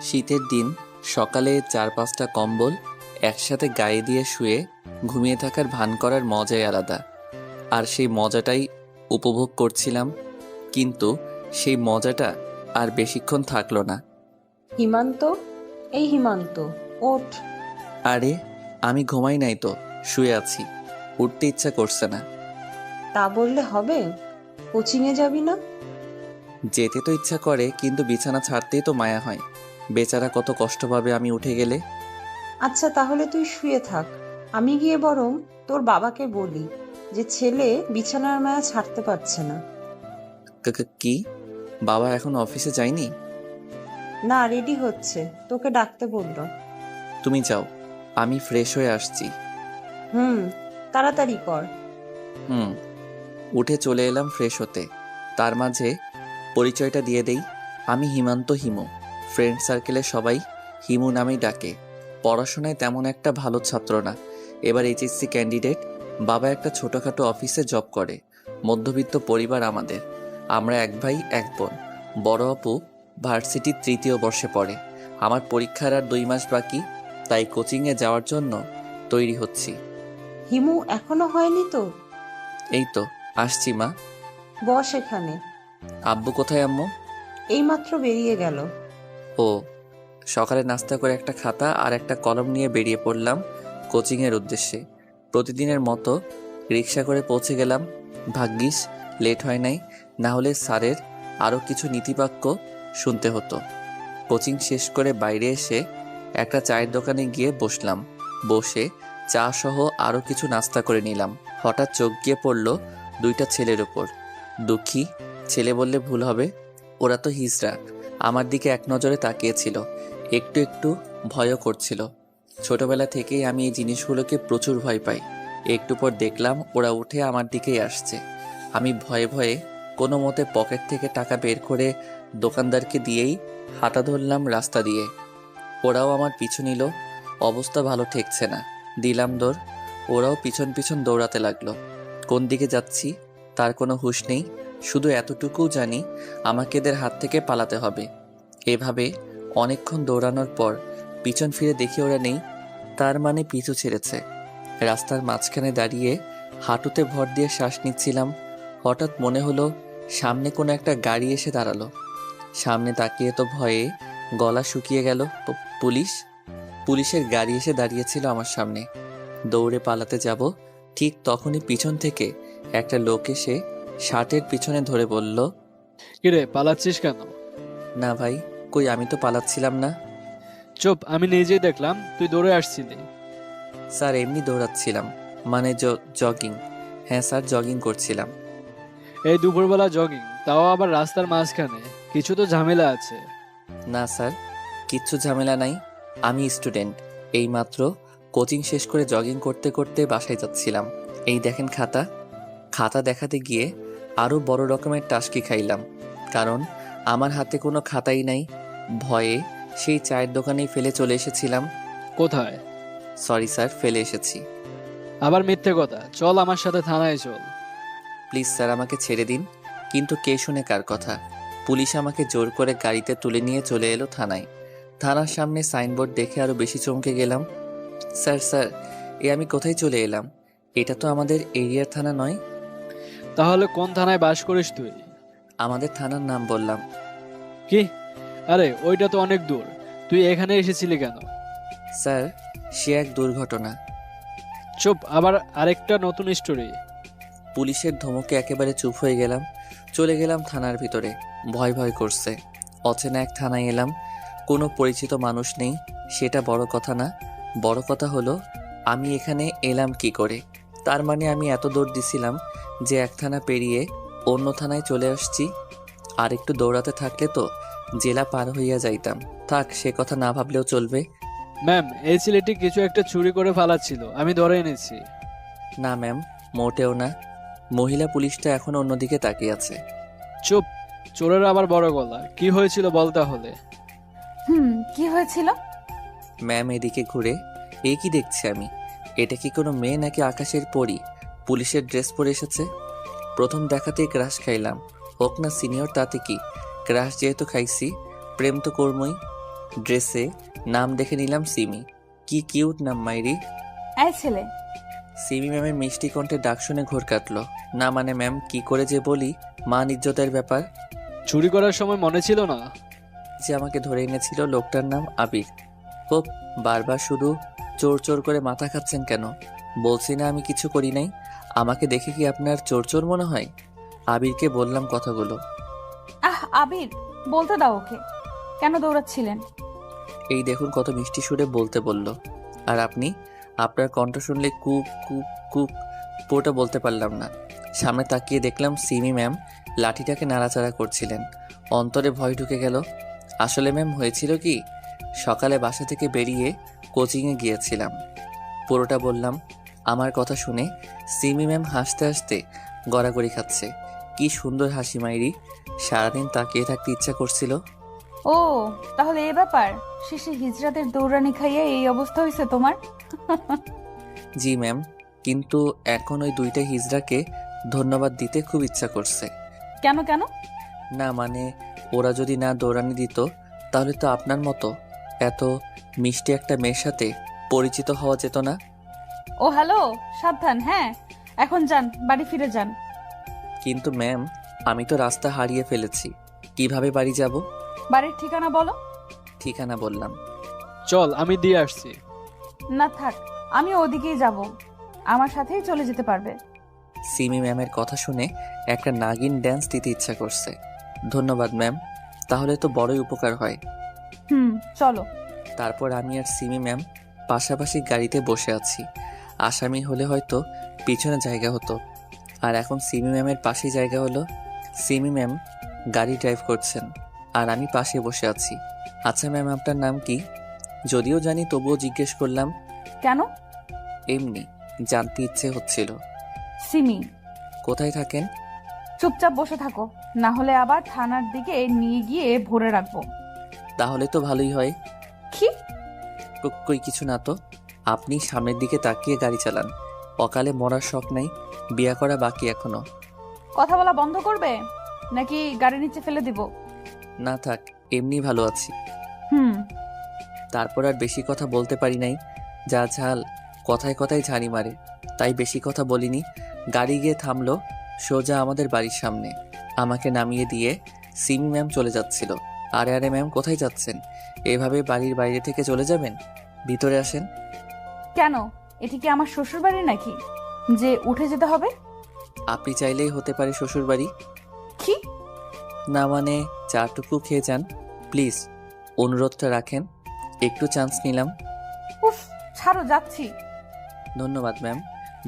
শীতের দিন সকালে ৪-৫টা কম্বল একসাথে গায়ে দিয়ে শুয়ে ঘুমিয়ে থাকার ভান করার মজাই আলাদা। আর সেই মজাটাই উপভোগ করছিলাম, কিন্তু সেই মজাটা আর বেশিক্ষণ থাকলো না। হিমান্ত, এই হিমান্ত, ওঠ। আরে আমি ঘুমাই নাই তো, শুয়ে আছি, উঠতে ইচ্ছা করছে না। তা বললে হবে? কোচিংয়ে যাবি না? যেতে তো ইচ্ছা করে, কিন্তু বিছানা ছাড়তেই তো মায়া হয়। বেচারা কত কষ্ট পাবে আমি উঠে গেলে। আচ্ছা তাহলে তুই শুয়ে থাক, আমি গিয়ে বরং তোর বাবাকে বলি যে ছেলে বিছানার মায়া ছাড়তে পারছে না। কি? বাবা এখন অফিসে যায়নি? না, রেডি হচ্ছে, তোকে ডাকতে বললো। তুমি যাও, আমি ফ্রেশ হয়ে আসছি। হুম, তাড়াতাড়ি কর। হুম। উঠে চলে এলাম ফ্রেশ হতে। তার মাঝে পরিচয়টা দিয়ে দেই, আমি হিমান্ত, হিমু। ফ্রেন্ড সার্কেলে সবাই হিমু নামেই ডাকে। পড়াশোনায় তেমন একটা ভালো ছাত্র না, এবার এইচএসসি ক্যান্ডিডেট। বাবা একটা ছোটোখাটো অফিসে জব করে। মধ্যবিত্ত পরিবার আমাদের। আমরা এক ভাই এক বোন। বড় আপু ভার্সিটির ৩য় বর্ষে পড়ে। আমার পরীক্ষার আর ২ মাস বাকি, তাই কোচিংয়ে যাওয়ার জন্য তৈরি হচ্ছি। হিমু, এখনো হয়নি তো? এই তো আসছি মা। বস এখানে। আব্বু কোথায় আম্মু? এইমাত্র বেরিয়ে গেল। ও, সকালে নাস্তা করে একটা খাতা আর একটা কলম নিয়ে বেরিয়ে পড়লাম কোচিংয়ের উদ্দেশ্যে। প্রতিদিনের মতো রিক্সা করে পৌঁছে গেলাম। ভাগ্যিস লেট হয় নাই, না হলে স্যারের আরও কিছু নীতিবাক্য শুনতে হতো। কোচিং শেষ করে বাইরে এসে একটা চায়ের দোকানে গিয়ে বসলাম। বসে চা সহ আরও কিছু নাস্তা করে নিলাম। হঠাৎ চোখ গিয়ে পড়ল 2টা ছেলের উপর। দুঃখী ছেলে বললে ভুল হবে, ওরা তো হিজড়া। আমার দিকে এক নজরে তাকিয়েছিল, একটু একটু ভয়ও করছিল। ছোটবেলা থেকেই আমি এই জিনিসগুলোকে প্রচুর ভয় পাই। একটু পর দেখলাম ওরা উঠে আমার দিকেই আসছে। আমি ভয়ে ভয়ে কোনো মতে পকেট থেকে টাকা বের করে দোকানদারকে দিয়েই হাঁটা ধরলাম রাস্তা দিয়ে। ওরাও আমার পিছু নিল। অবস্থা ভালো ঠেকছে না, দিলাম দৌড়। ওরাও পিছন পিছন দৌড়াতে লাগলো। কোন দিকে যাচ্ছি তার কোনো হুঁশ নেই, শুধু এতটুকুও জানি আমাকে এদের হাত থেকে পালাতে হবে। এভাবে অনেকক্ষণ দৌড়ানোর পর পিছন ফিরে দেখি ওরা নেই, তার মানে পিছু ছেড়েছে। রাস্তার মাঝখানে দাঁড়িয়ে হাঁটুতে ভর দিয়ে শ্বাস নিচ্ছিলাম। হঠাৎ মনে হলো সামনে কোনো একটা গাড়ি এসে দাঁড়ালো। সামনে তাকিয়ে তো ভয়ে গলা শুকিয়ে গেল। পুলিশ! পুলিশের গাড়ি এসে দাঁড়িয়েছিল আমার সামনে। দৌড়ে পালাতে যাব, ঠিক তখনই পিছন থেকে একটা লোক এসে শার্টের পিছনে ধরে বলল, কিরে পালাচ্ছিস কেন? না ভাই, কই আমি তো পালাচ্ছিলাম না। চুপ, আমি নিজেই দেখলাম তুই দৌড়ে আসছিলি। স্যার এমনি দৌড়াচ্ছিলাম, মানে জগিং। হ্যাঁ স্যার, জগিং করছিলাম। এই দুপুরবেলা জগিং, তাও আবার রাস্তার মাঝখানে, কিছু তো ঝামেলা আছে। না স্যার, কিচ্ছু ঝামেলা নাই। আমি স্টুডেন্ট, এইমাত্র কোচিং শেষ করে জগিং করতে করতে বাসায় যাচ্ছিলাম। এই দেখেন খাতা। খাতা দেখাতে গিয়ে আরও বড় রকমের টাসকি খাইলাম, কারণ আমার হাতে কোনো খাতাই নাই। ভয়ে সেই চায়ের দোকানেই ফেলে চলে এসেছিলাম। কোথায়? সরি স্যার, ফেলে এসেছি। আবার মিথ্যে কথা, চল আমার সাথে থানায় চল। প্লিজ স্যার, আমাকে ছেড়ে দিন। কিন্তু কে শুনে কার কথা? পুলিশ আমাকে জোর করে গাড়িতে তুলে নিয়ে চলে এলো থানায়। থানার সামনে সাইনবোর্ড দেখে আরও বেশি চমকে গেলাম। স্যার স্যার, আমি কোথায় চলে এলাম? এটা তো আমাদের এরিয়ার থানা নয়। তাহলে কোন থানায় বাস করিস তুই? আমাদের থানার নাম বললাম। কি? আরে ওইটা তো অনেক দূর, তুই এখানে এসেছিলি কেন? স্যার, সে এক দুর্ঘটনা। চুপ, আবার আরেকটা নতুন স্টোরি। পুলিশের ধমকে একেবারে চুপ হয়ে গেলাম। চলে গেলাম থানার ভিতরে। ভয় ভয় করছে। অচেনা এক থানায় এলাম, কোনো পরিচিত মানুষ নেই, সেটা বড় কথা না। বড় কথা হলো আমি এখানে এলাম কি করে। তার মানে আমি এত দৌড় দিছিলাম যে এক থানা পেরিয়ে অন্য থানায় চলে আসছি। আর একটু দৌড়াতে থাকলে তো জেলা পার হইয়া যাইতাম। থাক, সে কথা না ভাবলেও চলবে। ম্যাম, এই ছেলেটি কিছু একটা চুরি করে ফালাচ্ছিল, আমি ধরে এনেছি। না ম্যাম, মোটেও না। মহিলা পুলিশটা এখন অন্যদিকে তাকিয়ে আছে। চুপ, চোরের আবার বড় গলা, কি হয়েছিল বল তাহলে। কি হয়েছিল? ম্যাম এদিকে ঘুরে, কি দেখছি আমি? এটা কি কোনো মেয়ে নাকি আকাশের পরী? পুলিশের ড্রেস পরে এসেছে। প্রথম দেখাতেই ক্রাশ খাইলাম, হোক না সিনিয়র তাতে কি। ক্রাশ যেহেতু খাইছি, প্রেম তো কর্মই। ড্রেসে নাম দেখে নিলাম সিমি। কি কিউট নাম মাইরি। এই ছেলে, সিমি ম্যামের মিষ্টি কণ্ঠে ডাক শুনে ঘোর কাটলো। না মানে ম্যাম, কি করে যে বলি, মান ইজ্জতের ব্যাপার। চুরি করার সময় মনে ছিল না? যে আমাকে ধরে এনেছিল লোকটার নাম আবির। হোপ, বারবার শুধু চোর চোর করে মাথা খাচ্ছেন কেন? বলছি না আমি কিছু করি নাই। আমাকে দেখে কি আপনার চোর চোর মনে হয়? আবিরকে বললাম কথাগুলো। আবির, বলতে দাও ওকে। কেন দৌড়াচ্ছিলেন? এই দেখুন কত মিষ্টি সুরে বলতে বলল। আর আপনি? আপনার কণ্ঠ শুনলে কুক কুক কুক পুরোটা বলতে পারলাম না। সামনে তাকিয়ে দেখলাম সিমি ম্যাম লাঠিটাকে নাড়াচাড়া করছিলেন। অন্তরে ভয় ঢুকে গেল। আসলে ম্যাম হয়েছিল কি, সকালে বাসা থেকে বেরিয়ে কোচিংয়ে গিয়েছিলাম। পুরোটা বললাম। আমার কথা শুনে সিমি ম্যাম হাসতে হাসতে গড়াগড়ি খাচ্ছে। কি সুন্দর হাসি মাইরি, সারাদিন তাকিয়ে থাকতে ইচ্ছা করছিল। ও, তাহলে এ ব্যাপার। শেষে হিজড়াদের দৌড়ানি খাইয়ে এই অবস্থা হয়েছে তোমার। জি ম্যাম, কিন্তু এখন ওই দুইটা হিজড়াকে ধন্যবাদ দিতে খুব ইচ্ছা করছে। কেন কেন? না মানে, ওরা যদি না দৌড়ানি দিত তাহলে তো আপনার মতো এত মিষ্টি একটা মেয়ের সাথে পরিচিত হওয়া যেত না। ও হ্যালো, সাবধান। হ্যাঁ, এখন যান, বাড়ি ফিরে যান। কিন্তু ম্যাম, আমি তো রাস্তা হারিয়ে ফেলেছি, কিভাবে বাড়ি যাব? বাড়ির ঠিকানা বলো। ঠিকানা বললাম। চল, আমি দিয়ে আসছি। না থাক, আমি ওদিকেই যাব। আমার সাথেই চলে যেতে পারবে। সিমি ম্যামের কথা শুনে একটা নাগিন ড্যান্স দিতে ইচ্ছা করছে। ধন্যবাদ ম্যাম, তাহলে তো বড়ই উপকার হয়। চলো। তারপর আমি আর সিমি ম্যাম পাশাপাশি গাড়িতে বসে আছি। আসামি হলে হয়তো পিছনে জায়গা হতো, আর এখন সিমি ম্যামের পাশে জায়গা হলো। সিমি ম্যাম গাড়ি ড্রাইভ করছেন আর আমি পাশে বসে আছি। আচ্ছা ম্যাম, আপনার নাম কি? যদিও জানি তবুও জিজ্ঞেস করলাম। কেন? এমনি, জানতে ইচ্ছে হচ্ছিল। সিমি। কোথায় থাকেন? চুপচাপ বসে থাকো, না হলে আবার থানার দিকে নিয়ে গিয়ে ভরে রাখবো। তাহলে তো ভালোই হয়। কি? কই কিছু না তো। আপনি সামনের দিকে তাকিয়ে গাড়ি চালান। অকালে মরার শখ নাই, বিয়া করা বাকি এখনো। কথা বলা বন্ধ করবে নাকি গাড়ি নিচে ফেলে দিব? না থাক, এমনি ভালো আছি। হুম। তারপর আর বেশি কথা বলতে পারি নাই। যা ঝাল, কথায় কথায় ঝাড়ি মারে, তাই বেশি কথা বলিনি। গাড়ি গিয়ে থামলো সোজা আমাদের বাড়ির সামনে। আমাকে নামিয়ে দিয়ে সিমি ম্যাম চলে যাচ্ছিল। আরে আরে ম্যাম, কোথায় যাচ্ছেন? এভাবে বাড়ির বাইরে থেকে চলে যাবেন? ভিতরে আসেন। কেন? এটি কি আমার শ্বশুর বাড়ি নাকি যে উঠে যেতে হবে? আপনি চাইলেই হতে পারে শ্বশুর বাড়ি। কি? না মানে, চাটুকু খেয়ে যান প্লিজ, অনুরোধটা রাখেন। একটু চান্স নিলাম। উফ, ছাড়ো, যাচ্ছি। ধন্যবাদ ম্যাম।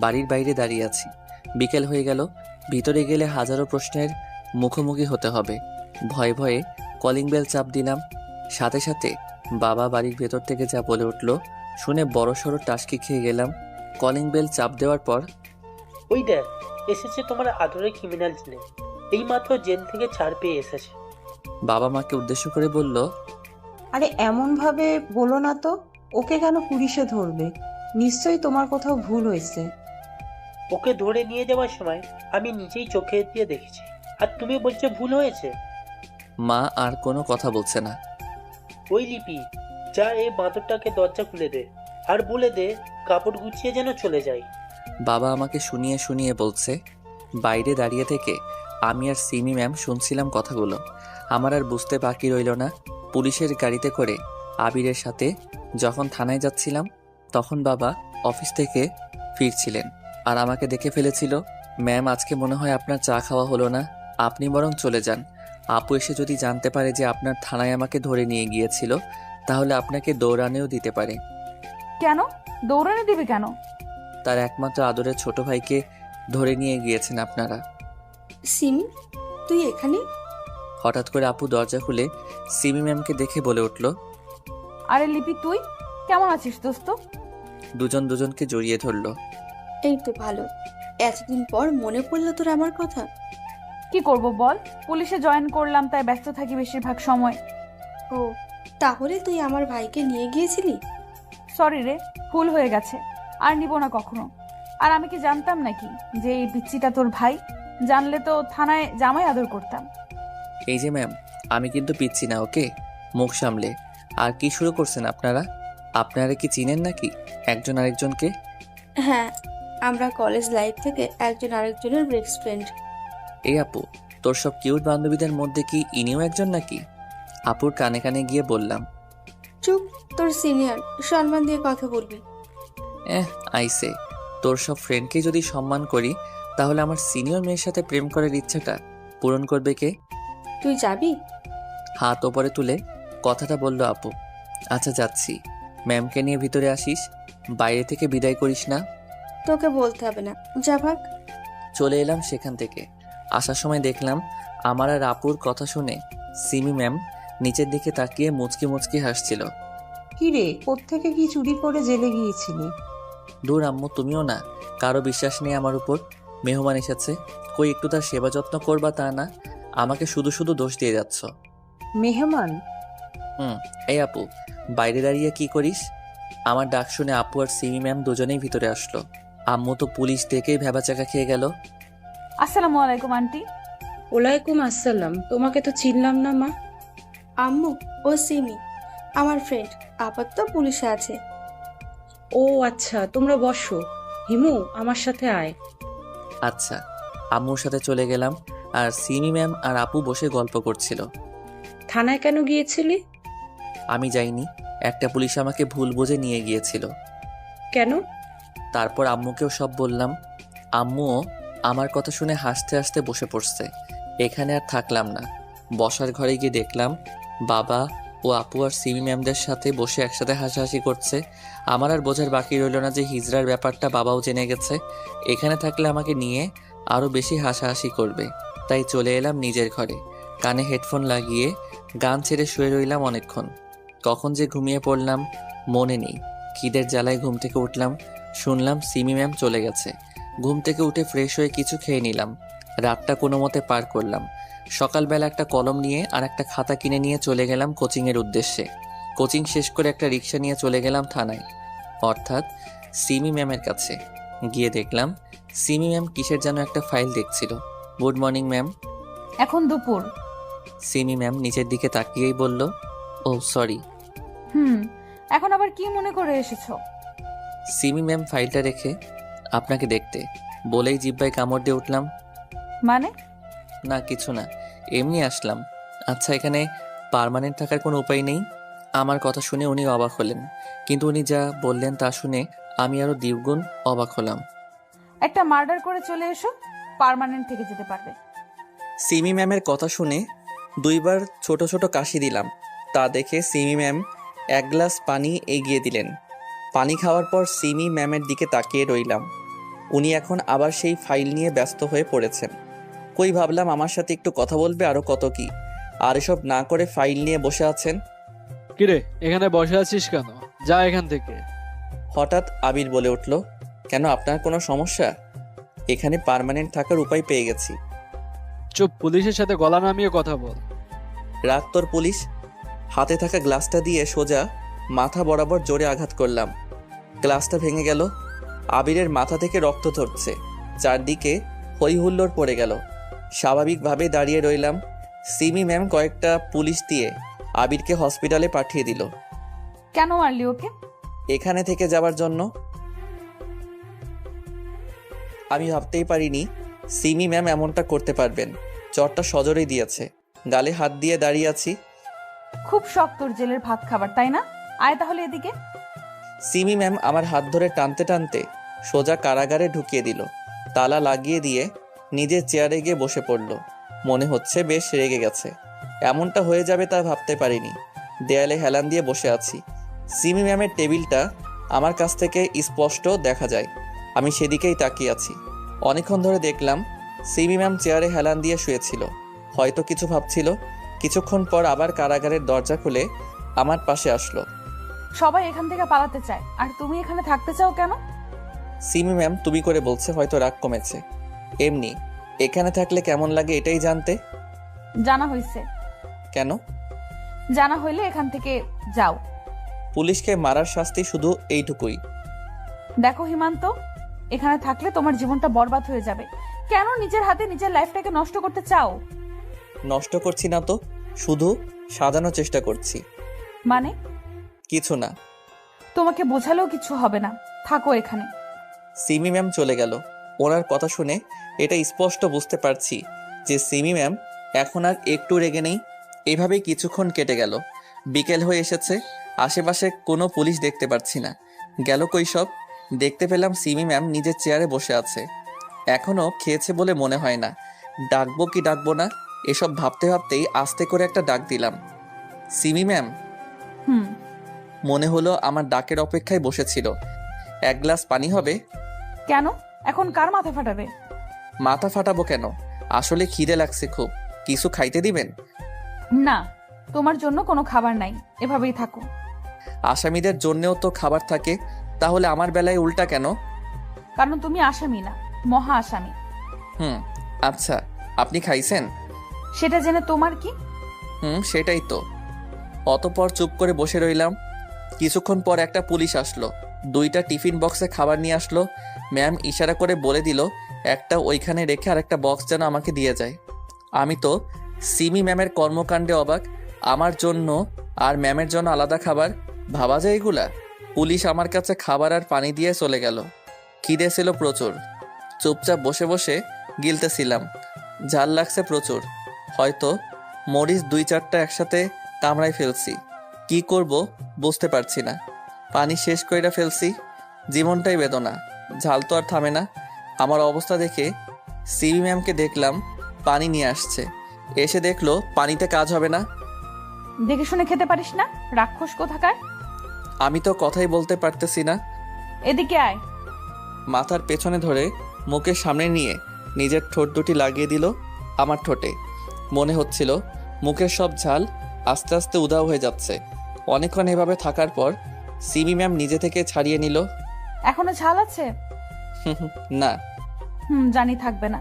বাড়ির বাইরে দাঁড়িয়ে আছি। বিকেল হয়ে গেল। ভিতরে গেলে হাজারো প্রশ্নের মুখোমুখি হতে হবে। ভয়ে ভয়ে কলিং বেল চাপ দিলাম। সাথে সাথে বাবা বাড়ির ভেতর থেকে যা বলে উঠল শুনে বড়সড় টাসকি খেয়ে গেলাম। কলিং বেল চাপ দেওয়ার পর, ওই দেখ, এসেছে তোমার আদরের ক্রিমিনাল ছেলে। এইমাত্র জেল থেকে ছাড় পেয়ে এসেছে। বাবা মাকে উদ্দেশ্য করে বলল, আরে এমন ভাবে বলো না তো। ওকে কেন পুলিশে ধরবে? নিশ্চয়ই তোমার কোথাও ভুল হয়েছে। ওকে ধরে নিয়ে যাওয়ার সময় আমি নিজেই চোখে দিয়ে দেখেছি, আর তুমি বলছো ভুল হয়েছে? মা আর কোনো কথা বলছে না। ওই লিপি, যা এই বাঁদরটাকে দরজা খুলে দে, আর বলে দে কাপড় গুছিয়ে যেন চলে যায়। বাবা আমাকে শুনিয়ে শুনিয়ে বলছে। বাইরে দাঁড়িয়ে থেকে আমি আর সিমি ম্যাম শুনছিলাম কথাগুলো। আমার আর বুঝতে বাকি রইল না, পুলিশের গাড়িতে করে আবিরের সাথে যখন থানায় যাচ্ছিলাম তখন বাবা অফিস থেকে ফিরছিলেন আর আমাকে দেখে ফেলেছিল। ম্যাম, আজকে মনে হয় আপনার চা খাওয়া হলো না, আপনি বরং চলে যান। আপু এসে যদি জানতে পারে যে আপনার থানায় আমাকে ধরে নিয়ে গিয়েছিল তাহলে আপনাকে দৌড়ানেও দিতে পারে। কেন দৌড়ানো দিবে কেন? তার একমাত্র আদরের ছোট ভাইকে ধরে নিয়ে গিয়েছেন আপনারা। সিমি, তুই এখানে? হঠাৎ করে আপু দরজা খুলে সিমি ম্যামকে দেখে বলে উঠল। আরে লিপি, তুই কেমন আছিস দোস্ত? দুজন দুজনকে জড়িয়ে ধরল। এই তো ভালো। এতদিন পর মনে পড়লো তোর আমার কথা। কি করব বল, পুলিশে জয়েন করলাম তাই ব্যস্ত থাকি বেশিরভাগ সময়। ও, তাহলে তুই আমার ভাইকে নিয়ে গিয়েছিলি? সরি রে, ভুল হয়ে গেছে, আর নিব না কখনো। আর আমি কি জানতাম নাকি যে এই পিচ্চিটা তোর ভাই? জানলে তো থানায় জামাই আদর করতাম। এই যে ম্যাম, আমি কিন্তু পিচ্ছি না, ওকে? মুখ সামলে। আর কি শুরু করছেন আপনারা? আপনারা কি চিনেন নাকি একজন আরেকজনকে? হ্যাঁ, আমরা কলেজ লাইফ থেকে একজন আরেকজনের বেস্ট ফ্রেন্ড। এই আপু, তোর সব কিউট বান্ধবীদের মধ্যে কি ইনিও একজন নাকি? আপুর কানে কানে গিয়ে বললাম। চুপ, তোর সিনিয়র, সম্মান দিয়ে কথা বলবি। আইসে, তোর সব ফ্রেন্ডকে যদি সম্মান করি তাহলে আমার সিনিয়র মেয়ের সাথে প্রেম করার ইচ্ছাটা পূরণ করবে কে? তুই যাবি? হাত ওপরে তুলে কথাটা বলল আপু। আচ্ছা যাচ্ছি। ম্যামকে নিয়ে ভিতরে আসিস, বাইরে থেকে বিদায় করিস না। তোকে বলতে হবে না, যা ভাগ। চলে এলাম সেখান থেকে। আসার সময় দেখলাম আমার আর আপুর কথা শুনে সিমি ম্যাম নিচের দিকে তাকিয়ে মুচকি মুচকি হাসছিল। কি রে, কোত্থেকে কি চুরি করে জেলে গিয়েছিলি? দূর আম্মু, তুমিও না, কারো বিশ্বাস নেই আমার উপর। মেহমান এসেছে, কই একটু তার সেবা যত্ন করবা তা না, আমাকে শুধু শুধু দোষ দিয়ে যাচ্ছ। মেহমান? এই আপু, বাইরে দাঁড়িয়ে কি করিস? আমার ডাক শুনে আপু আর সিমি ম্যাম দুজনেই ভিতরে আসলো। আম্মু তো পুলিশ দেখেই ভেবাচাকা খেয়ে গেল। আসসালামু আলাইকুম আন্টি। ওয়ালাইকুম আসসালাম। তোমাকে তো চিনলাম না মা। আম্মু, ও সিমি, আমার ফ্রেন্ড, আপাতত পুলিশে আছে। ও আচ্ছা, তোমরা বসো। হিমু, আমার সাথে আয়। আচ্ছা, আম্মুর সাথে চলে গেলাম আর সিমি ম্যাম আর আপু বসে গল্প করছিল। থানায় কেন গিয়েছিলি? আমি যাইনি, একটা পুলিশ আমাকে ভুল বুঝে নিয়ে গিয়েছিল। কেন? তারপর আম্মুকেও সব বললাম। আম্মুও আমার কথা শুনে হাসতে হাসতে বসে পড়ছে। এখানে আর থাকলাম না, বসার ঘরে গিয়ে দেখলাম বাবা ও আপু আর সিমি ম্যামদের সাথে বসে একসাথে হাসাহাসি করছে। আমার আর বোঝার বাকি রইল না যে হিজড়ার ব্যাপারটা বাবাও জেনে গেছে। এখানে থাকলে আমাকে নিয়ে আরও বেশি হাসাহাসি করবে, তাই চলে এলাম নিজের ঘরে। কানে হেডফোন লাগিয়ে গান ছেড়ে শুয়ে রইলাম অনেকক্ষণ। কখন যে ঘুমিয়ে পড়লাম মনে নেই। খিদের জ্বালায় ঘুম থেকে উঠলাম, শুনলাম সিমি ম্যাম চলে গেছে। ঘুম থেকে উঠে ফ্রেশ হয়ে কিছু খেয়ে নিলাম। রাতটা কোনো মতে পার করলাম। সকালবেলা একটা কলম নিয়ে আর একটা খাতা কিনে নিয়ে চলে গেলাম কোচিংয়ের উদ্দেশ্যে। কোচিং শেষ করে একটা রিক্সা নিয়ে চলে গেলাম থানায়, অর্থাৎ সিমি ম্যামের কাছে। গিয়ে দেখলাম সিমি ম্যাম কিসের যেন একটা ফাইল দেখছিল। Good morning ma'am. এখন দুপুর। সিমি ম্যাম নিচের দিকে তাকিয়েই বলল, ও সরি। এখন আবার কি মনে করে এসেছো? সিমি ম্যাম ফাইলটা রেখে, আপনাকে দেখতে বলেই জিব্বায় কামড় দিয়ে উঠলাম। মানে? না কিছু না, এমনি আসলাম। আচ্ছা, এখানে পার্মানেন্ট থাকার কোনো উপায় নেই? আমার কথা শুনে উনি অবাক হলেন, কিন্তু উনি যা বললেন তা শুনে আমি আরো দ্বিগুণ অবাক হলাম। একটা মার্ডার করে চলে এসো, পার্মানেন্ট থেকে যেতে পারবে। সিমি ম্যামের কথা শুনে দুইবার ছোট ছোট কাশি দিলাম। তা দেখে সিমি ম্যাম এক গ্লাস পানি এগিয়ে দিলেন। পানি খাওয়ার পর সিমি ম্যামের দিকে তাকিয়ে রইলাম। উনি এখন আবার সেই ফাইল নিয়ে ব্যস্ত হয়ে পড়েছেন। কই ভাবলাম আমার সাথে একটু কথা বলবে, আরো কত কি, আর এসব না করে ফাইল নিয়ে বসে আছেন। কিরে, এখানে বসে আছিস কেন? যা এখান থেকে। হঠাৎ আবির বলে উঠল, কেন আপনার কোনো সমস্যা? এখানে পার্মানেন্ট থাকার উপায় পেয়ে গেছি। চুপ, পুলিশের সাথে গলা নামিয়ে কথা বল। রাগ তোর পুলিশ। হাতে থাকা গ্লাসটা দিয়ে সোজা মাথা বরাবর জোরে আঘাত করলাম। গ্লাসটা ভেঙে গেল। আবিরের মাথা থেকে রক্ত ঝরছে। চারদিকে হই হুল্লোড় পড়ে গেল। স্বাভাবিকভাবে দাঁড়িয়ে রইলাম। সিমি ম্যাম কয়েকটা পুলিশ দিয়ে আবিরকে হসপিটালে পাঠিয়ে দিল। কেন মারলি ওকে? এখানে থেকে যাওয়ার জন্য। আমি ভাবতেই পারিনি সিমি ম্যাম এমনটা করতে পারবেন। চরটা সজোরেই দিয়েছে। গালে হাত দিয়ে দাঁড়িয়ে আছি। খুব শখ তোর জেলের ভাত খাবার, তাই না? আয় তাহলে এদিকে। সিমি ম্যাম আমার হাত ধরে টানতে টানতে সোজা কারাগারে ঢুকিয়ে দিল। তালা লাগিয়ে দিয়ে নিজের চেয়ারে গিয়ে বসে পড়ল। মনে হচ্ছে বেশ রেগে গেছে। এমনটা হয়ে যাবে তা ভাবতে পারিনি। দেয়ালে হেলান দিয়ে বসে আছি। সিমি ম্যামের টেবিলটা আমার কাছ থেকে স্পষ্ট দেখা যায়। আমি সেদিকেই তাকিয়ে আছি। অনেকক্ষণ ধরে দেখলাম সিমি ম্যাম চেয়ারে হেলান দিয়ে শুয়েছিল, হয়তো কিছু ভাবছিল। কিছুক্ষণ পর আবার কারাগারের দরজা খুলে আমার পাশে আসলো। সবাই এখান থেকে পালাতে চায়, আর তুমি এখানে থাকতে চাও কেন? সিমি ম্যাম তুমি করে বলছে, হয়তো রাগ কমেছে। এমনি এখানে থাকলে কেমন লাগে এটাই জানতে। জানা হয়েছে। কেন? জানা হইলে এখান থেকে যাও। পুলিশকে মারার শাস্তি শুধু এইটুকুই। দেখো হিমান্ত, এখানে থাকলে তোমার জীবনটা বরবাদ হয়ে যাবে। কেন নিজের হাতে নিজের লাইফটাকে নষ্ট করতে চাও? নষ্ট করছি না তো, শুধু সাজানোর চেষ্টা করছি। মানে? কিছু না। তোমাকে বোঝালেও কিছু হবে না, থাকো এখানে। সিমি ম্যাম চলে গেল। ওনার কথা শুনে এটা স্পষ্ট বুঝতে পারছি যে সিমি ম্যাম এখন আর একটু রেগে নেই। এভাবেই কিছুক্ষণ কেটে গেল। বিকেল হয়ে এসেছে, আশেপাশে কোনো পুলিশ দেখতে পাচ্ছি না। গেল কই সব? দেখতে পেলাম সিমি ম্যাম নিজের চেয়ারে বসে আছে। এখনও খেয়েছে বলে মনে হয় না। ডাকবো কি ডাকবো না এসব ভাবতে ভাবতেই আস্তে করে একটা ডাক দিলাম, সিমি ম্যাম। হুম। মনে হলো আমার ডাকের অপেক্ষায় বসেছিল। এক গ্লাস পানি হবে? কেন? এখন কার মাথা ফাটাবে? মাথা ফাটাবো কেন? আসলে খিদে লাগছে খুব। কিছু খাইতে দিবেন? না, তোমার জন্য কোনো খাবার নাই, এভাবেই থাকো। আসামিদের জন্যেও তো খাবার থাকে, তাহলে আমার বেলায় উল্টা কেন? কারণ তুমি আসামি না, মহা আসামি। আচ্ছা, আপনি খাইছেন? সেটা জেনে তোমার কি? সেটাই তো। অতপর চুপ করে বসে রইলাম। কিছুক্ষণ পর একটা পুলিশ আসলো, 2টা টিফিন বক্সে খাবার নিয়ে আসলো। ম্যাম ইশারা করে বলে দিল একটা ওইখানে রেখে আর একটা বক্স যেন আমাকে দিয়ে যায়। আমি তো সিমি ম্যামের কর্মকাণ্ডে অবাক। আমার জন্য আর ম্যামের জন্য আলাদা খাবার, ভাবা যায় এগুলা? পুলিশ আমার কাছে খাবার আর পানি দিয়ে চলে গেল। খিদে ছিল প্রচুর, চুপচাপ বসে বসে গিলতেছিলাম। ঝাল লাগছে প্রচুর, হয়তো মরিচ 2-4টা একসাথে কামড়াই ফেলছি। কি করব বুঝতে পারছি না। পানি শেষ কইরা ফেলছি, জীবনটাই বেদনা। ঝাল তো আর থামে না। আমার অবস্থা দেখে সিবি ম্যামকে দেখলাম পানি নিয়ে আসছে। এসে দেখলো পানিতে কাজ হবে না। দেখে শুনে খেতে পারিস না, রাক্ষস কোথাকার। আমি তো কথাই বলতে পারতেছি না। এদিকে আয়। মাথার পেছনে ধরে মুখের সামনে নিয়ে নিজের ঠোঁট দুটি লাগিয়ে দিল আমার ঠোঁটে। মনে হচ্ছিল মুখের সব ঝাল আস্তে আস্তে উধাও হয়ে যাচ্ছে। অনেকক্ষণ এভাবে থাকার পর সিমি ম্যাম নিজে থেকে ছাড়িয়ে নিল। এখনো ঝাল আছে? না। জানি থাকবে না।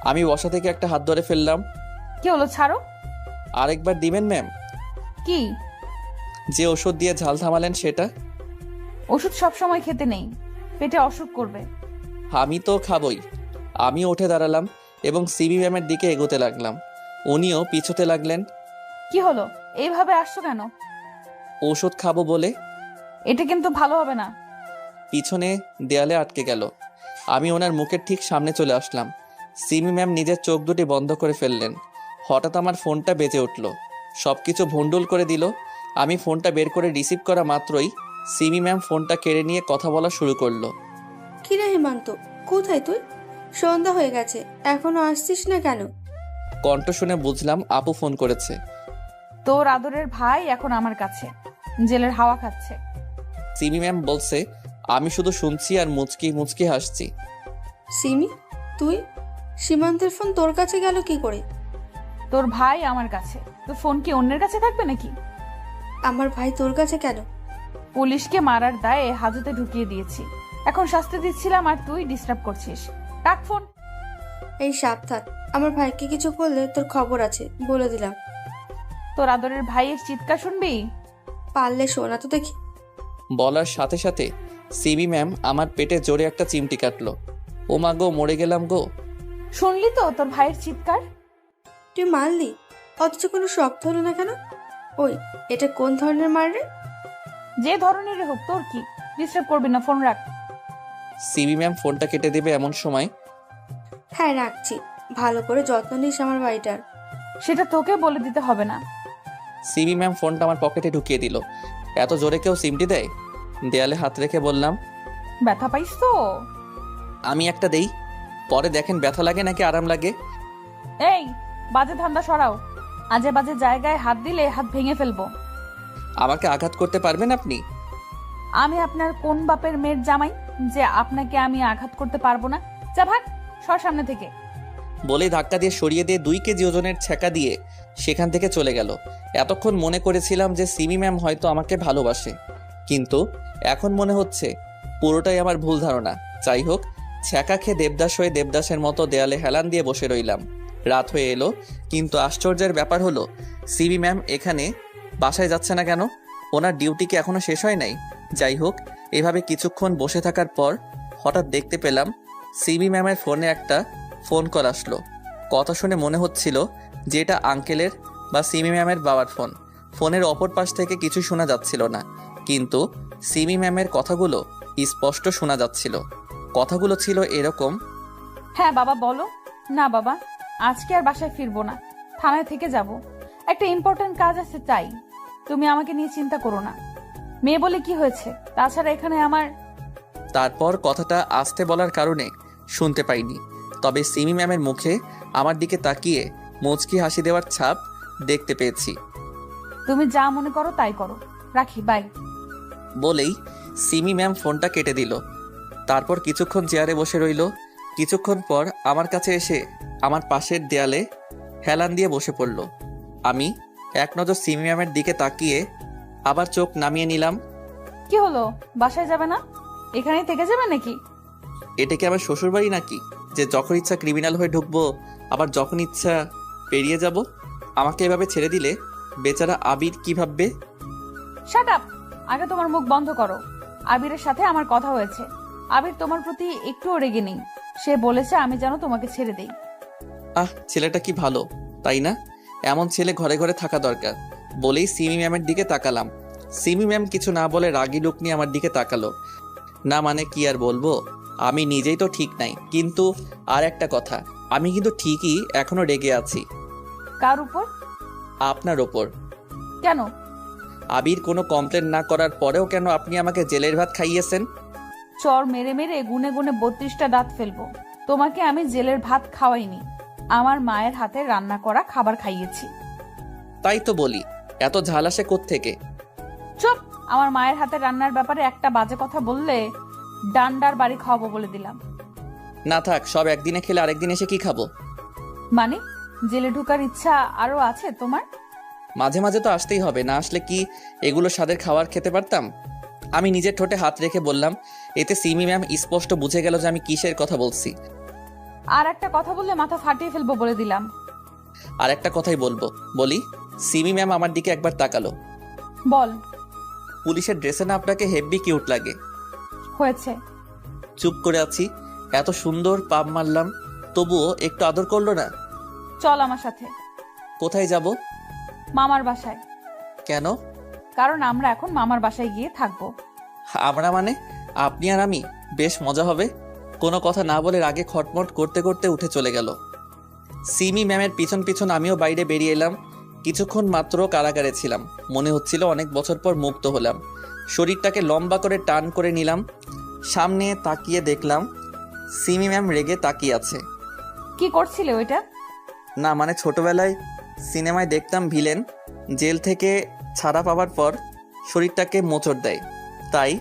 আমি বসা থেকে একটা হাত ধরে ফেললাম। কি হলো, ছাড়ো। আরেকবার দিবেন ম্যাম? কি? যে ওষুধ দিয়ে ঝাল থামালেন সেটা। ওষুধ সব সময় খেতে নেই, পেটে অসুখ করবে। আমি তো খাবই। আমি উঠে দাঁড়ালাম এবং সিবি ম্যামের দিকে এগোতে লাগলাম। উনিও পিছুতে লাগলেন। কি হলো, এইভাবে আসছো কেন? ওষুধ খাবো বলে। এটা কিন্তু ভালো হবে না। পিছনে দেয়ালে আটকে গেল। আমি ওনার মুখের ঠিক সামনে চলে আসলাম। সিমি ম্যাম নিজের চোখ দুটি বন্ধ করে ফেললেন। হঠাৎ আমার ফোনটা বেজে উঠল। সব কিছু ভণ্ডুল করে দিল। আমি ফোনটা বের করে রিসিভ করা মাত্রই সিমি ম্যাম ফোনটা কেড়ে নিয়ে কথা বলা শুরু করলো। কিরে হেমান্ত, কোথায় তুই? সন্ধ্যা হয়ে গেছে, এখনো আসছিস না কেন? কণ্ঠ শুনে বুঝলাম আপু ফোন করেছে। তোর আদরের ভাই এখন আমার কাছে জেলের হাওয়া খাচ্ছে। সিমি ম্যাম বলছে। আমি শুধু শুনছি আর মুচকি মুচকি হাসছি। সিমি, তুই? সীমান্তের ফোন তোর কাছে গেল কি করে? তোর ভাই আমার কাছে, তো ফোন কি অন্যের কাছে থাকবে নাকি? আমার ভাই তোর কাছে কেন? পুলিশকে মারার দায়ে হাজতে ঢুকিয়ে দিয়েছি, এখন শাস্তি দিচ্ছিলাম আর তুই ডিস্টার্ব করছিস। রাখ ফোন। এই সাবধান, আমার ভাইকে কিছু করলে তোর খবর আছে, বলে দিলাম। তোর আদরের ভাইয়ের চিৎকার শুনবি? পারলে শোনা তো দেখি। বলার সাথে সাথে সিবি ম্যাম আমার পেটে জোরে একটা চিমটি কাটলো। ও মা গো, মরে গেলাম গো। শুনলি তো তোর ভাইয়ের চিৎকার? তুই মারলি, অথচ কোনো শব্দ হলো না কেন? ওই, এটা কোন ধরনের মার রে? যে ধরনের হোক, তোর কি? ডিস্টার্ব করবি না, ফোন রাখ। সিবি ম্যাম ফোনটা কেটে দেবে এমন সময়। হ্যাঁ রাখছি, ভালো করে যত্ন নিস আমার ভাইটার। সেটা তোকে বলে দিতে হবে না। সিবি ম্যাম ফোনটা আমার পকেটে ঢুকিয়ে দিল। এত জোরে কেউ সিমটি দেয়? দেয়ালে হাত রেখে বললাম, ব্যথা পাইস তো? আমি একটা দেই, পরে দেখেন ব্যথা লাগে নাকি আরাম লাগে। এই, বাজে ধান্দা সরাও। আজে বাজে জায়গায় হাত দিলে হাত ভেঙে ফেলবো। আমাকে আঘাত করতে পারবেন আপনি? আমি আপনার কোন বাপের মেয়ের জামাই যে আপনাকে আমি আঘাত করতে পারবো না? যা ভাগ, সর সামনে থেকে। বলে ধাক্কা দিয়ে সরিয়ে দিয়ে 2 কেজি ওজনের ছ্যাঁকা দিয়ে সেখান থেকে চলে গেল। এতক্ষণ মনে করেছিলাম যে সিমি ম্যাম হয়তো আমাকে ভালোবাসে, কিন্তু এখন মনে হচ্ছে পুরোটাই আমার ভুল ধারণা। যাই হোক, ছ্যাঁকা খেয়ে দেবদাস হয়ে দেবদাসের মতো দেয়ালে হেলান দিয়ে বসে রইলাম। রাত হয়ে এলো, কিন্তু আশ্চর্যের ব্যাপার হলো সিবি ম্যাম এখানে বাসায় যাচ্ছে না কেন? ওনার ডিউটি কি এখনো শেষ হয় নাই? যাই হোক, এভাবে কিছুক্ষণ বসে থাকার পর হঠাৎ দেখতে পেলাম সিবি ম্যামের ফোনে একটা ফোন কল আসলো। কথা শুনে মনে হচ্ছিল যে এটা আঙ্কেলের বা সিমি ম্যামের বাবার ফোন। ফোনের অপর পাশ থেকে কিছু শোনা যাচ্ছিল না, কিন্তু সিমি ম্যামের কথাগুলো স্পষ্ট শোনা যাচ্ছিল। কথাগুলো ছিল এরকম: হ্যাঁ বাবা বলো। না বাবা, আজকে আর বাসায় ফিরবো না, থানায় থেকে যাব। একটা ইম্পর্টেন্ট কাজ আছে, তাই তুমি আমাকে নিয়ে চিন্তা করো না। মেয়ে বলে কি হয়েছে, তাছাড়া এখানে আমার। তারপর কথাটা আস্তে বলার কারণে শুনতে পাইনি, তবে সিমি ম্যামের মুখে আমার দিকে তাকিয়ে মুচকি হাসি দেওয়ার ছাপ দেখতে পেয়েছি। তুমি যা মনে করো তাই করো, রাখি, বাই। বলেই সিমি ম্যাম ফোনটা কেটে দিল। তারপর কিছুক্ষণ চেয়ারে বসে রইল। কিছুক্ষণ পর আমার কাছে এসে আমার পাশের দেয়ালে হেলান দিয়ে বসে পড়ল। আমি এক নজর সিমি ম্যামের দিকে তাকিয়ে আবার চোখ নামিয়ে নিলাম। কি হলো, বাসায় যাবে না? এখানেই থেকে যাবে নাকি? এটা কি আমার শ্বশুরবাড়ি নাকি যে যখন ইচ্ছা ক্রিমিনাল হয়ে ঢুকবো, আবার যখন ইচ্ছা পেরিয়ে যাব? আমাকে এভাবে ছেড়ে দিলে বেচারা আবির কি ভাববে? Shut up! আগে তোমার মুখ বন্ধ করো। আবিরের সাথে আমার কথা হয়েছে। আবির তোমার প্রতি একটুও রেগে নেই। সে বলেছে আমি যেন তোমাকে ছেড়ে দেই। ছেলেটা কি ভালো, তাই না? এমন ছেলে ঘরে ঘরে থাকা দরকার। বলেই সিমি ম্যামের দিকে তাকালাম। সিমি ম্যাম কিছু না বলে রাগী লোক নিয়ে আমার দিকে তাকালো। না মানে কি আর বলবো, আমি নিজেই তো ঠিক নাই, কিন্তু আর একটা কথা, আমি কিন্তু ঠিকই এখনো রেগে আছি। কার উপর? আপনার ওপর। কেন? আবির কোনো কমপ্লেন না করার পরেও কেন আপনি আমাকে জেলের ভাত খাইয়েছেন? চর মেরে মেরে গুনে গুনে 32টা দাঁত ফেলবো। তোমাকে আমি জেলের ভাত খাওয়াইনি, আমার মায়ের হাতে রান্না করা খাবার খাইয়েছি। তাই তো বলি, এত ঝাল আসে কোত্থেকে? চুপ! আমার মায়ের হাতে রান্নার ব্যাপারে একটা বাজে কথা বললে ডান্ডার বাড়ি খাওয়াবো বলে দিলাম। না থাক, সব একদিনে খেলে আরেকদিন এসে কি খাবো? মানে জেলে ঢোকার ইচ্ছা আরো আছে তোমার? মাঝে মাঝে তো আসতেই হবে, না আসলে কি এগুলো স্বাদের খাবার খেতে পারতাম? আমি নিজের ঠোঁটে হাত রেখে বললাম। এতে সিমি ম্যাম স্পষ্ট বুঝে গেল যে আমি কিসের কথা বলছি। আর একটা কথা বললে মাথা ফাটিয়ে ফেলবো বলে দিলাম। আর একটা কথাই বলবো, বলি। সিমি ম্যাম আমার দিকে একবার তাকালো। বল। পুলিশের ড্রেসে না আপনাকে হেভি কিউট লাগে। হয়েছে। চুপ করে আছি, এত সুন্দর পাম মারলাম, তবুও একটু আদর করলো না। চল আমার সাথে। কোথায় যাব? মামার বাসায়। কেন? কারণ আমরা এখন মামার বাসায় গিয়ে থাকবো। আমরা মানে? আপনি আর আমি? বেশ মজা হবে। কোনো কথা না বলে আগে খটমট করতে করতে উঠে চলে গেল। সিমি ম্যামের পিছন পিছন আমিও বাইরে বেরিয়ে এলাম। কিছুক্ষণ মাত্র কারাগারে ছিলাম, মনে হচ্ছিল অনেক বছর পর মুক্ত হলাম। শরীরটাকে লম্বা করে টান করে নিলাম। সামনে তাকিয়ে দেখলাম সিমি ম্যাম রেগে তাকিয়ে আছে। কি করছিলে ওইটা? না মানে ছোটবেলায় সিনেমায় দেখতাম ভিলেন জেল থেকে ছাড়া পাওয়ার পর শরীরটাকে মোচড় দেয়, তাই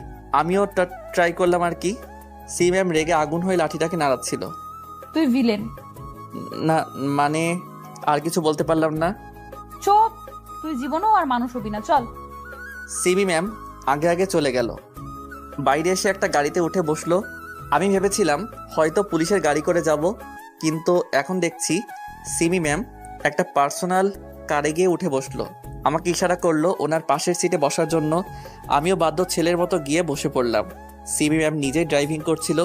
আমিও ট্রাই করলাম আর কি। সি ম্যাম রেগে আগুন হয়ে লাঠিটাকে নাড়াচ্ছিল। তুই ভিলেন? না মানে আর কিছু বলতে পারলাম না। চুপ! তুই জীবনও আর মানুষ হবি না, চল। সিমি ম্যাম আগে আগে চলে গেল। বাইরে এসে একটা গাড়িতে উঠে বসলো। আমি ভেবেছিলাম হয়তো পুলিশের গাড়ি করে যাব, কিন্তু এখন দেখছি সিমি ম্যাম একটা পার্সোনাল কারে গিয়ে উঠে বসলো। আমাকে ইশারা করলো ওনার পাশের সিটে বসার জন্য। আমিও বাধ্য ছেলের মতো গিয়ে বসে পড়লাম। সিমি ম্যাম নিজেই ড্রাইভিং করছিল।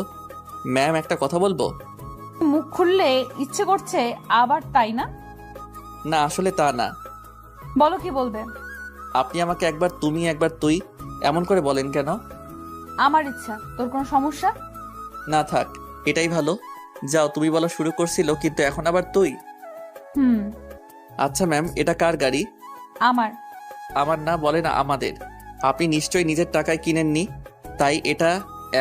ম্যাম একটা কথা বলবো? মুখ খুললে ইচ্ছে করছে আবার, তাই না? না আসলে তা না। বলো কি বলবে। আপনি আমাকে একবার তুমি একবার তুই এমন করে বলেন কেন? আমার ইচ্ছা, তোর কোনো সমস্যা? না থাক, এটাই ভালো। যাও, তুমি বলা শুরু করছিল কিন্তু এখন আবার তুই। হুম। আচ্ছা ম্যাম, এটা কার গাড়ি? আমার। আমার না, বলে না আমাদের। আপনি নিশ্চয়ই নিজের টাকায় কিনেননি, তাই এটা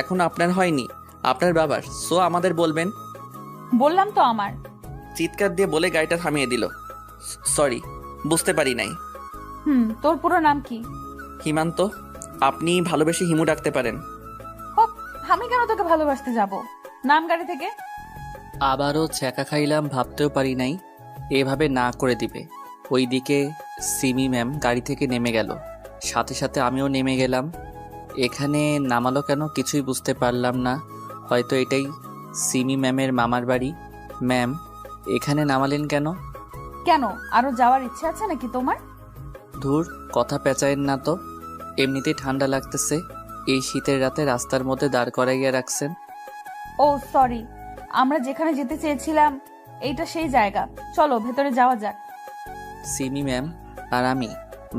এখন আপনার হয়নি, আপনার বাবার। সো আমাদের বলবেন। বললাম তো আমার। চিৎকার দিয়ে বলে গাড়িটা থামিয়ে দিল। সরি, বুঝতে পারি নাই। তোর পুরো নাম কি? হিমান্ত। আপনি ভালোবেসে হিমু ডাকতে পারেন। হপ, আমি কেন তোকে ভালোবাসতে যাব? নাম গাড়ি থেকে। আবারও ছ্যাঁকা খাইলাম, ভাবতেও পারি নাই এভাবে না করে দিবে। ওইদিকে সিমি ম্যাম গাড়ি থেকে নেমে গেল, সাথে সাথে আমিও নেমে গেলাম। এখানে নামালো কেন কিছুই বুঝতে পারলাম না। হয়তো এটাই সিমি ম্যামের মামার বাড়ি। ম্যাম, এখানে নামালেন কেন? কেন, আরো যাওয়ার ইচ্ছে আছে নাকি তোমার? ধুর, কথা পেঁচায়েন না তো। এমনিতেই ঠান্ডা লাগতেছে, এই শীতের রাতে রাস্তার মধ্যে দাঁড় করাইয়া রাখছেন। ও সরি, আমরা যেখানে যেতে চেয়েছিলাম এইটা সেই জায়গা। চলো ভেতরে যাওয়া যাক। সিমি ম্যাম আর আমি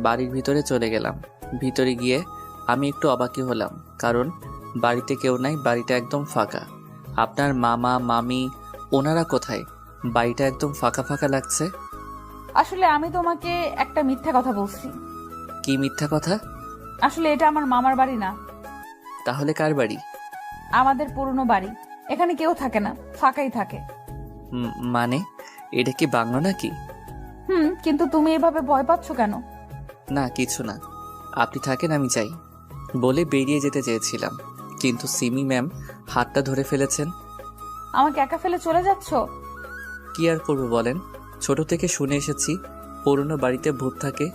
বাড়ির ভিতরে চলে গেলাম। ভিতরে গিয়ে আমি একটু অবাকই হলাম, কারণ বাড়িতে কেউ নাই, বাড়িটা একদম ফাঁকা। আপনার মামা মামি ওনারা কোথায়? বাড়িটা একদম ফাঁকা ফাঁকা লাগছে। আসলে আমি তোমাকে একটা মিথ্যা কথা বলছি। কি মিথ্যা কথা? আসলে এটা আমার মামার বাড়ি না, তাহলে কার বাড়ি? আমাদের পুরনো বাড়ি। এখানে কেউ থাকে না, ফাঁকাই থাকে। মানে এটা কি বাংলো নাকি? কিন্তু তুমি এভাবে ভয় পাচ্ছ কেন? না কিছু না, আপনি থাকেন, আমি যাই বলে বেরিয়ে যেতে চেয়েছিলাম, কিন্তু সিমি ম্যাম হাতটা ধরে ফেলেছেন। আমাকে একা ফেলে চলে যাচ্ছ? কি আর করবো বলেন, ছোট থেকে শুনে এসেছি পুরনো বাড়িতে ভূত থাকে।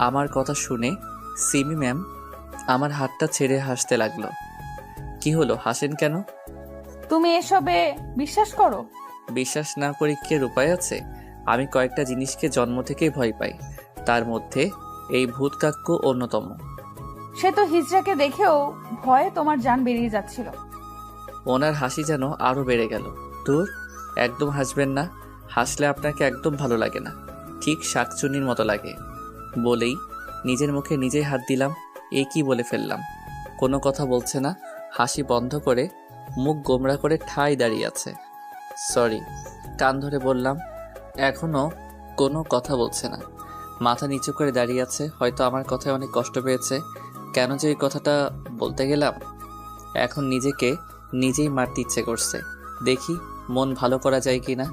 আমার কথা শুনে সিমি ম্যাম আমার হাতটা ছেড়ে হাসতে লাগলো। কি হলো, হাসেন কেন? তুমি এসবে বিশ্বাস করো? বিশ্বাস না করে কি আর উপায় আছে? আমি কয়েকটা জিনিসকে জন্ম থেকেই ভয় পাই, তার মধ্যে এই ভূত কাক্য অন্যতম। সে তো হিজড়াকে দেখেও ভয়ে তোমার জান বেরিয়ে যাচ্ছিল। ওনার হাসি যেন আরো বেড়ে গেল। দূর, একদম হাসবেন না, হাসলে আপনাকে একদম ভালো লাগে না, ঠিক শাকচুনির মতো লাগে। বলেই নিজের মুখে নিজেই হাত দিলাম। এ কি বলে ফেললাম। কোনো কথা বলছে না, হাসি বন্ধ করে মুখ গোমড়া করে ঠায় দাঁড়িয়ে আছে। সরি, কান ধরে বললাম। এখনো কোনো কথা বলছে না, মাথা নিচু করে দাঁড়িয়ে আছে। হয়তো আমার কথায় অনেক কষ্ট পেয়েছে। কেন যে এই কথাটা বলতে গেলাম, এখন নিজেকে নিজেই মারতে ইচ্ছে করছে। দেখি মন ভালো করা যায় কি না।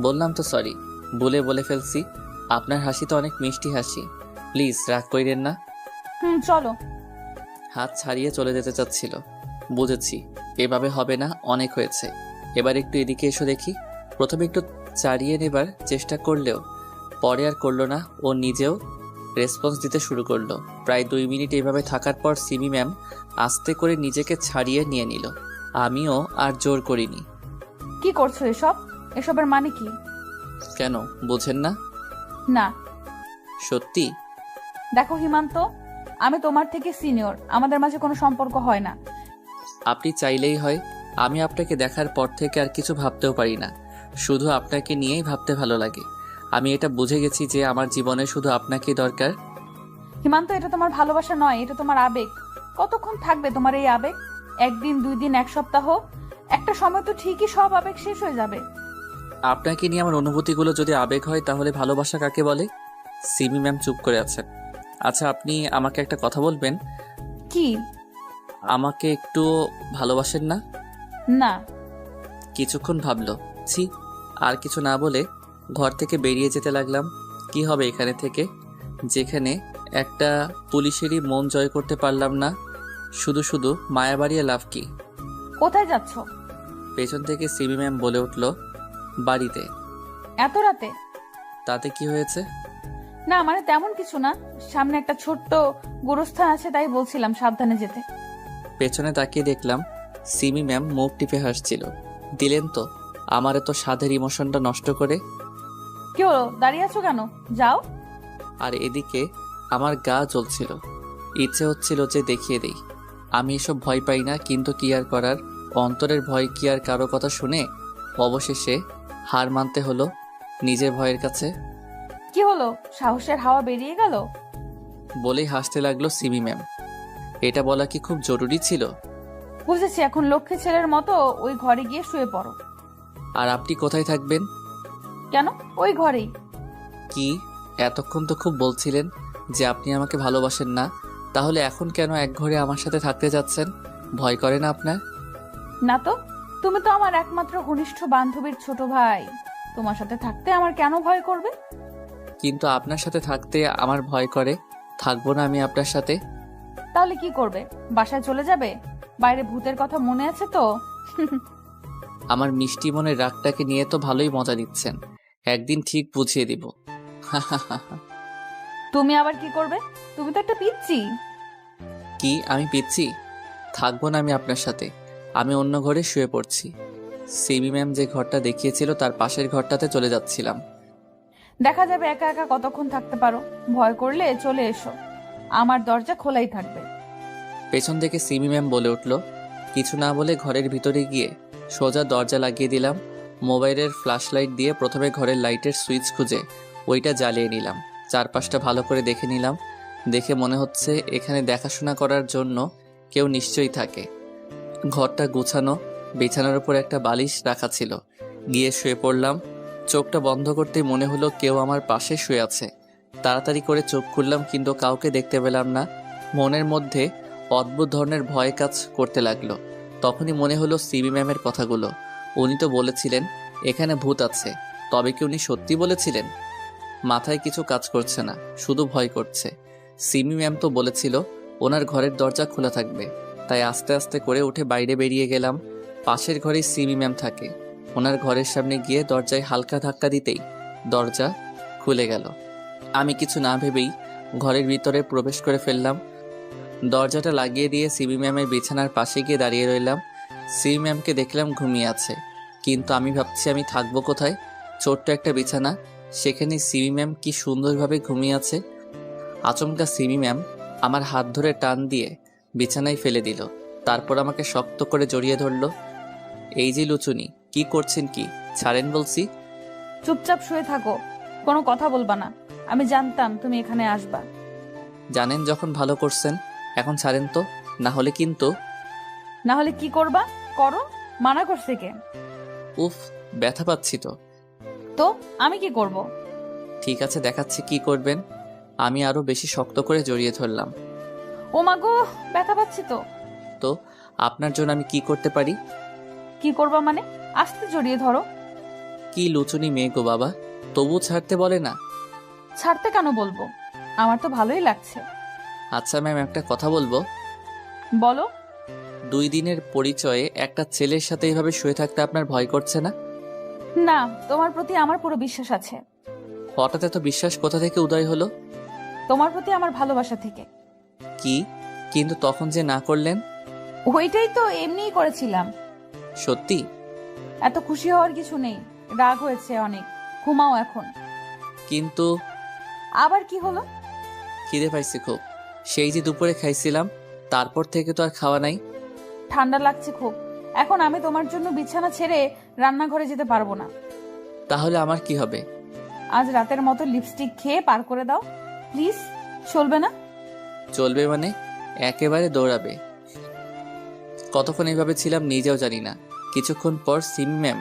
বললাম তো সরি, বলে ফেলছি। আপনার হাসি তো অনেক মিষ্টি হাসি, প্লিজ রাগ কইরেন না। চলো। হাত ছাড়িয়ে চলে যেতে চাচ্ছিল। বুঝেছি এভাবে হবে না, অনেক হয়েছে, এবার একটু এদিকে এসো দেখি। প্রথমে একটু চাড়িয়ে নেবার চেষ্টা করলেও পরে আর করলো না, ও নিজেও রেসপন্স দিতে শুরু করলো। প্রায় 2 মিনিট এইভাবে থাকার পর সিমি ম্যাম আস্তে করে নিজেকে ছাড়িয়ে নিয়ে নিল। আমিও আর জোর করিনি। কি করছো এসবের মানে কি? কেন বোঝেন না? না। সত্যি? দেখো হিমান্ত, আমি তোমার থেকে সিনিয়র, আমাদের মাঝে কোনো সম্পর্ক হয় না। আপনি চাইলেই হয়। আমি আপনাকে দেখার পর থেকে আর কিছু ভাবতেও পারি না, শুধু আপনাকে নিয়েই ভাবতে ভালো লাগে। আমি এটা বুঝে গেছি যে আমার জীবনে শুধু আপনাকেই দরকার। হিমান্ত, এটা তোমার ভালোবাসা নয়, এটা তোমার আবেগ। কতক্ষণ থাকবে তোমার এই আবেগ? 1 দিন 2 দিন 1 সপ্তাহ, একটা সময় তো ঠিকই সব আবেগ শেষ হয়ে যাবে। আপনাকে নিয়ে আমার অনুভূতিগুলো যদি আবেগ হয় তাহলে ভালোবাসা কাকে বলে? সিমি ম্যাম চুপ করে আছেন। আচ্ছা, আপনি আমাকে একটা কথা বলবেন? কি? আমাকে একটু ভালোবাসেন না? না। কিছুক্ষণ ভাবলো। ছি, আর কিছু না বলে ঘর থেকে বেরিয়ে যেতে লাগলাম। কি হবে এখানে থেকে, যেখানে একটা পুলিশেরই মন জয় করতে পারলাম না। শুধু শুধু মায়া বাড়িয়ে লাভ কি? কোথায় যাচ্ছ? পেছন থেকে সিমি ম্যাম বলে উঠল, বাড়িতে। এত রাতে? তাতে কি হয়েছে? না মানে তেমন কিছু না, সামনে একটা ছোট্ট গোরস্থান আছে, তাই বলছিলাম সাবধানে যেতে। পেছনে তাকিয়ে দেখলাম সিমি ম্যাম মুখ টিপে হাসছিল। দিলেন তো আমার এত স্বাদের ইমোশনটা নষ্ট করে। কি হলো, দাঁড়িয়ে আছো কেন? যাও। আর এদিকে আমার গা জ্বলছিল, ইচ্ছে হচ্ছিল যে দেখিয়ে দেই আমি এসব ভয় পাই না, কিন্তু কি আর করার, অন্তরের ভয় কি আর কারো কথা শুনে? অবশেষে হার মানতে হলো নিজের ভয়ের কাছে। কি হলো, সাহসের হাওয়া বেরিয়ে গেল? বলেই হাসতে লাগলো সিমি ম্যাম। এটা বলা কি খুব জরুরি ছিল? বুঝেছি, এখন লক্ষ্মী ছেলের মতো ওই ঘরে গিয়ে শুয়ে পড়ো। আর আপনি কোথায় থাকবেন? কেন, ওই ঘরেই। কি, এতক্ষণ তো খুব বলছিলেন যে আপনি আমাকে ভালোবাসেন না, তাহলে এখন কেন এক ঘরে আমার সাথে থাকতে যাচ্ছেন? ভয় করে না আপনার? না তো, তুমি তো আমার একমাত্র ঘনিষ্ঠ বান্ধবীর ছোট ভাই, তোমার সাথে থাকতে আমার কেন ভয় করবে? কিন্তু আপনার সাথে থাকতে আমার ভয় করে। থাকবো না আমি আপনার সাথে। তাহলে কি করবে, বাসায় চলে যাবে? বাইরে ভূতের কথা মনে আছে তো? আমার মিষ্টি মনের রাগটাকে নিয়ে তো ভালোই মজা নিচ্ছেন, একদিন ঠিক বুঝিয়ে দিব। তুমি আবার কি করবে? তুমি তো একটা পিচ্চি। কি আমি পিচ্ছি? থাকবো না আমি আপনার সাথে, আমি অন্য ঘরে শুয়ে পড়ছি। সিমি ম্যাম যে ঘরটা দেখিয়েছিল তার পাশের ঘরটাতে চলে যাচ্ছিলাম। দেখা যাবে একা একা কতক্ষণ থাকতে পারো। ভয় করলে চলে এসো, আমার দরজা খোলাই থাকবে। পেছন থেকে সিমি ম্যাম বলে উঠল। কিছু না বলে ঘরের ভিতরে গিয়ে সোজা দরজা লাগিয়ে দিলাম। মোবাইলের ফ্ল্যাশ লাইট দিয়ে প্রথমে ঘরের লাইটের সুইচ খুঁজে ওইটা জ্বালিয়ে নিলাম। চারপাশটা ভালো করে দেখে নিলাম। দেখে মনে হচ্ছে এখানে দেখাশোনা করার জন্য কেউ নিশ্চয়ই থাকে। ঘরটা গোছানো, বিছানার উপর একটা বালিশ রাখা ছিল। গিয়ে শুয়ে পড়লাম। চোখটা বন্ধ করতেই মনে হলো কেউ আমার পাশে শুয়ে আছে। তাড়াতাড়ি করে চোখ খুললাম, কিন্তু কাউকে দেখতে পেলাম না। মনের মধ্যে অদ্ভুত ধরনের ভয় কাজ করতে লাগলো। তখনই মনে হলো সিবি ম্যামের কথাগুলো। উনি তো বলেছিলেন এখানে ভূত আছে, তবে কি উনি সত্যি বলেছিলেন? মাথায় কিছু কাজ করছে না, শুধু ভয় করছে। সিমি ম্যাম তো বলেছিল ওনার ঘরের দরজা খোলা থাকবে, তাই আস্তে আস্তে করে উঠে বাইরে বেরিয়ে গেলাম। পাশের ঘরেই সিমি ম্যাম থাকে। ওনার ঘরের সামনে গিয়ে দরজায় হালকা ধাক্কা দিতেই দরজা খুলে গেল। আমি কিছু না ভেবেই ঘরের ভিতরে প্রবেশ করে ফেললাম। দরজাটা লাগিয়ে দিয়ে সিবি ম্যামের বিছানার পাশে গিয়ে দাঁড়িয়ে রইলাম। সিবি ম্যামকে দেখলাম ঘুমিয়ে আছে, কিন্তু আমি ভাবছি আমি থাকবো কোথায়? ছোট্ট একটা বিছানা, সেখানে সিবি ম্যাম কি সুন্দরভাবে ঘুমিয়ে আছে। আচমকা সিবি ম্যাম আমার হাত ধরে টান দিয়ে বিছানায় ফেলে দিল। তারপর আমাকে শক্ত করে জড়িয়ে ধরলো। এই যে লুচুনি, কি করছেন কি? ছাড়েন বলছি। চুপচাপ শুয়ে থাকো, কোনো কথা বলবা না। আমি জানতাম তুমি এখানে আসবা। জানেন যখন ভালো করছেন, এখন ছাড়েন তো, না হলে কিন্তু। না হলে কি করবা? করো, মানা করছে কে? উফ, ব্যথা পাচ্ছি তো। তো আমি কি করব? ঠিক আছে, দেখাচ্ছি কি করবেন। আমি আরো বেশি শক্ত করে জড়িয়ে ধরলাম। ও মা গো, ব্যথা পাচ্ছি তো। তো আপনার জন্য আমি কি করতে পারি? কি করবা মানে? আস্তে জড়িয়ে ধরো। কি লুচুনি মেয়ে গো বাবা, তবু ছাড়তে বলে না। ছাড়তে কেন বলবো? আমার তো ভালোই লাগছে। আচ্ছা ম্যাম, একটা কথা বলবো। বলো। 2 দিনের পরিচয়ে একটা ছেলের সাথে এইভাবে শুয়ে থাকতে আপনার ভয় করছে না? না, তোমার প্রতি আমার পুরো বিশ্বাস আছে। হঠাৎ এত বিশ্বাস কোথা থেকে উদয় হলো? তোমার প্রতি আমার ভালোবাসা থেকে। কি? কিন্তু তখন যে না করলেন? ওইটাই তো এমনিই করেছিলাম। সত্যি? এত খুশি হওয়ার কিছু নেই, রাগ হয়েছে অনেক। ঘুমাও এখন। কিন্তু আবার কি হলো? খিদে পাইছে খুব। সেই যে দুপুরে খাইছিলাম, তারপর থেকে তো আর খাওয়া নাই। ঠান্ডা লাগছে খুব। এখন আমি তোমার জন্য বিছানা ছেড়ে রান্নাঘরে যেতে পারবো না। তাহলে আমার কি হবে? আজ রাতের মতো লিপস্টিক খেয়ে পার করে দাও প্লিজ। চলবে না? চলবে মানে? একেবারে দৌড়াবে। কতক্ষণ এইভাবে ছিলাম নিজেও জানি না। কিছুক্ষণ পর সিম ম্যাম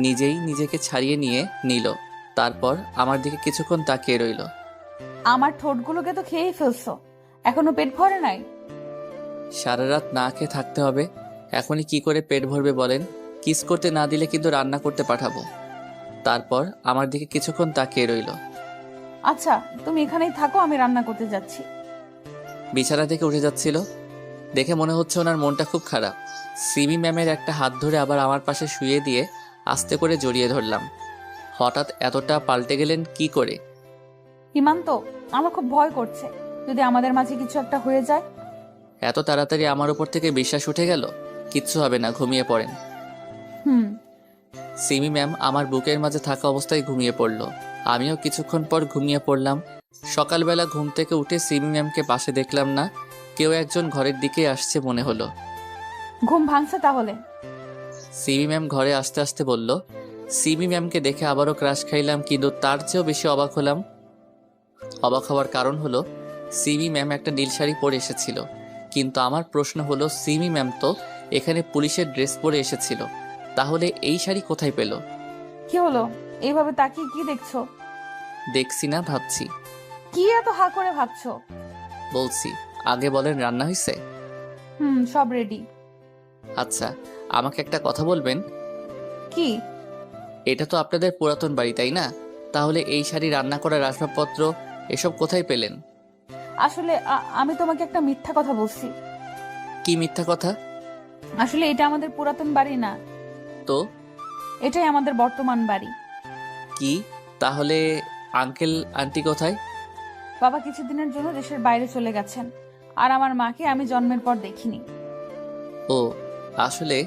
নিজেই নিজেকে ছাড়িয়ে নিয়ে নিল। তারপর আমার দিকে কিছুক্ষণ তাকিয়ে রইল। আমার ঠোঁটগুলোকে তো খেয়েই ফেলছো, এখনো পেট ভরে নাই? সারা রাত না খেয়ে থাকতে হবে, এখনই কি করে পেট ভরবে বলেন? কিস করতে না দিলে কিন্তু রান্না করতে পাঠাবো। তারপর আমার দিকে কিছুক্ষণ তাকিয়ে রইল। আচ্ছা, তুমি এখানেই থাকো, আমি রান্না করতে যাচ্ছি। বিছানা থেকে উঠে যাচ্ছিল, দেখে মনে হচ্ছে ওনার মনটা খুব খারাপ। সিমি ম্যামের একটা হাত ধরে আবার আমার পাশে শুয়ে দিয়ে আস্তে করে জড়িয়ে ধরলাম। হঠাৎ এতটা পাল্টে গেলেন কি করে? হিমান্ত, আমার খুব ভয় করছে, যদি আমাদের মাঝে কিছু একটা হয়ে যায়। এত তাড়াতাড়ি আমার উপর থেকে বিশ্বাস উঠে গেল? কিচ্ছু হবে না, ঘুমিয়ে পড়েন। হুম। সিমি ম্যাম আমার বুকের মাঝে থাকা অবস্থায় ঘুমিয়ে পড়ল। আমিও কিছুক্ষণ পর ঘুমিয়ে পড়লাম। সকালবেলা ঘুম থেকে উঠে সিমি ম্যামকে পাশে দেখলাম না। কেউ একজন ঘরের দিকে আসছে মনে হলো। ঘুম ভাঙছে তাহলে? সিমি ম্যাম ঘরে আসতে আসতে বলল। সিমি ম্যামকে দেখে আবারও ক্রাশ খাইলাম, কিন্তু তার চেয়েও বেশি অবাক হলাম। অবাক হওয়ার কারণ হলো সিমি ম্যাম একটা নীল শাড়ি পরে এসেছিল, কিন্তু আমার প্রশ্ন হলো সিমি ম্যাম তো এখানে পুলিশের ড্রেস পরে এসেছিল, তাহলে এই শাড়ি কোথায় পেল? কি হলো? এইভাবে তাকিয়ে কি দেখছো? দেখছি না, ভাবছি। কি এত হা করে ভাবছো? বলছি, আগে বলেন রান্না হয়েছে? হুম, সব রেডি। আচ্ছা, আমাকে একটা কথা বলবেন। কি? এটা তো আপনাদের পুরাতন বাড়ি, তাই না? তাহলে এই শাড়ি, রান্না করার আসবাবপত্র এসব কোথায় পেলেন? আসলে আমি তোমাকে একটা মিথ্যা কথা বলছি। কি মিথ্যা কথা? আসলে এটা আমাদের পুরাতন বাড়ি না, তো এটাই আমাদের বর্তমান বাড়ি। কি? তাহলে আঙ্কেল আন্টি কোথায়? বাবা কিছুদিনের জন্য দেশের বাইরে চলে গেছেন, আর আমার মাকে আমি জন্মের পর দেখিনি। ও, আসলে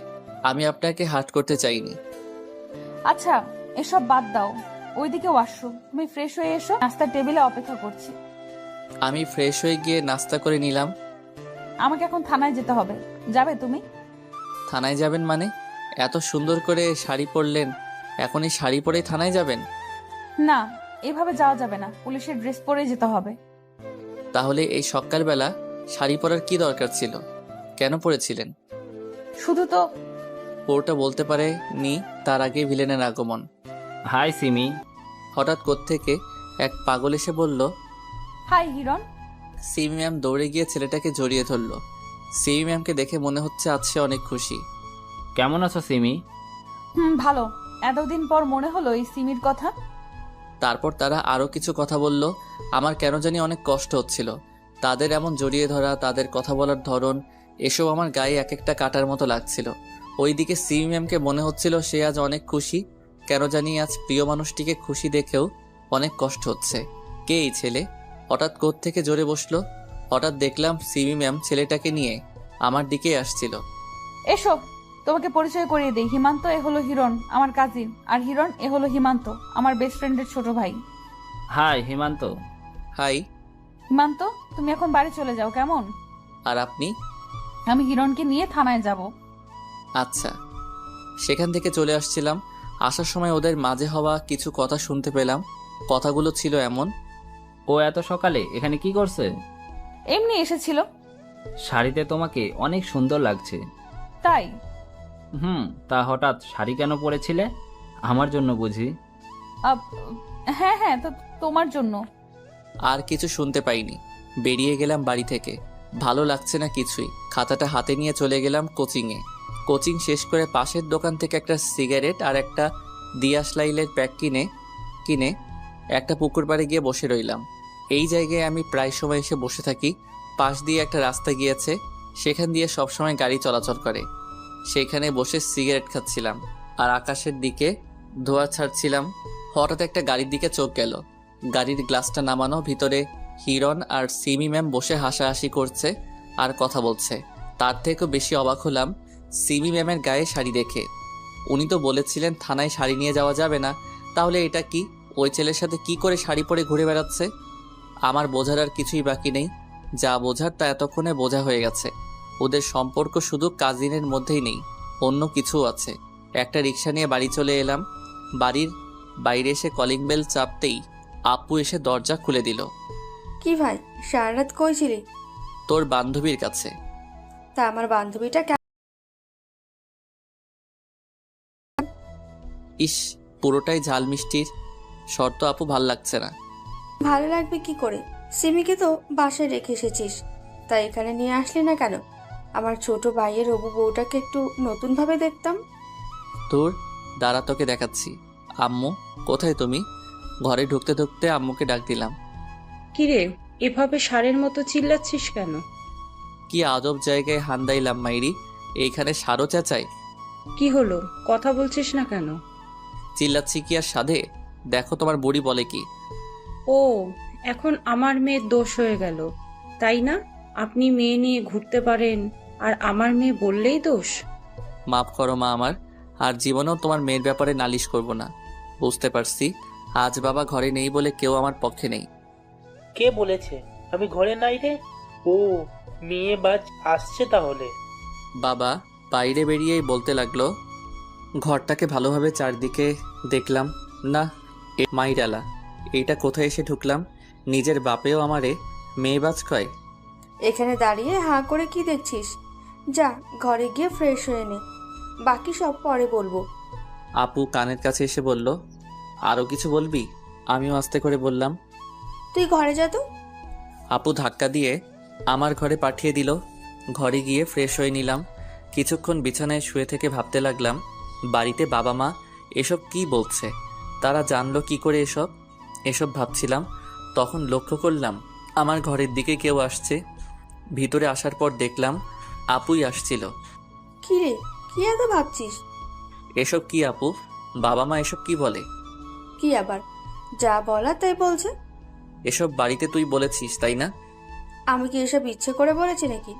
আমি আপনাকে হার্ট করতে চাইনি। আচ্ছা, এসব বাদ দাও। ওইদিকে ওয়াশরুম, তুমি ফ্রেশ হয়ে এসো, নাস্তার টেবিলে অপেক্ষা করছি। আমি ফ্রেশ হয়ে গিয়ে নাস্তা করে নিলাম। আমাকে এখন থানায় যেতে হবে, যাবে তুমি? থানায় যাবেন মানে? এত সুন্দর করে শাড়ি পরলেন, এখন এই শাড়ি পরেই থানায় যাবেন? না, এভাবে যাওয়া যাবে না, পুলিশের ড্রেস পরে যেতে হবে। তাহলে এই সকালবেলা শাড়ি পরার কি দরকার ছিল? কেন পরেছিলেন? শুধু তো ওটা বলতে পারে নি তার আগেই ভিলেনের আগমন। হাই সিমি। হঠাৎ কোত্থেকে এক পাগল এসে বলল। হাই হিরণ। সিমি ম্যাম দৌড়ে গিয়ে ছেলেটাকে জড়িয়ে ধরল। সিমি ম্যামকে দেখে মনে হচ্ছে আজ সে অনেক খুশি। কেমন আছো সিমি? ভালো। এতদিন পর মনে হলো এই সিমির কথা। তারপর তারা আরো কিছু কথা বলল। আমার কেন জানি অনেক কষ্ট হচ্ছিল। তাদের এমন জড়িয়ে ধরা, তাদের কথা বলার ধরন, এসব আমার গায়ে এক একটা কাটার মতো লাগছিল। ওইদিকে সিমি ম্যামকে মনে হচ্ছিল সে আজ অনেক খুশি। কেন জানি আজ প্রিয় মানুষটিকে খুশি দেখেও অনেক কষ্ট হচ্ছে। কে এই ছেলে? হঠাৎ কোত্থেকে জোরে বসলো। হঠাৎ দেখলাম সিমি ম্যাম ছেলেটাকে নিয়ে আমার দিকে আসছিল। এসো, তোমাকে পরিচয় করিয়ে দিই। হিমান্ত এ হলো হিরণ, আমার কাজিন। আর হিরণ এ হলো হিমান্ত, আমার বেস্ট ফ্রেন্ডের ছোট ভাই। হাই হিমান্ত। হাই। হিমান্ত, তুমি এখন বাড়ি চলে যাও, কেমন? আর আপনি? আমি হিরণকে নিয়ে থানায় যাব। আচ্ছা। সেখান থেকে চলে আসছিলাম। আসার সময় ওদের মাঝে হওয়া কিছু কথা শুনতে পেলাম। কথাগুলো ছিল এমন। ও এত সকালে এখানে কি করছে? এমনি এসেছিল। শাড়িতে তোমাকে অনেক সুন্দর লাগছে। তাই? তা হঠাৎ শাড়ি কেন পরেছিলে? আমার জন্য বুঝি? হ্যাঁ হ্যাঁ, তো তোমার জন্য। আর কিছু শুনতে পাইনি। বেরিয়ে গেলাম বাড়ি থেকে। ভালো লাগছে না কিছুই। খাতাটা হাতে নিয়ে চলে গেলাম কোচিংয়ে। কোচিং শেষ করে পাশের দোকান থেকে একটা সিগারেট আর একটা দিয়াশলাইলের প্যাক কিনে একটা পুকুর পাড়ে গিয়ে বসে রইলাম। এই জায়গায় আমি প্রায় সময় এসে বসে থাকি। পাশ দিয়ে একটা রাস্তা গিয়েছে, সেখান দিয়ে সবসময় গাড়ি চলাচল করে। সেখানে বসে সিগারেট খাচ্ছিলাম আর আকাশের দিকে ধোঁয়া ছাড়ছিলাম। হঠাৎ একটা গাড়ির দিকে চোখ গেল। গাড়ির গ্লাসটা নামানো, ভিতরে হিরণ আর সিমি ম্যাম বসে হাসাহাসি করছে আর কথা বলছে। তার থেকেও বেশি অবাক হলাম সিমি ম্যামের গায়ে শাড়ি দেখে। উনি তো বলেছিলেন থানায় শাড়ি নিয়ে যাওয়া যাবে না, তাহলে এটা কি? ওই ছেলের সাথে কি করে শাড়ি পরে ঘুরে বেড়াচ্ছে? আমার বোঝার আর কিছুই বাকি নেই। যা বোঝার তা এতক্ষণে বোঝা হয়ে গেছে। ওদের সম্পর্ক শুধু কাজিনের মধ্যেই নেই, অন্য কিছু আছে। একটা রিক্সা নিয়ে বাড়ি চলে এলাম। বাড়ির বাইরে এসে কলিং বেল চাপতেই আপু এসে দরজা খুলে দিল। কি ভাই, সারা রাত কই ছিলি? তোর বান্ধবীর কাছে। তা আমার বান্ধবীটা ইস, পুরোটাই ঝাল মিষ্টির শর্ত আপু, ভাল লাগছে না। ভালো লাগবে কি করে? সিমিকে তো বাসায় রেখে এসেছিস, তাই এখানে নিয়ে আসলি না কেন? আমার ছোট ভাইয়ের হবু বউটাকে একটু নতুন ভাবে দেখতাম। তোর দাঁড়া, তোকে দেখাচ্ছি। আম্মু কোথায় তুমি? ঘরে ঢুকতে ঢুকতে আম্মুকে ডাক দিলাম। কিরে, এভাবে ষাঁড়ের মতো চিল্লাচ্ছিস কেন? কি আজব জায়গায় হান্দাইলাম মাইরি, এইখানে সারো চেঁচায়। কি হলো, কথা বলছিস না কেন? চিল্লাচ্ছি কি আর সাধে? দেখো তোমার বুড়ি বলে কি। ও, এখন আমার মেয়ের দোষ হয়ে গেল, তাই না? আপনি মেয়ে নিয়ে ঘুরতে পারেন আর আমার মেয়ে বললেই দোষ? মাফ করো মা আমার, আর জীবনেও তোমার মেয়ের ব্যাপারে নালিশ করব না। বুঝতে পারছি আজ বাবা ঘরে নেই বলে কেউ আমার পক্ষে নেই। কে বলেছে আমি ঘরে নাই রে? ও, মেয়ে বাজ আসছে তাহলে। বাবা বাইরে বেরিয়েই বলতে লাগলো। ঘরটাকে ভালোভাবে চারদিকে দেখলাম, না মাইরালা, এইটা কোথায় এসে ঢুকলাম? নিজের বাপেও আমারে মেয়েবাজ কয়। এখানে দাঁড়িয়ে হাঁ করে কি দেখছিস? যা ঘরে গিয়ে ফ্রেশ হয়ে নে, বাকি সব পরে বলবো। আপু কানের কাছে এসে বলল, আরো কিছু বলবি? আমিও আস্তে করে বললাম, তুই ঘরে যা তো। আপু ধাক্কা দিয়ে আমার ঘরে পাঠিয়ে দিল। ঘরে গিয়ে ফ্রেশ হয়ে নিলাম। কিছুক্ষণ বিছানায় শুয়ে থেকে ভাবতে লাগলাম, বাড়িতে বাবা মা এসব কি বলছে, তারা জানলো কি করে এসব ভাবছিলাম। তখন লক্ষ্য করলাম আমার ঘরের দিকে কেউ আসছে। ভিতরে আসার পর দেখলাম আপুই আসছিল। কি রে, কি এত ভাবছিস? এসব কি আপু? বাবা মা এসব কি বলে? কি আবার? যা বলার তাই বলছে। এসব বাড়িতে তুই বলেছিস তাই না? আমি কি এসব ইচ্ছে করে বলেছি নাকি?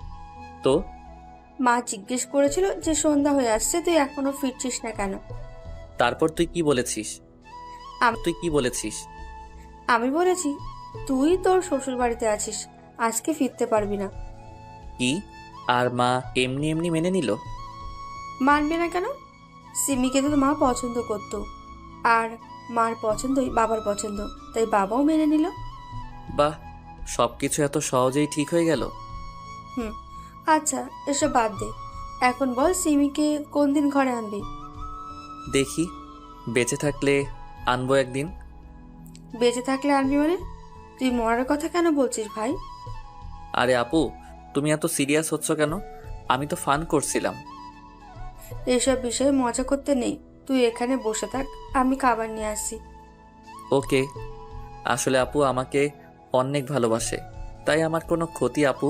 তো মা জিজ্ঞেস করেছিল যে সন্ধ্যা হয়ে আসছে, তুই এখনো ফিরছিস না কেন? তারপর তুই কি বলেছিস? তুই কি বলেছিস? আমি বলেছি তুই তোর শ্বশুর বাড়িতে আছিস, আজকে ফিরতে পারবি না। কি? আর মা এমনি এমনি মেনে নিল? মানবে না কেন? সিমিকে তো মা পছন্দ করতো, আর মার পছন্দই বাবার পছন্দ, তাই বাবাও মেনে নিল। বাহ, সব কিছু এত সহজেই ঠিক হয়ে গেল। আচ্ছা এসব বাদ দে, এখন বল সিমিকে কোন দিন ঘরে আনবি? দেখি, বেঁচে থাকলে আনবো একদিন। বেঁচে থাকলে আনবি মানে? তুই মরার কথা কেন বলছিস ভাই? আরে আপু, তুমি এত সিরিয়াস হচ্ছ কেন? আমি তো ফান করছিলাম। এসব বিষয়ে মজা করতে নেই, তুই এখানে বসে থাক, আমি খাবার নিয়ে আসছি। ওকে। আসলে আপু আমাকে অনেক ভালোবাসে, তাই আমার কোনো ক্ষতি আপু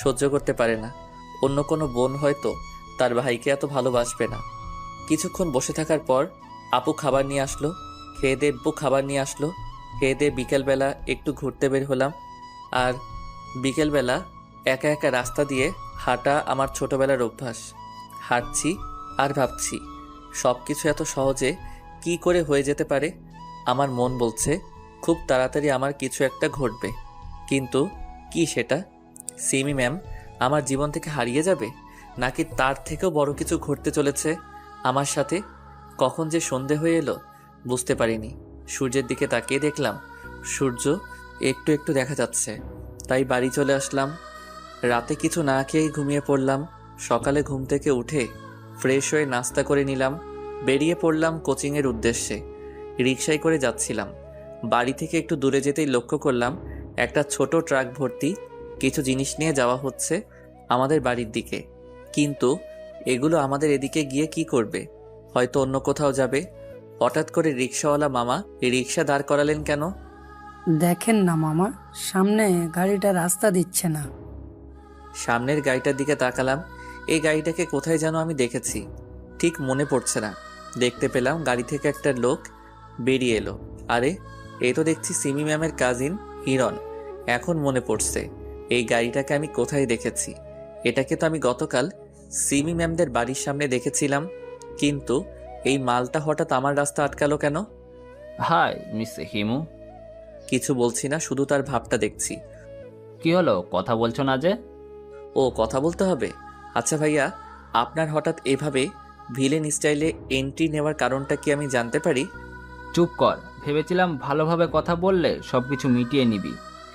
সহ্য করতে পারে না। অন্য কোনো বোন হয়তো তার ভাইকে এত ভালোবাসবে না। কিছুক্ষণ বসে থাকার পর আপু খাবার নিয়ে আসলো। খেয়ে দিয়ে খাবার নিয়ে আসলো। খেয়ে দিয়ে বিকেলবেলা একটু ঘুরতে বের হলাম। আর বিকেলবেলা একা একা রাস্তা দিয়ে হাঁটা আমার ছোটবেলার অভ্যাস। হাঁটছি আর ভাবছি সব কিছু এত সহজে কি করে হয়ে যেতে পারে। আমার মন বলছে খুব তাড়াতাড়ি আমার কিছু একটা ঘটবে, কিন্তু কি সেটা? সিমি ম্যাম আমার জীবন থেকে হারিয়ে যাবে, নাকি তার থেকেও বড় কিছু ঘটতে চলেছে আমার সাথে? কখন যে সন্ধে হয়ে এলো বুঝতে পারিনি। সূর্যের দিকে তাকিয়ে দেখলাম সূর্য একটু একটু দেখা যাচ্ছে, তাই বাড়ি চলে আসলাম। রাতে কিছু না খেয়েই ঘুমিয়ে পড়লাম। সকালে ঘুম থেকে উঠে ফ্রেশ হয়ে নাস্তা করে নিলাম। বেরিয়ে পড়লাম কোচিংয়ের উদ্দেশ্যে। রিকশায় করে যাচ্ছিলাম। বাড়ি থেকে একটু দূরে যেতেই লক্ষ্য করলাম একটা ছোট ট্রাক ভর্তি কিছু জিনিস নিয়ে যাওয়া হচ্ছে আমাদের বাড়ির দিকে। কিন্তু এগুলো আমাদের এদিকে গিয়ে কি করবে? হয়তো অন্য কোথাও যাবে। হঠাৎ করে রিকশাওয়ালা মামা রিকশা দাঁড় করালেন কেন? দেখেন না মামা, সামনে গাড়িটা রাস্তা দিচ্ছে না। সামনের গাড়িটার দিকে তাকালাম। এই গাড়িটাকে কোথায় যেন আমি দেখেছি, ঠিক মনে পড়ছে না। দেখতে পেলাম গাড়ি থেকে একটা লোক বেরিয়ে এলো। আরে, এই তো দেখছি সিমি ম্যামের কাজিন হিরণ। এখন মনে পড়ছে এই গাড়িটাকে আমি কোথায় দেখেছি। এটাকে তো আমি গতকাল সিমি ম্যামদের বাড়ির সামনে দেখেছিলাম, কিন্তু এই মালটা হঠাৎ আমার রাস্তা আটকালো কেন? Hi Miss Himu. কিছু বলছি না, শুধু তার ভাবটা দেখছি। কি হলো, কথা বলছো না যে? ও, কথা বলতে হবে। আচ্ছা ভাইয়া, আপনার হঠাৎ এভাবে ভিলেন স্টাইলে এন্ট্রি নেওয়ার কারণটা কি আমি জানতে পারি? চুপ কর, ভেবেছিলাম ভালোভাবে কথা বললে সবকিছু মিটিয়ে নিবি,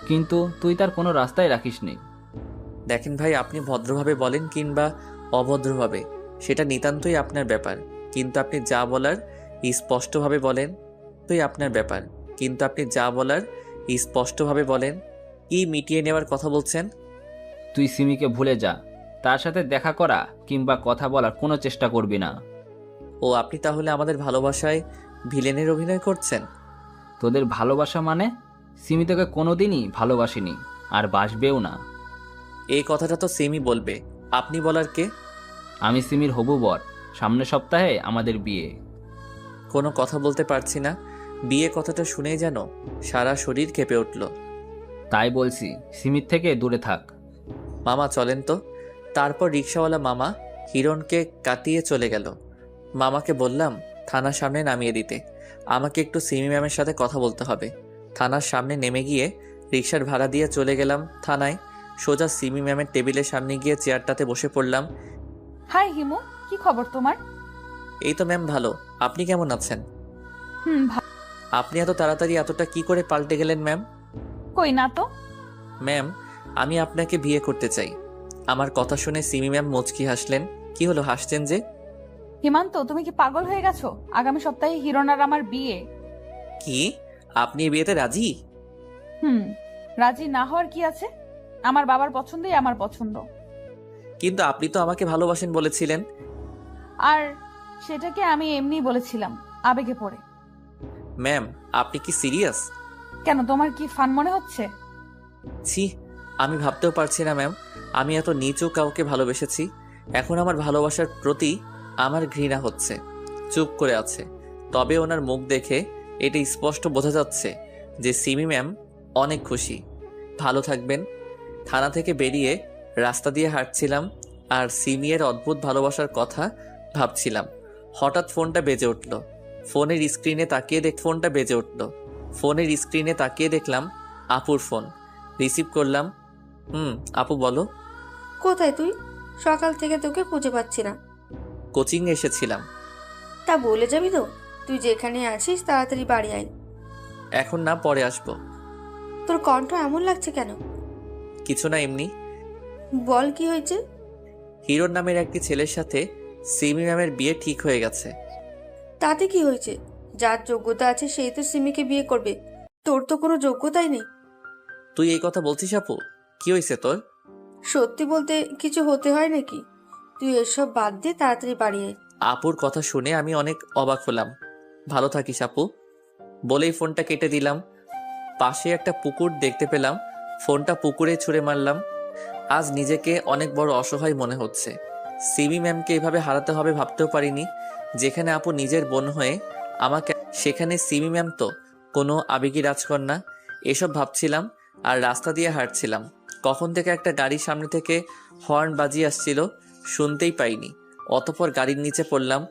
কিন্তু তুই তার কোনো রাস্তায় রাখিসনি। দেখেন ভাই, আপনি ভদ্রভাবে বলেন কিংবা অভদ্রভাবে সেটা নিতান্তই আপনার ব্যাপার, কিন্তু আপনি যা বলার স্পষ্টভাবে বলেন। আপনার ব্যাপার, কিন্তু আপনি যা বলার স্পষ্টভাবে বলেন। কি মিটিয়ে নেওয়ার কথা বলছেন? তুই সিমিকে ভুলে যা, তার সাথে দেখা করা কিংবা কথা বলার কোনো চেষ্টা করবি না। ও, আপনি তাহলে আমাদের ভালোবাসায় ভিলেনের অভিনয় করছেন? তোদের ভালোবাসা মানে? সিমি তোকে কোনোদিনই ভালোবাসিনি, আর বাসবেও না। এই কথাটা তো সেমি বলবে, আপনি বলার কে? আমি সিমির হবু বর, সামনের সপ্তাহে আমাদের বিয়ে। কোনো কথা বলতে পারছি না। বিয়ে কথাটা শুনেই যেন সারা শরীর কেঁপে উঠল। তাই বলছি, সিমির থেকে দূরে থাক। মামা চলেন তো। তারপর রিকশাওয়ালা মামা হিরণকে কাটিয়ে চলে গেল। মামাকে বললাম থানার সামনে নামিয়ে দিতে, আমাকে একটু সিমি ম্যামের সাথে কথা বলতে হবে। থানার সামনে নেমে গিয়ে রিকশার ভাড়া দিয়ে চলে গেলাম থানায়। সোজা সিমি ম্যামের টেবিলের সামনে গিয়ে চেয়ারটাতে বসে পড়লাম। হাই হিমু, কি খবর তোমার? এই তো ম্যাম ভালো, আপনি কেমন আছেন? ভালো। আপনি এত তাড়াতাড়ি এতটা কি করে পাল্টে গেলেন ম্যাম? কই না তো। ম্যাম, আমি আপনাকে বিয়ে করতে চাই। আমার কথা শুনে সিমি ম্যাম মুচকি হাসলেন। কি হলো, হাসছেন যে? হিমান্ত, তুমি কি পাগল হয়ে গেছো? আগামী সপ্তাহে হিরণ আর আমার বিয়ে। কি, আপনি এই বিয়েতে রাজি? রাজি না হওয়ার কি আছে? আমার বাবার পছন্দই আমার পছন্দ। কিন্তু আপনি তো আমাকে ভালোবাসেন বলেছিলেন। আর সেটাকে আমি এমনি বলেছিলাম, আবেগে পড়ে। ম্যাম, আপনি কি সিরিয়াস? কেন, তোমার কি ফান মনে হচ্ছে? ছি, আমি ভাবতেও পারছি না ম্যাম, আমি এত নিচু কাউকে ভালোবেসেছি। এখন আমার ভালোবাসার প্রতি আমার ঘৃণা হচ্ছে। চুপ করে আছে, তবে ওনার মুখ দেখে এটা স্পষ্ট বোঝা যাচ্ছে যে সিমি ম্যাম অনেক খুশি। ভালো থাকবেন। থানা থেকে বেরিয়ে রাস্তা দিয়ে হাঁটছিলাম আর সিমিয়ের অদ্ভুত ভালোবাসার কথা ভাবছিলাম। হঠাৎ ফোনটা বেজে উঠল। ফোনের স্ক্রিনে তাকিয়ে দেখলাম আপুর ফোন। রিসিভ করলাম। আপু বলো। কোথায় তুই? সকাল থেকে তোকে খুঁজে পাচ্ছি না। কোচিংয়ে এসেছিলাম। তা বলে যাবি তো? তুই যেখানে আছিস তাড়াতাড়ি বাড়ি আয়। এখন না, পরে আসবো। তোর কণ্ঠ এমন লাগছে কেন? কিছু না, এমনি। বল কি হয়েছে? হিরোর নামের একটি ছেলের সাথে সিমি ম্যামের বিয়ে ঠিক হয়ে গেছে। তাতে কি হয়েছে? যার যোগ্যতা আছে সেই তো সিমিকে বিয়ে করবে। তোর তো কোনো যোগ্যতাই নেই। তুই এই কথা বলছিস আপু? কি হয়েছে তোর? সত্যি বলতে কিছু হতে হয় নাকি? তুই এসব বাদ দিয়ে তাড়াতাড়ি বাড়ি আয়। আপুর কথা শুনে আমি অনেক অবাক হলাম। ভালো থাকিস আপু, বলেই ফোনটা কেটে দিলাম। পাশে একটা পুকুর দেখতে পেলাম, ফোনটা পুকুরে ছুঁড়ে মারলাম। আজ নিজেকে অনেক বড় অসহায় মনে হচ্ছে। সিমি ম্যামকে এভাবে হারাতে হবে ভাবতেও পারিনি। যেখানে আপু নিজের বোন হয়ে আমাকে, সেখানে সিমি ম্যাম তো কোনো আবেগী রাজকন্যা। এসব ভাবছিলাম আর রাস্তা দিয়ে হাঁটছিলাম। কখন থেকে একটা গাড়ির সামনে থেকে হর্ন বাজিয়ে আসছিল, শুনতেই পাইনি। অতঃপর গাড়ির নিচে পড়লাম।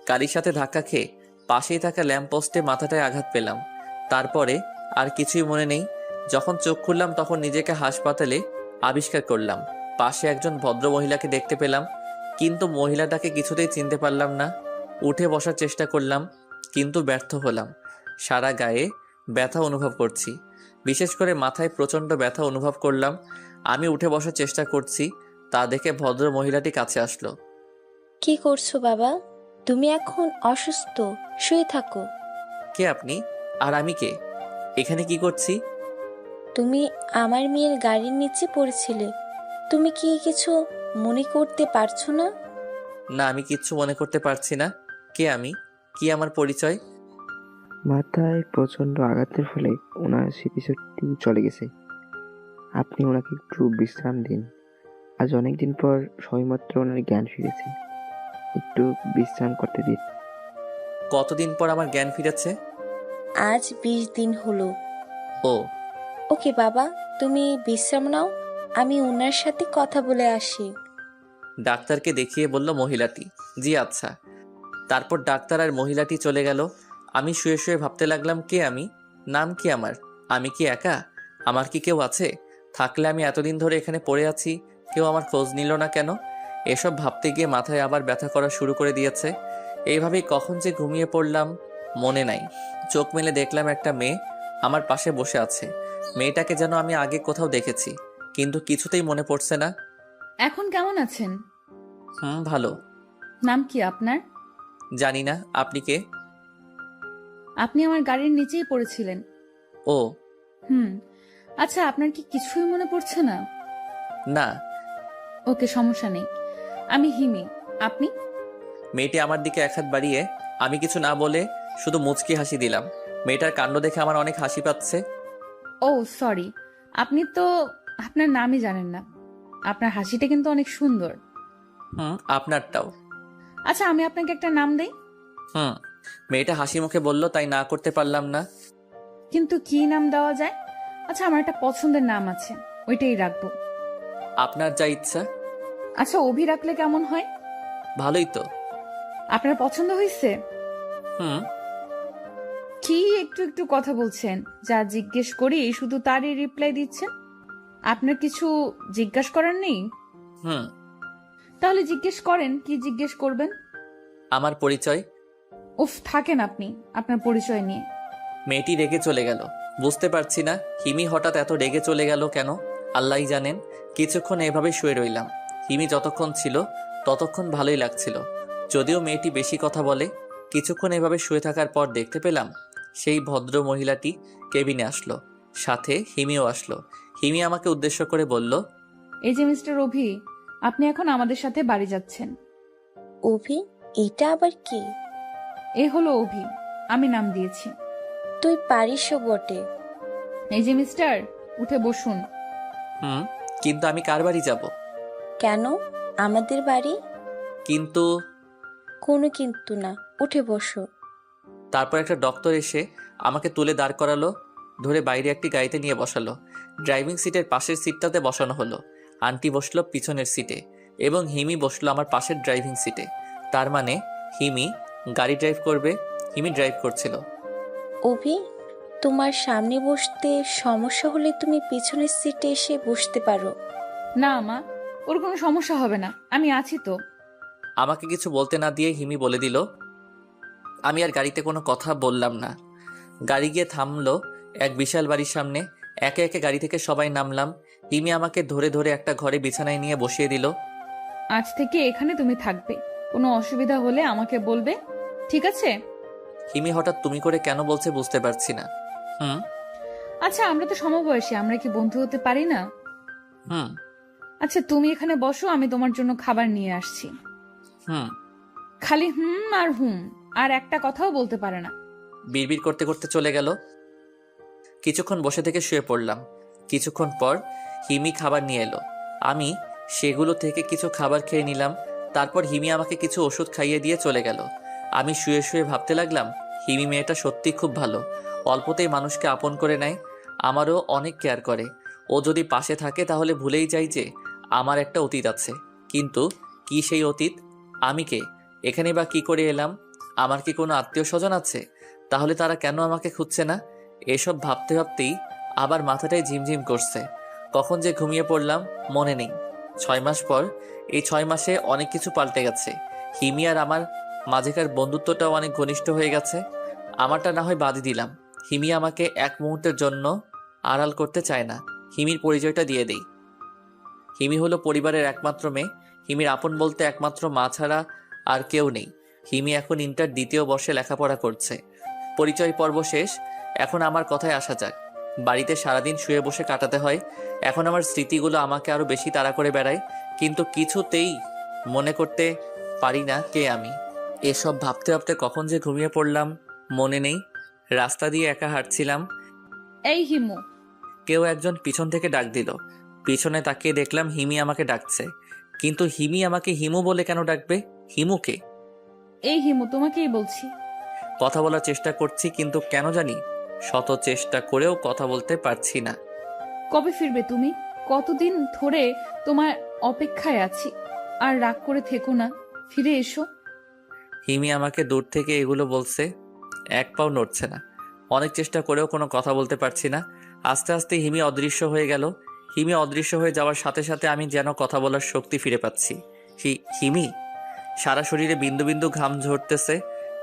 গাড়ির সাথে ধাক্কা খেয়ে পাশেই থাকা ল্যাম্পপোস্টে মাথাটায় আঘাত পেলাম। তারপরে আর কিছুই মনে নেই। যখন চোখ খুললাম তখন নিজেকে হাসপাতালে আবিষ্কার করলাম। পাশে একজন ভদ্র মহিলাকে দেখতে পেলাম, কিন্তু মহিলাটাকে কিছুতেই চিনতে পারলাম না। উঠে বসার চেষ্টা করলাম, কিন্তু ব্যর্থ হলাম। সারা গায়ে ব্যথা অনুভব করছি, বিশেষ করে মাথায় প্রচণ্ড ব্যথা অনুভব করলাম। আমি উঠে বসার চেষ্টা করছি, তা দেখে ভদ্র মহিলাটি কাছে আসলো। কি করছো বাবা? তুমি এখন অসুস্থ, শুয়ে থাকো। কে আপনি? আর আমি কে? এখানে কি করছি? তুমি আমার মেয়ের গাড়ির নিচে পড়েছিলে। তুমি কি কিছু মনে করতে পারছো না? না, আমি কিচ্ছু মনে করতে পারছি না। কে আমি? কি আমার পরিচয়? মাথায় প্রচণ্ড আঘাতের ফলে ওনার স্মৃতিশক্তি চলে গেছে। আপনি ওনাকে একটু বিশ্রাম দিন। আজ অনেক দিন পর সবেমাত্র ওনার জ্ঞান ফিরেছে, একটু বিশ্রাম করতে দিন। কতদিন পর আমার জ্ঞান ফিরেছে? আজ 20 দিন হলো। ও, ওকে বাবা, তুমি বিশ্রাম নাও, আমি ওনার সাথে কথা বলে আসি। ডাক্তারকে দেখিয়ে বলল মহিলাটি। জি আচ্ছা। তারপর ডাক্তার আর মহিলাটি চলে গেল। আমি শুয়ে শুয়ে ভাবতে লাগলাম, কে আমি? নাম কি আমার? আমি কি একা? আমার কি কেউ আছে? থাকলে আমি এতদিন ধরে এখানে পড়ে আছি, কেউ আমার খোঁজ নিল না কেন? এসব ভাবতে গিয়ে মাথায় আবার ব্যথা করা শুরু করে দিয়েছে। এইভাবেই কখন যে ঘুমিয়ে পড়লাম মনে নাই। চোখ মেলে দেখলাম একটা মেয়ে আমার পাশে বসে আছে। মেয়েটাকে যেন আমি আগে কোথাও দেখেছি, কিন্তু কিছুতেই মনে পড়ছে না। এখন কেমন আছেন? ভালো। নাম কি আপনার? জানি না। আপনি কে? আপনি আমার গাড়ির নিচেই পড়েছিলেন। ও, আচ্ছা, আপনার কি কিছুই মনে পড়ছে না? না। ওকে, সমস্যা নেই। আমি হিমি। আপনি? মেয়েটি আমার দিকে এক হাত বাড়িয়ে, আমি কিছু না বলে শুধু মুচকি হাসি দিলাম। মেয়েটার কাণ্ড দেখে আমার অনেক হাসি পাচ্ছে। ও সরি, আপনি তো আপনার নামই জানেন না। আপনার হাসিটা কিন্তু অনেক সুন্দর। আপনারটাও। আচ্ছা, আমি আপনাকে একটা নাম দেই। মেয়েটা হাসি মুখে বলল, তাই না করতে পারলাম না। কিন্তু কি নাম দেওয়া যায়? আচ্ছা, আমার একটা পছন্দের নাম আছে, ওইটাই রাখবো। আপনার যা ইচ্ছা। আচ্ছা, অভি রাখলে কেমন হয়? ভালোই তো। আপনার পছন্দ হয়েছে? হুম। কি একটু একটু কথা বলছেন? যা জিজ্ঞেস করি শুধু তারই রিপ্লাই দিচ্ছেন। আপনার কিছু জিজ্ঞাসা করার নেই? তাহলে জিজ্ঞেস করেন, কি জিজ্ঞেস করবেন? আমার পরিচয়। উফ, থাকেন আপনি আপনার পরিচয় নিয়ে। মেয়েটি রেগে চলে গেল। বুঝতে পারছি না হিমি হঠাৎ এত রেগে চলে গেল কেন, আল্লাহই জানেন। কিছুক্ষণ এভাবে শুয়ে রইলাম। হিমি যতক্ষণ ছিল ততক্ষণ ভালোই লাগছিল, যদিও মেয়েটি বেশি কথা বলে। কিছুক্ষণ এভাবে শুয়ে থাকার পর দেখতে পেলাম সেই ভদ্র মহিলাটি কেবিনে আসলো, সাথে হিমিও আসলো। হিমি আমাকে উদ্দেশ্য করে বলল, এই যে মিস্টার অভি, আপনি এখন আমাদের সাথে বাড়ি যাচ্ছেন। অভি? এটা আবার কি? এ হলো অভি, আমি নাম দিয়েছি। তুই পারিসও বটে। এই যে মিস্টার, উঠে বসুন। কিন্তু আমি কার বাড়ি যাব? কেন? আমাদের বাড়ি। কিন্তু? কোনো কিন্তু না, উঠে বসো। তারপর একটা ডক্টর এসে আমাকে তুলে দাঁড় করালো, ধরে বাইরে একটি গাড়িতে নিয়ে বসালো। ড্রাইভিং সিটের পাশের সিটটাতে বসানো হলো। আন্টি বসলো পিছনের সিটে এবং হিমি বসলো আমার পাশের ড্রাইভিং সিটে। তার মানে হিমি গাড়ি ড্রাইভ করবে। হিমি ড্রাইভ করছিল। অভি, তোমার সামনে বসতে সমস্যা হলে তুমি পিছনের সিটে এসে বসতে পারো। না মা, ওর কোনো সমস্যা হবে না, আমি আছি তো। আমাকে কিছু বলতে না দিয়ে হিমি বলে দিল, আমি আর গাড়িতে কোনো কথা বললাম না। গাড়ি গিয়ে থামলো এক বিশাল বাড়ির সামনে। একে একে গাড়ি থেকে সবাই নামলাম। হিমি আমাকে ধরে ধরে একটা ঘরে বিছানায় নিয়ে বসিয়ে দিল। আজ থেকে এখানে তুমি থাকবে, কোনো অসুবিধা হলে আমাকে বলবে, ঠিক আছে? হিমি হঠাৎ তুমি করে কেন বলছে বুঝতে পারছি না। হুম আচ্ছা, আমরা তো সমবয়সী, আমরা কি বন্ধু হতে পারি না? হুম আচ্ছা, তুমি এখানে বসো, আমি তোমার জন্য খাবার নিয়ে আসছি। হুম খালি হুম আর হুম, আর একটা কথাও বলতে পারে না। বিড়বিড় করতে করতে চলে গেল। কিছুক্ষণ বসে থেকে শুয়ে পড়লাম। কিছুক্ষণ পর হিমি খাবার নিয়ে এলো। আমি সেগুলো থেকে কিছু খাবার খেয়ে নিলাম। তারপর হিমি আমাকে কিছু ওষুধ খাইয়ে দিয়ে চলে গেল। আমি শুয়ে শুয়ে ভাবতে লাগলাম, হিমি মেয়েটা সত্যি খুব ভালো। অল্পতেই মানুষকে আপন করে নেয়, আমারও অনেক কেয়ার করে। ও যদি পাশে থাকে তাহলে ভুলেই যাই যে আমার একটা অতীত আছে। কিন্তু কি সেই অতীত? আমি কে? এখানে বা কি করে এলাম? আমার কি কোনো আত্মীয় স্বজন আছে? তাহলে তারা কেন আমাকে খুঁজছে না? এসব ভাবতে ভাবতেই আবার মাথাটাই ঝিমঝিম করছে। কখন যে ঘুমিয়ে পড়লাম মনে নেই। 6 মাস পর, এই 6 মাসে অনেক কিছু পাল্টে গেছে। হিমি আর আমার মাঝেকার বন্ধুত্বটাও অনেক ঘনিষ্ঠ হয়ে গেছে। আমারটা না হয় বাদই দিলাম, হিমি আমাকে এক মুহূর্তের জন্য আড়াল করতে চায় না। হিমির পরিচয়টা দিয়ে দেই। হিমি হলো পরিবারের একমাত্র মেয়ে। হিমির আপন বলতে একমাত্র মা ছাড়া আর কেউ নেই। হিমি এখন ইন্টার 2য় বর্ষে লেখাপড়া করছে। পরিচয় পর্ব শেষ। এখন আমার কথায় আসা যাক। বাড়িতে সারাদিন শুয়ে বসে কাটাতে হয়। এখন আমার স্মৃতিগুলো আমাকে আরো বেশি তাড়া করে বেড়ায়, কিন্তু কিছুতেই মনে করতে পারি না কে আমি। এসব ভাবতে ভাবতে কখন যে ঘুমিয়ে পড়লাম মনে নেই। রাস্তা দিয়ে একা হাঁটছিলাম। এই হিমু। কেউ একজন পিছন থেকে ডাক দিল। পিছনে তাকিয়ে দেখলাম হিমি আমাকে ডাকছে। কিন্তু হিমি আমাকে হিমু বলে কেন ডাকবে? হিমুকে? এই হিমু, তোমাকেই বলছি। কথা বলার চেষ্টা করছি, কিন্তু কেন জানি শত চেষ্টা করেও কথা বলতে পারছি না। কবে ফিরবে তুমি? কতদিন ধরে তোমার অপেক্ষায় আছি। আর রাগ করে থেকো না, ফিরে এসো। হিমি আমাকে দূর থেকে এগুলো বলছে। এক পাও নড়ছে না। অনেক চেষ্টা করেও কোনো কথা বলতে পারছি না। আস্তে আস্তে হিমি অদৃশ্য হয়ে গেল। হিমি অদৃশ্য হয়ে যাওয়ার সাথে সাথে আমি যেন কথা বলার শক্তি ফিরে পাচ্ছি। হিমি? সারা শরীরে বিন্দু বিন্দু ঘাম ঝরতেছে।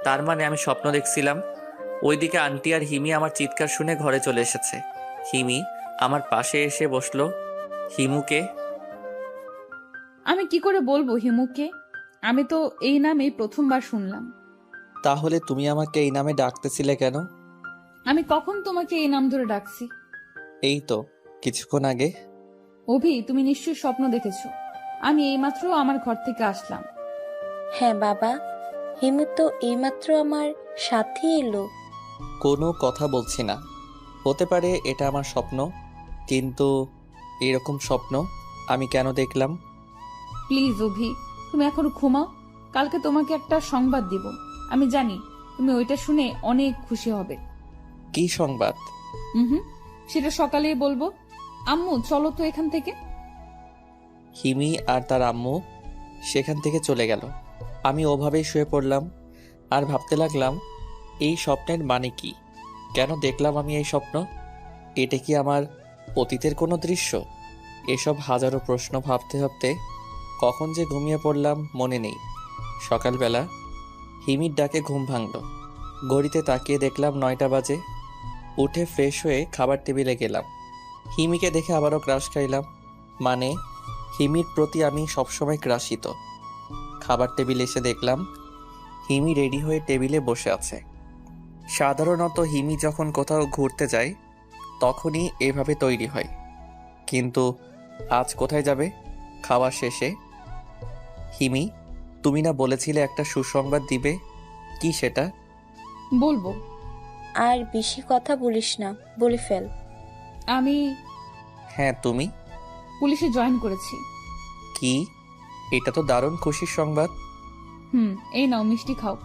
তার মানে আমি স্বপ্ন দেখছিলাম। ওইদিকে আন্টি আর হিমি আমার চিৎকার শুনে ঘরে চলে এসেছে। হিমি আমার পাশে এসে বসলো। হিমুকে? আমি কি করে বলবো হিমুকে? আমি তো এই নামেই প্রথমবার শুনলাম। তাহলে তুমি আমাকে এই নামে ডাকতেছিলে কেন? আমি কখন তোমাকে এই নাম ধরে ডাকছি? এই তো কিছুক্ষণ আগে। অভি, তুমি নিশ্চয়ই স্বপ্ন দেখেছো। আমি এইমাত্র আমার ঘর থেকে আসলাম। হ্যাঁ বাবা, হিমু তো এইমাত্র আমার সাথে এলো। কোনো কথা বলছি না। হতে পারে এটা আমার স্বপ্ন, কিন্তু এরকম স্বপ্ন আমি কেন দেখলাম? প্লিজ অভি, তুমি এখন ঘুমাও। কালকে তোমাকে একটা সংবাদ দিব। আমি জানি তুমি ওইটা শুনে অনেক খুশি হবে। কি সংবাদ? হুম, সেটা সকালেই বলবো। আম্মু, চলো তো এখান থেকে। হিমি আর তার আম্মু সেখান থেকে চলে গেল। আমি ওভাবেই শুয়ে পড়লাম আর ভাবতে লাগলাম, এই স্বপ্নের মানে কি? কেন দেখলাম আমি এই স্বপ্ন? এটা কি আমার অতীতের কোনো দৃশ্য? এসব হাজারো প্রশ্ন ভাবতে ভাবতে কখন যে ঘুমিয়ে পড়লাম মনে নেই। সকালবেলা হিমির ডাকে ঘুম ভাঙল। ঘড়িতে তাকিয়ে দেখলাম 9টা বাজে। উঠে ফ্রেশ হয়ে খাবার টেবিলে গেলাম। হিমিকে দেখে আবারও ক্রাশ খাইলাম। মানে হিমির প্রতি আমি সবসময় ক্রাশিত। খাবার টেবিলে এসে দেখলাম হিমি রেডি হয়ে টেবিলে বসে আছে। সাধারণত হিমি যখন কোথাও ঘুরতে যায় তখনই এভাবে তৈরি হয়, কিন্তু আজ কোথায় যাবে? খাওয়া শেষে। হিমি, তুমি না বলেছিলে একটা সুসংবাদ দিবে? কি সেটা? বলবো। আর বেশি কথা বলিস না, বলে ফেল। আমি হ্যাঁ, তুমি পুলিশে জয়েন করেছি। কি? এটা তো দারুণ খুশির সংবাদ। এই নাও, মিষ্টি খাও।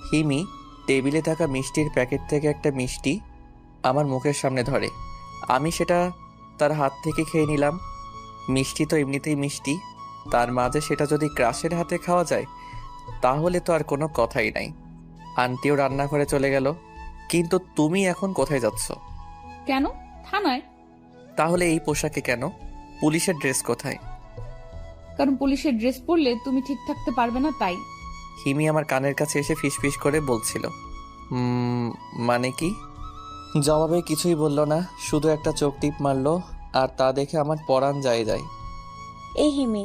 হিমি টেবিলে থাকা মিষ্টির প্যাকেট থেকে একটা মিষ্টি আমার মুখের সামনে ধরে। আমি সেটা তার হাত থেকে খেয়ে নিলাম। মিষ্টি তো এমনিতেই মিষ্টি, তার মাঝে সেটা যদি ক্রাশের হাতে খাওয়া যায় তাহলে তো আর কোনো কথাই নাই। আন্টিও রান্নাঘরে চলে গেল। কিন্তু তুমি এখন কোথায় যাচ্ছ? কেন? থানায়। তাহলে এই পোশাকে কেন? পুলিশের ড্রেস কোথায়? কারণ পুলিশের ড্রেস পরলে তুমি ঠিক থাকতে পারবে না, তাই। হিমি আমার কানের কাছে এসে ফিসফিস করে বলছিল, মানে কি? জবাবে কিছুই বলল না, শুধু একটা চোখ টিপ মারলো, আর তা দেখে আমার পরাণ যায়। এই হিমি,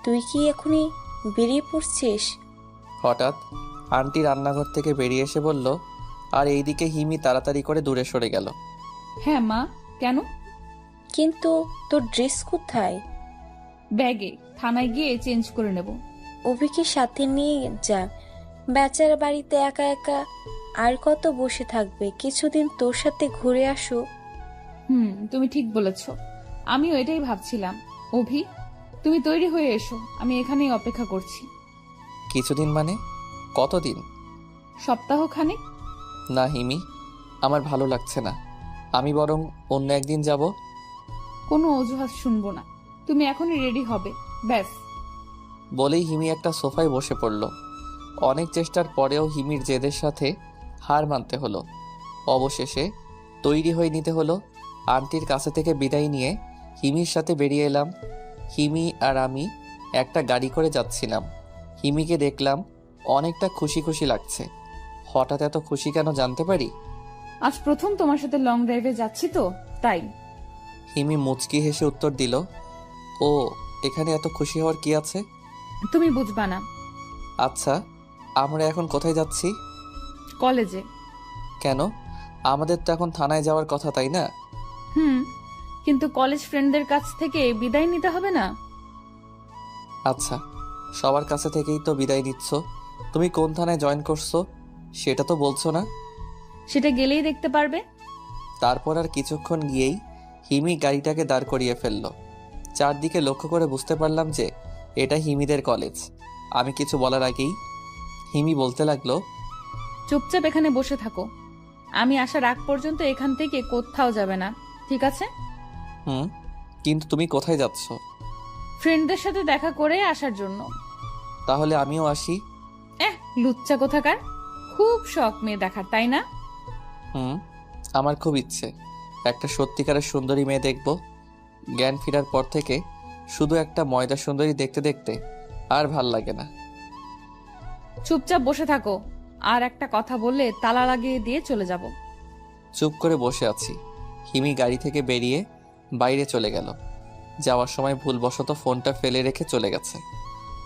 তুই কি এখনই বেরিয়ে পড়ছিস? হঠাৎ আন্টি রান্নাঘর থেকে বেরিয়ে এসে বলল, আর এইদিকে হিমি তাড়াতাড়ি করে দূরে সরে গেল। হ্যাঁ মা, কেন? কিন্তু তোর ড্রেস কোথায়? ব্যাগে, থানায় গিয়ে চেঞ্জ করে নেব। অভিকে সাথে নিয়ে যা, বেচারা বাড়িতে একা একা আর কত বসে থাকবে, কিছুদিন তোর সাথে ঘুরে আসুক। তুমি ঠিক বলেছ, আমিও এটাই ভাবছিলাম। অভি, তুমি তৈরি হয়ে এসো, আমি এখানেই অপেক্ষা করছি। কিছুদিন মানে কতদিন? সপ্তাহখানেক। না হিমি, আমার ভালো লাগছে না, আমি বরং অন্য একদিন যাব। কোনো অজুহাত শুনবো না, তুমি এখনই রেডি হবে, ব্যাস। বলেই হিমি একটা সোফায় বসে পড়ল। অনেক চেষ্টার পরেও হিমির জেদের সাথে হার মানতে হলো। অবশেষে তৈরি হয়ে নিতে হলো। আন্টির কাছে থেকে বিদায় নিয়ে হিমির সাথে বেরিয়ে এলাম। হিমি আর আমি একটা গাড়ি করে যাচ্ছিলাম। হিমিকে দেখলাম অনেকটা খুশি খুশি লাগছে। হঠাৎ এত খুশি কেন জানতে পারি? আজ প্রথম তোমার সাথে লং ড্রাইভে যাচ্ছি তো, তাই। হিমি মুচকি হেসে উত্তর দিল, ও, এখানে এত খুশি হওয়ার কি আছে? তুমি বুঝবা না। আচ্ছা, আমরা এখন কোথায় যাচ্ছি? কলেজে। কেন? আমাদের তো এখন থানায় যাওয়ার কথা, তাই না? কিন্তু কলেজ ফ্রেন্ডদের কাছ থেকে বিদায় নিতে হবে না? আচ্ছা, সবার কাছে থেকেই তো বিদায় নিচ্ছ, তুমি কোন থানায় জয়েন করছো সেটা তো বলছো না। সেটা গেলেই দেখতে পারবে। তারপর আর কিছুক্ষণ গিয়েই হিমি গাড়িটাকে দাঁড় করিয়ে ফেললো। চারদিকে লক্ষ্য করে বুঝতে পারলাম যে এটা হিমিদের কলেজ। আমি কিছু বলার আগেই হিমি বলতে লাগলো, চুপচাপ এখানে বসে থাকো, আমি আসার আগ পর্যন্ত এখান থেকে কোথাও যাবে না, ঠিক আছে? কিন্তু তুমি কোথায় যাচ্ছ? ফ্রেন্ডদের সাথে দেখা করে আসার জন্য। তাহলে আমিও আসি। লুচ্চা কোথাকার, খুব শখ মেয়ে দেখার, তাই না? আমার খুব ইচ্ছে একটা সত্যিকারের সুন্দরী মেয়ে দেখব। জ্ঞান ফেরার পর থেকে শুধু একটা ময়দা সুন্দরী দেখতে দেখতে আর ভাল লাগে না। চুপচাপ বসে থাকো, আর একটা কথা বললে তালা লাগিয়ে দিয়ে চলে যাব। চুপ করে বসে আছি। হিমি গাড়ি থেকে বেরিয়ে বাইরে চলে গেল। যাওয়ার সময় ভুলবশত ফোনটা ফেলে রেখে চলে গেছে।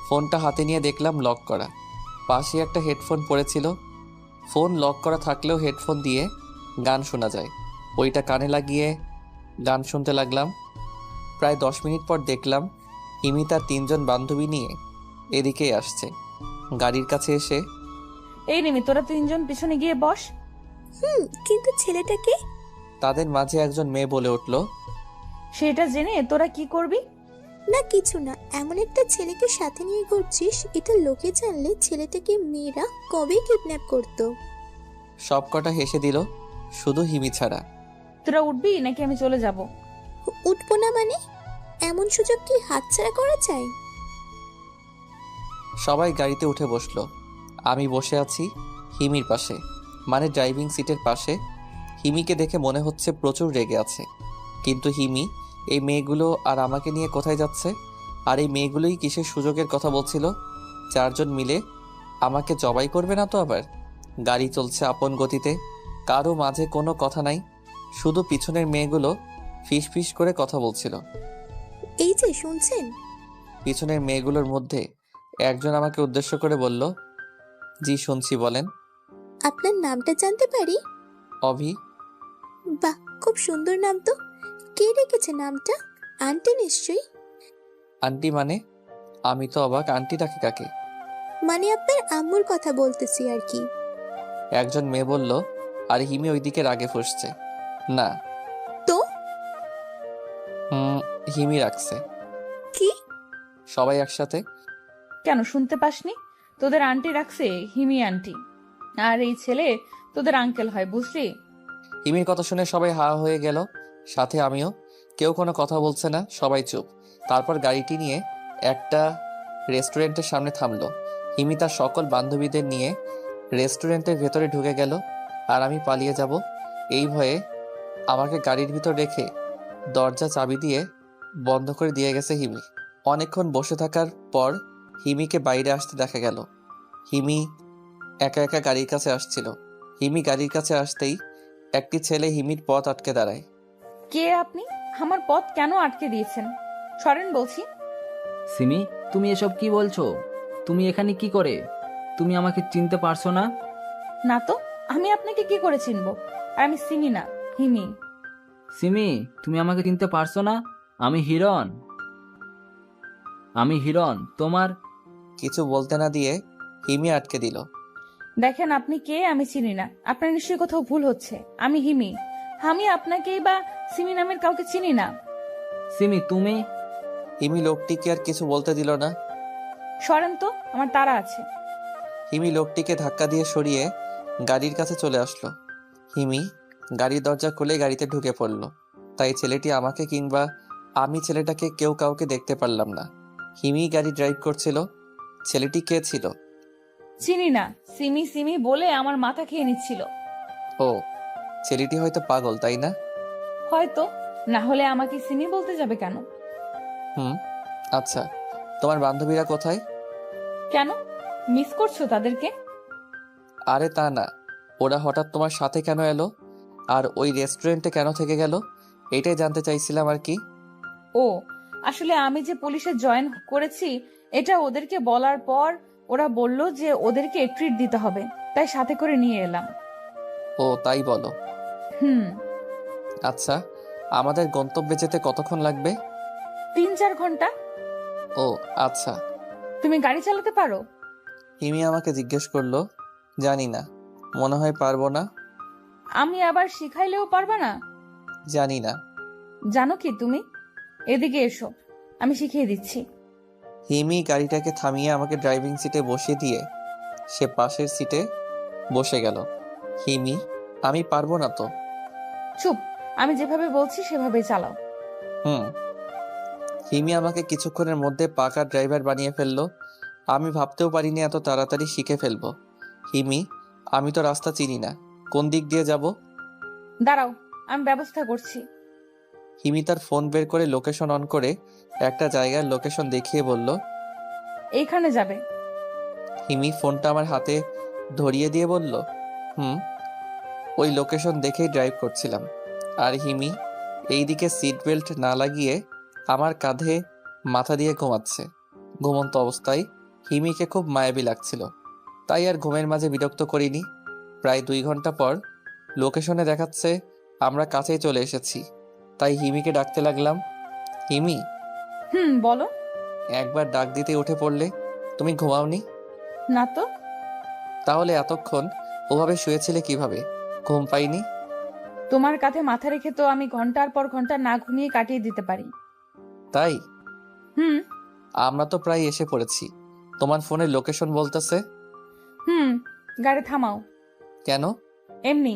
ফোনটা হাতে নিয়ে দেখলাম লক করা, পাশে একটা হেডফোন পড়েছিল। ফোন লক করা থাকলেও হেডফোন দিয়ে গান শোনা যায়, ওইটা কানে লাগিয়ে গান শুনতে লাগলাম। প্রায় 10 মিনিট পর দেখলাম হিমি তার 3জন বান্ধবী নিয়ে এদিকেই আসছে। গাড়ির কাছে এসে, এই নিমি, তোরা 3জন পিছনে গিয়ে বস। কিন্তু ছেলেটাকে? তাদের মাঝে একজন মেয়ে বলে উঠল, সেটা জেনে তোরা কি করবি? না কিছু না, এমন একটা ছেলেকে সাথে নিয়ে ঘুরছিস, এটা লোকে জানলে ছেলেটাকে মেয়েরা কবে কিডন্যাপ করতো। সব কটা হেসে দিল, শুধু হিমি ছাড়া। তোরা উঠবি নাকি আমি চলে যাব? উঠবো না মানে? এমন সুযোগ কি হাতছাড়া করা যায়? সবাই গাড়িতে উঠে বসলো। আমি বসে আছি হিমির পাশে, মানে ড্রাইভিং সিটের পাশে। হিমিকে দেখে মনে হচ্ছে প্রচুর রেগে আছে। কিন্তু হিমি এই মেয়েগুলো আর আমাকে নিয়ে কোথায় যাচ্ছে? আর এই মেয়েগুলোই কিসের সুযোগের কথা বলছিল? 4জন মিলে আমাকে জবাই করবে না তো আবার? গাড়ি চলছে আপন গতিতে, কারো মাঝে কোনো কথা নাই, শুধু পিছনের মেয়েগুলো ফিস ফিস করে কথা বলছিল। এই যে শুনছেন? পিছনের মেয়েগুলোর মধ্যে একজন আমাকে উদ্দেশ্য করে বলল, জি শুনছি, বলেন। আপনার নামটা জানতে পারি? অভি। বাহ, খুব সুন্দর নাম তো। কে রেখেছে নামটা? আন্টি নিশ্চয়ই। আন্টি মানে? আমি তো অবাক, আন্টি ডাকে কাকে? মানে আপনার আম্মুর কথা বলতেছি আর কি। একজন মেয়ে বলল, আর হিমি ওইদিকে রাগে ফুঁসছে। না তো হিমি রাখছে। কি? সবাই একসাথে। কেন, শুনতে পাসনি? তোদের আন্টি রাখছে হিমি আন্টি, আর এই ছেলে তোদের আঙ্কেল হয়, বুঝলি? হিমির কথা শুনে সবাই হা হয়ে গেল, সাথে আমিও। কেউ কোনো কথা বলছে না, সবাই চুপ। তারপর গাড়িটি নিয়ে একটা রেস্টুরেন্টের সামনে থামলো। হিমি তার সকল বান্ধবীদের নিয়ে রেস্টুরেন্টের ভেতরে ঢুকে গেল, আর আমি পালিয়ে যাব এই ভয়ে আমাকে গাড়ির ভিতর রেখে দরজা চাবি দিয়ে বন্ধ করে দিয়ে গেছে হিমি। অনেকক্ষণ বসে থাকার পর হিমিকে বাইরে আসতে দেখা গেল। হিমি একা একা গাড়ির কাছে আসছিল। হিমি গাড়ির কাছে আসতেই একটি ছেলে হিমির পথ আটকে দাঁড়ায়। কে আপনি? আমার পথ কেন আটকে দিয়েছেন? সরেন বলছি। সিমি, তুমি এসব কি বলছো? তুমি এখানে কি করে? তুমি আমাকে চিনতে পারছো না? না তো, আমি আপনাকে কি করে চিনবো? আর আমি সিমি না, হিমি। সিমি, তুমি আমাকে চিনতে পারছো না? আমি হিরণ তোমার। কিছু বলতে না দিয়ে হিমি আটকে দিল। দেখেন, আপনি কে আমি চিনি না। আপনার নিশ্চয়ই কোথাও ভুল হচ্ছে। আমি হিমি। আমি আপনাকেই বা সিমি নামের কাউকে চিনি না। সিমি, তুমি। হিমি লোকটিকে আর কিছু বলতে দিল না। সরেন তো, আমার তাড়া আছে। হিমি লোকটিকে ধাক্কা দিয়ে সরিয়ে গাড়ির কাছে চলে আসলো। হিমি গাড়ির দরজা খুলে গাড়িতে ঢুকে পড়ল। তাই ছেলেটি আমাকে কিংবা আমি ছেলেটাকে কেউ কাউকে দেখতে পারলাম না। হিমি গাড়ি ড্রাইভ করছিল। ছেলেটি কে ছিল? চিনি না। সিমি সিমি বলে আমার মাথা খেয়ে নিচ্ছিল। ও, ছেলেটি হয়তো পাগল, তাই না? হয়তো, না হলে আমাকে সিমি বলতে যাবে কেন? আচ্ছা, তোমার বান্ধবীরা কোথায়? কেন, মিস করছো তাদেরকে? আরে তা না, ওরা হঠাৎ তোমার সাথে কেন এলো আর ওই রেস্টুরেন্টে কেন থেকে গেল, এটাই জানতে চাইছিলাম আর কি। ও, আসলে আমি যে পুলিশে জয়েন করেছি এটা ওদেরকে বলার পর ওরা বলল যে ওদেরকে ট্রিট দিতে হবে, তাই সাথে করে নিয়ে এলাম। ও তাই বলো। আচ্ছা, আমাদের গন্তব্যে যেতে কতক্ষণ লাগবে? 3-4 ঘন্টা। ও আচ্ছা। তুমি গাড়ি চালাতে পারো? হিমি আমাকে জিজ্ঞেস করলো। জানি না, মনে হয় পারবো না। আমি আবার শিখাইলেও পারবা না? জানি না। জানো কি তুমি? এদিকে এসো, আমি শিখিয়ে দিচ্ছি। হিমি গাড়িটাকে থামিয়ে আমাকে ড্রাইভিং সিটে বসিয়ে দিয়ে সে পাশের সিটে বসে গেল। হিমি, আমি পারবো না তো। চুপ, আমি যেভাবে বলছি সেভাবেই চালাও। হিমি আমাকে কিছুক্ষণের মধ্যে পাকা ড্রাইভার বানিয়ে ফেললো। আমি ভাবতেও পারিনি এত তাড়াতাড়ি শিখে ফেলবো। হিমি, আমি তো রাস্তা চিনি না, কোন দিক দিয়ে যাব? দাঁড়াও, আমি ব্যবস্থা করছি। হিমি তার ফোন বের করে লোকেশন অন করে একটা জায়গার লোকেশন দেখিয়ে বলল, এইখানে যাবে। হিমি ফোনটা আমার হাতে ধরিয়ে দিয়ে বলল, ওই লোকেশন দেখেই ড্রাইভ করছিলাম। আর হিমি এইদিকে সিট বেল্ট না লাগিয়ে আমার কাঁধে মাথা দিয়ে ঘুমাচ্ছে। ঘুমন্ত অবস্থায় হিমিকে খুব মায়াবী লাগছিল, তাই আর ঘুমের মাঝে বিরক্ত করিনি। প্রায় 2 ঘন্টা পর লোকেশনে দেখাচ্ছে আমরা কাছেই চলে এসেছি। তাই হিমিকে ডাকতে লাগলাম, হিমি। বলো। একবার ডাক দিতে উঠে পড়লে। তুমি ঘুমাওনি? না তো। তাহলে এতক্ষণ ওভাবে শুয়েছিলে কিভাবে? ঘুম পাইনি? তোমার কাঁধে মাথা রেখে তো আমি ঘন্টার পর ঘন্টা না ঘুমিয়ে কাটিয়ে দিতে পারি। তাই? আমরা তো প্রায় এসে পড়েছি। তোমার ফোনের লোকেশন বলতেছে। গাড়ি থামাও। কেন? এমনি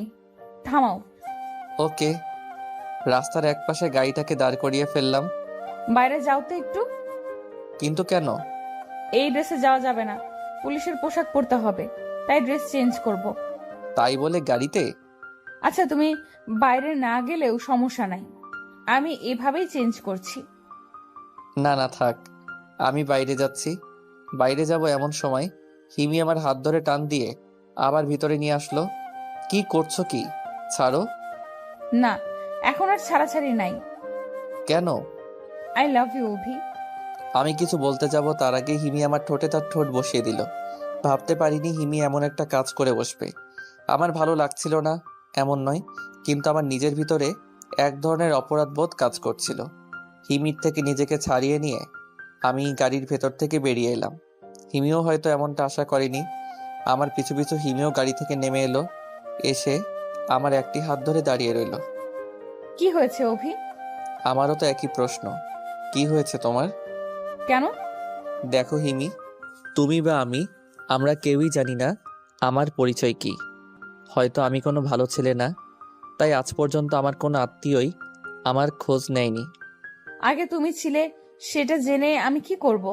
থামাও। ওকে। রাস্তার একপাশে গাড়িটাকে দাঁড় করিয়ে ফেললাম। বাইরে যাও তো একটু। কিন্তু কেন? এই ড্রেসে যাওয়া যাবে না, পুলিশের পোশাক পরতে হবে, তাই ড্রেস চেঞ্জ করব। তাই বলে গাড়িতে? আচ্ছা, তুমি বাইরে না গেলেও সমস্যা নাই, আমি এভাবেই চেঞ্জ করছি। না না থাক, আমি বাইরে যাচ্ছি। বাইরে যাব এমন সময় হিমি আমার হাত ধরে টান দিয়ে আবার ভিতরে নিয়ে আসলো। কি করছো কি? ছাড়ো। না, এখন আর ছাড়াছাড়ি নাই। কেন? আই লাভ ইউ অভি। আমি কিছু বলতে যাব তার আগে হিমি আমার ঠোঁটে তার ঠোঁট বসিয়ে দিল। ভাবতে পারিনি হিমি এমন একটা কাজ করে বসবে। আমার ভালো লাগছিল না এমন নয়, কিন্তু আমার নিজের ভিতরে এক ধরনের অপরাধবোধ কাজ করছিল। হিমির থেকে নিজেকে ছাড়িয়ে নিয়ে আমি গাড়ির ভেতর থেকে বেরিয়ে এলাম। হিমিও হয়তো এমনটা আশা করেনি। আমার পিছু পিছু হিমিও গাড়ি থেকে নেমে এলো। এসে আমার একটি হাত ধরে দাঁড়িয়ে রইল। কি হয়েছে অভি? আমারও তো একই প্রশ্ন। কি হয়েছে তোমার? কেন? দেখো হিমি, তুমি বা আমরা কেউই জানি না আমার পরিচয় কি। হয়তো আমি কোনো ভালো ছেলে না, তাই আজ পর্যন্ত আমার কোনো আত্মীয়ই আমার খোঁজ নেয়নি। আগে তুমি ছিলে সেটা জেনে আমি কি করব?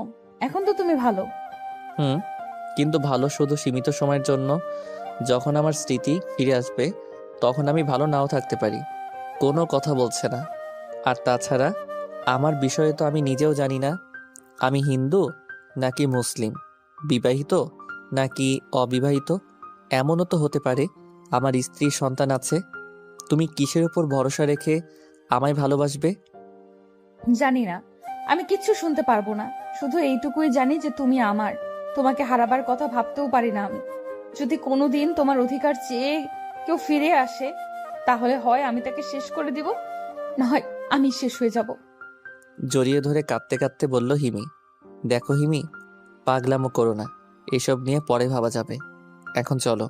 এখন তো তুমি ভালো। কিন্তু ভালো শুধু সীমিত সময়ের জন্য। যখন আমার স্মৃতি ফিরে আসবে তখন আমি ভালো নাও থাকতে পারি। কোনো কথা বলছে না। আর তাছাড়া আমার বিষয়ে তো আমি নিজেও জানি না। আমি হিন্দু নাকি মুসলিম, বিবাহিত নাকি অবিবাহিত? এমনও তো হতে পারে আমার স্ত্রীর সন্তান আছে। তুমি কিসের উপর ভরসা রেখে আমায় ভালোবাসবে? জানি না, আমি কিচ্ছু শুনতে পারবো না। শুধু এইটুকুই জানি যে তুমি আমার। তোমাকে হারাবার কথা ভাবতেও পারি না আমি। যদি কোনোদিন তোমার অধিকার চেয়ে কেউ ফিরে আসে, তাহলে হয় আমি তাকে শেষ করে দিব, না হয় আমি শেষ হয়ে যাব। জড়িয়ে ধরে কাঁদতে কাঁদতে বলল হিমি। দেখো হিমি, পাগলামো করো না, এসব নিয়ে পরে ভাবা যাবে। এখন চলো।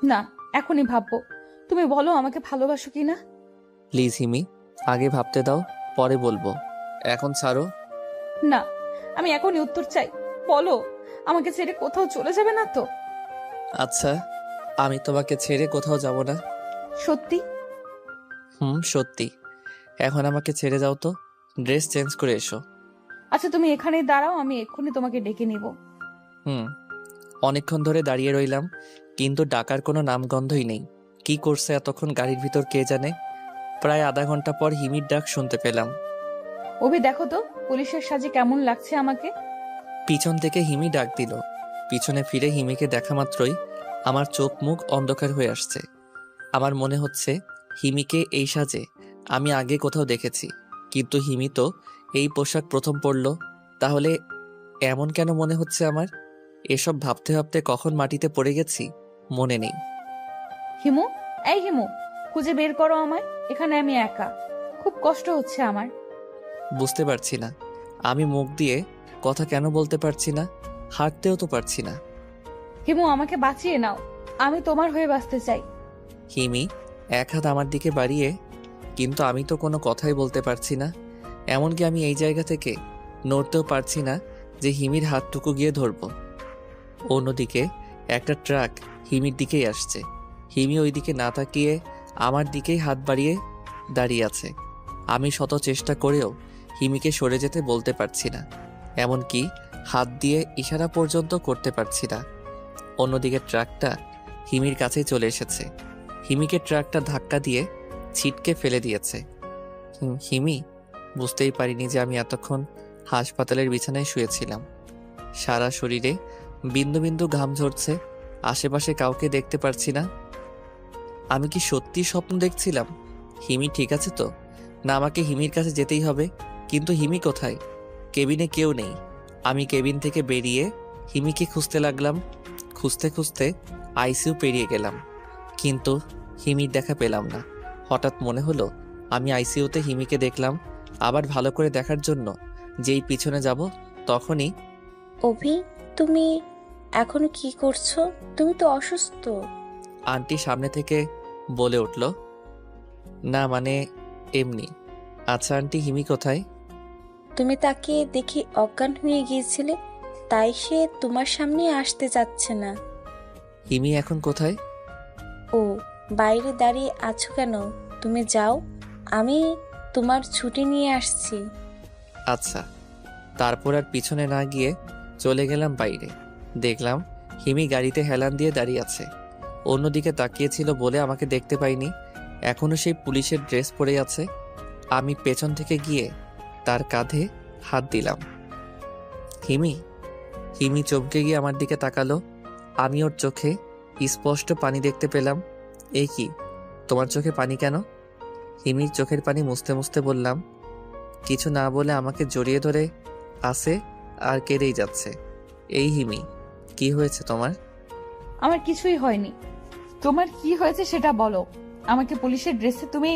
না, এখনই ভাববো। তুমি বলো আমাকে ভালোবাসো কিনা। প্লিজ হিমি, আগে ভাবতে দাও, পরে বলবো। এখন ছাড়ো। না, আমি এখনই উত্তর চাই। বলো, আমাকে ছেড়ে কোথাও চলে যাবে না তো? আচ্ছা, আমি তোমাকে ছেড়ে কোথাও যাব না। সত্যি? সত্যি। এখন আমাকে ছেড়ে যাও তো, ড্রেস চেঞ্জ করে এসো। আচ্ছা, তুমি এখানেই দাঁড়াও, আমি এক্ষুনি তোমাকে ডেকে নিব। অনেকক্ষণ ধরে দাঁড়িয়ে রইলাম, কিন্তু ডাকার কোনো নামগন্ধই নেই। কি করছে এতক্ষণ গাড়ির ভিতর কে জানে। প্রায় আধা ঘন্টা পর হিমির ডাক শুনতে পেলাম। অভি, দেখো তো পুলিশের সাজে কেমন লাগছে আমাকে। পিছন থেকে হিমি ডাক দিল। পিছনে ফিরে হিমিকে দেখা মাত্রই আমার চোখ মুখ অন্ধকার হয়ে আসছে। আমার মনে হচ্ছে হিমিকে এই সাজে আমি আগে কোথাও দেখেছি, কিন্তু হিমি তো এই পোশাক প্রথম পরল। তাহলে এমন কেন মনে হচ্ছে আমার? এসব ভাবতে ভাবতে কখন মাটিতে পড়ে গেছি মনে নেই। হিমু, এই হিমু, খুঁজে বের করো আমায়। এখানে আমি একা, খুব কষ্ট হচ্ছে আমার। বুঝতে পারছি না আমি মুখ দিয়ে কথা কেন বলতে পারছি না, হাঁটতেও তো পারছি না। হিমু, আমাকে বাঁচিয়ে নাও, আমি তোমার হয়ে বাঁচতে চাই। হিমি এক হাত আমার দিকে বাড়িয়ে, কিন্তু আমি তো কোনো কথাই বলতে পারছি না। এমনকি আমি এই জায়গা থেকে নড়তেও পারছি না যে হিমির হাতটুকু গিয়ে ধরবো। অন্যদিকে একটা ট্রাক হিমির দিকেই আসছে। হিমি ওই দিকে না তাকিয়ে আমার দিকেই হাত বাড়িয়ে দাঁড়িয়ে আছে। আমি শত চেষ্টা করেও হিমিকে সরে যেতে বলতে পারছি না, এমনকি হাত দিয়ে ইশারা পর্যন্ত করতে পারছি না। অন্যদিকে ট্রাকটা হিমির কাছেই চলে এসেছে। হিমিকে ট্রাকটা ধাক্কা দিয়ে ছিটকে ফেলে দিয়েছে। হিমি বুঝতেই পারিনি যে আমি এতক্ষণ হাসপাতালের বিছানায় শুয়েছিলাম। সারা শরীরে বিন্দু বিন্দু ঘাম ঝরছে। আশেপাশে কাউকে দেখতে পারছি না। আমি কি সত্যি স্বপ্ন দেখছিলাম? হিমি ঠিক আছে তো? না আমাকে হিমির কাছে যেতেই হবে? কিন্তু হিমি কোথায়? কেবিনে কেউ নেই। আমি কেবিন থেকে বেরিয়ে হিমিকে খুঁজতে লাগলাম। খুঁজতে খুঁজতে আইসিইউ পেরিয়ে গেলাম, কিন্তু হিমির দেখা পেলাম না। হঠাৎ মনে হলো আমি আইসিইউতে হিমিকে দেখলাম। আবার ভালো করে দেখার জন্য যেই পিছনে যাব, তখনই অভি, তুমি এখন কি করছো? তুমি তো অসুস্থ। আন্টি সামনে থেকে বলে উঠল, না মানে এমনি। আচ্ছা আন্টি, হিমি কোথায়? তুমি তাকে দেখি অজ্ঞান হয়ে গিয়েছিলে, তাই সে তোমার সামনে আসতে চাচ্ছে না। হিমি এখন কোথায়? ও, বাইরে দাঁড়িয়ে আছো কেন? তুমি যাও, আমি তোমার ছুটি নিয়ে আসছি। আচ্ছা। তারপর আর পিছনে না গিয়ে চলে গেলাম বাইরে। দেখলাম হিমি গাড়িতে হেলান দিয়ে দাঁড়িয়ে আছে। অন্যদিকে তাকিয়েছিল বলে আমাকে দেখতে পাইনি। এখনো সেই পুলিশের ড্রেস পরে আছে। আমি পেছন থেকে গিয়ে তার কাঁধে হাত দিলাম। হিমি। হিমি চমকে গিয়ে আমার দিকে তাকালো। আমি ওর চোখে স্পষ্ট পানি দেখতে পেলাম। এই কি, তোমার চোখে পানি কেন? হিমির চোখের পানি মুছতে মুছতে বললাম। কিছু না বলে আমাকে জড়িয়ে ধরে আসে আর কেঁদেই যাচ্ছে। এই হিমি, কি হয়েছে তোমার? আমার কিছুই হয়নি। তোমার কি হয়েছে সেটা বলো। আমাকে পুলিশের ড্রেসে তুমি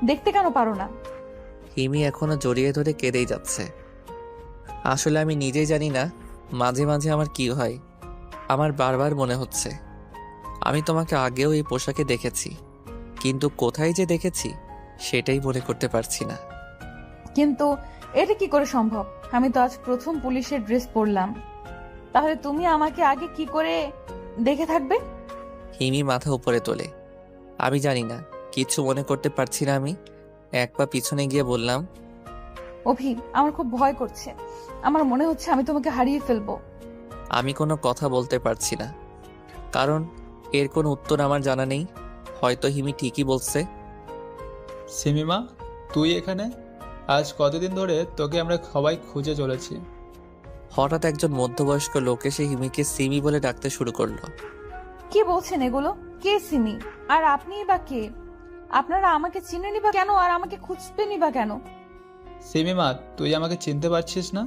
দেখতে কেন পারো না? হিমি এখনো জড়িয়ে ধরে কেঁদেই যাচ্ছে। আসলে আমি নিজেই জানি না মাঝে মাঝে আমার কি হয়। আমার বারবার মনে হচ্ছে আমি তোমাকে আগেও এই পোশাকে দেখেছি, কিন্তু কোথায় যে দেখেছি সেটাই মনে করতে পারছি না। কিন্তু এটা কি করে সম্ভব? আমি তো আজ প্রথম পুলিশের ড্রেস পরলাম। তাহলে তুমি আমাকে আগে কি করে দেখে থাকবে? হিমি মাথা উপরে তোলে। আমি জানি না, কিচ্ছু মনে করতে পারছি না। আমি এক পা পিছনে গিয়ে বললাম, অভি, আমার খুব ভয় করছে। আমার মনে হচ্ছে আমি তোমাকে হারিয়ে ফেলবো। আমি কোনো কথা বলতে পারছি না, কারণ এর কোনো উত্তর আমার জানা নেই। হয়তো হিমি ঠিকই বলছে। সিমিমা, তুই এখানে? আজ কতদিন ধরে তোকে আমরা সবাই খুঁজে চলেছি। হঠাৎ একজন মধ্যবয়স্ক লোক এসে হিমিকে সিমি বলে ডাকতে শুরু করলো। কি বলছেন এগুলো? কে সিমি? আর আপনি বা কে? আপনারা আমাকে চিনেনি বা কেন, আর আমাকে খুঁজবেনি বা কেন? সিমিমা, তুই আমাকে চিনতে পারছিস না?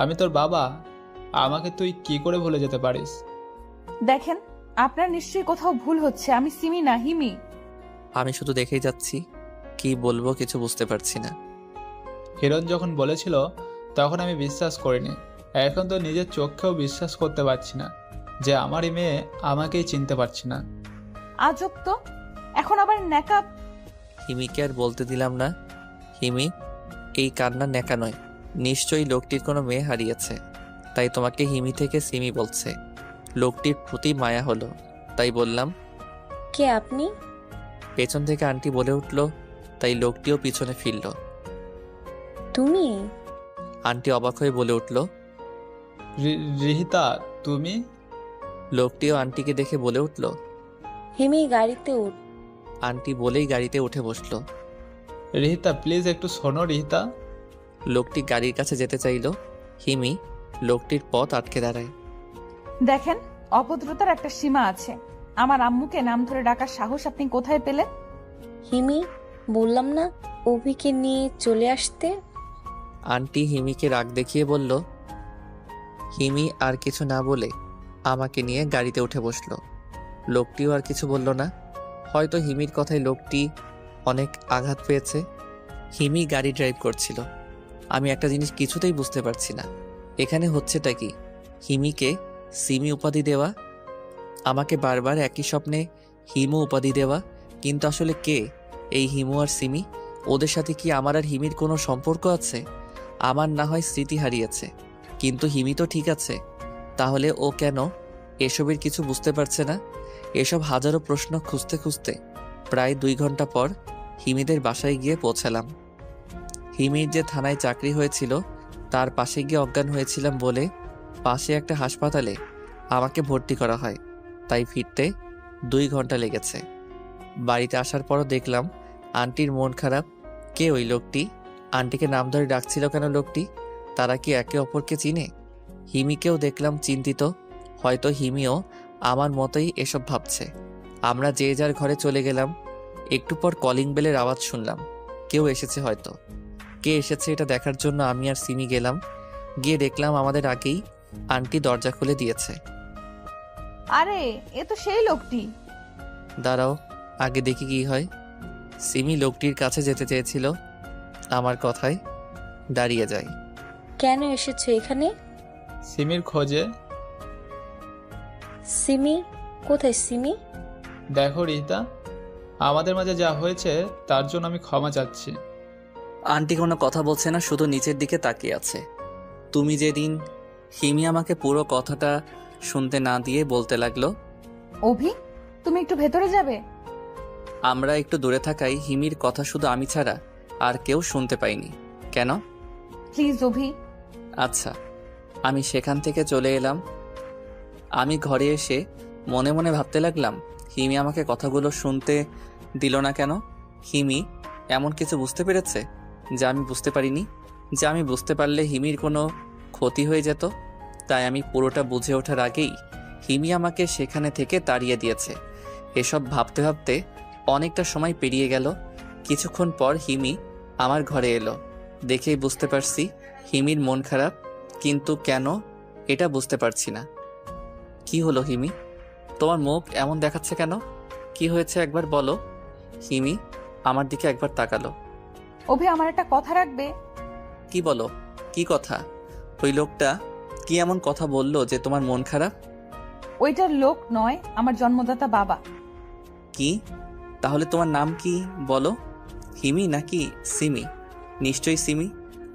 আমি তোর বাবা। আমাকে তুই কি করে ভুলে যেতে পারিস? দেখেন, আপনার নিশ্চয়ই কোথাও ভুল হচ্ছে। আমি সিমি না, হিমি। আমি শুধু দেখেই যাচ্ছি, কি বলবো কিছু বুঝতে পারছি না। হিরণ যখন বলেছিল তখন আমি বিশ্বাস করিনি। এখন তো নিজের চোখেও বিশ্বাস করতে পারছি না যে আমারই মেয়ে আমাকেই চিনতে পারছি না। আজব তো, এখন আবার ন্যাকা। হিমিকে আর বলতে দিলাম না। হিমি, এই কান্না ন্যাকা নয়, নিশ্চয়ই লোকটির কোনো মেয়ে হারিয়েছে, তাই তোমাকে হিমি থেকে সিমি বলছে। লোকটির প্রতি মায়া হলো, তাই বললাম। কে আপনি? পেছন থেকে আন্টি বলে উঠল, তাই লোকটিও পিছনে ফিরল। তুমি? আন্টি অবাক হয়ে বলে উঠল, রিহিতা, তুমি? লোকটিও আন্টিকে দেখে বলে উঠল। হিমি, গাড়িতে উঠ। আন্টি বলেই গাড়িতে উঠে বসলো। রিহিতা প্লিজ একটু শোনো রিহিতা। লোকটি গাড়ির কাছে যেতে চাইল। হিমি লোকটির পথ আটকে দাঁড়ায়। দেখেন, অভদ্রতার একটা সীমা আছে। আমার আম্মুকে নাম ধরে ডাকার সাহস আপনি কোথায় পেলেন? হিমি, বললাম না অভিকে নিয়ে চলে আসতে। আন্টি হিমিকে রাগ দেখিয়ে বলল। হিমি আর কিছু না বলে আমাকে নিয়ে গাড়িতে উঠে বসলো। লোকটিও আর কিছু বলল না। হয়তো হিমির কথায় লোকটি অনেক আঘাত পেয়েছে। হিমি গাড়ি ড্রাইভ করছিল। আমি একটা জিনিস কিছুতেই বুঝতে পারছি না, এখানে হচ্ছেটা কি? হিমিকে সিমি উপাধি দেওয়া, আমাকে বারবার একই স্বপ্নে হিমু উপাধি দেওয়া, কিন্তু আসলে কে এই হিমু আর সিমি? ওদের সাথে কি আমার আর হিমির কোনো সম্পর্ক আছে? আমার না হয় স্মৃতি হারিয়েছে, কিন্তু হিমি তো ঠিক আছে। তাহলে ও কেন এসবের কিছু বুঝতে পারছে না? এসব হাজারো প্রশ্ন খুঁজতে খুঁজতে প্রায় 2 ঘন্টা পর হিমিদের বাসায় গিয়ে পৌঁছালাম। হিমির যে থানায় চাকরি হয়েছিল তার পাশে গিয়ে অজ্ঞান হয়েছিলাম বলে পাশে একটা হাসপাতালে আমাকে ভর্তি করা হয়, তাই ফিরতে 2 ঘন্টা লেগেছে। বাড়িতে আসার পরও দেখলাম আন্টির মন খারাপ। কে ওই লোকটি? আন্টিকে নাম ধরে ডাকছিল কেন লোকটি? তারা কি একে অপরকে চিনে? হিমিকেও দেখলাম চিন্তিত। হয়তো হিমিও আমার মতোই এসব ভাবছে। আমরা যে যার ঘরে চলে গেলাম। একটু পর কলিং বেলের আওয়াজ শুনলাম। কেউ এসেছে হয়তো। কে এসেছে এটা দেখার জন্য আমি আর সিমি গেলাম। গিয়ে দেখলাম আমাদের আগেই আন্টি দরজা খুলে দিয়েছে। আরে, এ তো সেই লোকটি। দাঁড়াও, আগে দেখি কি হয়। সিমি লোকটির কাছে যেতে চেয়েছিল, আমার কথায় দাঁড়িয়ে যায়। কেন এসেছো এখানে? সিমির খোঁজে। সিমি? কোথায় সিমি? দেখো রিহিতা, আমাদের মাঝে যা হয়েছে তার জন্য আমি ক্ষমা চাচ্ছি। আন্টি কোনো কথা বলছে না, শুধু নিচের দিকে তাকিয়ে আছে। তুমি যেদিন, হিমি আমাকে পুরো কথাটা শুনতে না দিয়ে বলতে লাগলো, অভি, তুমি একটু ভেতরে যাবে? আমরা একটু দূরে থাকাই হিমির কথা শুধু আমি ছাড়া আর কেউ শুনতে পাইনি। কেন? প্লিজ অভি। আচ্ছা। আমি সেখান থেকে চলে এলাম। আমি ঘরে এসে মনে মনে ভাবতে লাগলাম, হিমি আমাকে কথাগুলো শুনতে দিল না কেন? হিমি এমন কিছু বুঝতে পেরেছে যা আমি বুঝতে পারিনি? যা আমি বুঝতে পারলে হিমির কোনো ক্ষতি হয়ে যেত? তাই আমি পুরোটা বুঝে ওঠার আগেই হিমি আমাকে সেখানে থেকে তাড়িয়ে দিয়েছে। এসব ভাবতে ভাবতে অনেকটা সময় পেরিয়ে গেল। কিছুক্ষণ পর হিমি আমার ঘরে এলো। দেখেই বুঝতে পারছি হিমির মন খারাপ, কিন্তু কেন এটা বুঝতে পারছি না। কি হলো হিমি? তোমার মুখ এমন দেখাচ্ছে কেন? কি হয়েছে একবার বলো। হিমি আমার দিকে একবার তাকালো। অভি, আমার একটা কথা রাখবে? কি বলো? কি কথা? ওই লোকটা কি এমন কথা বললো যে তোমার মন খারাপ? ওইটার লোক নয়, আমার জন্মদাতা বাবা। কি? তাহলে তোমার নাম কি বলো? হিমি নাকি সিমি? নিশ্চয়ই সিমি।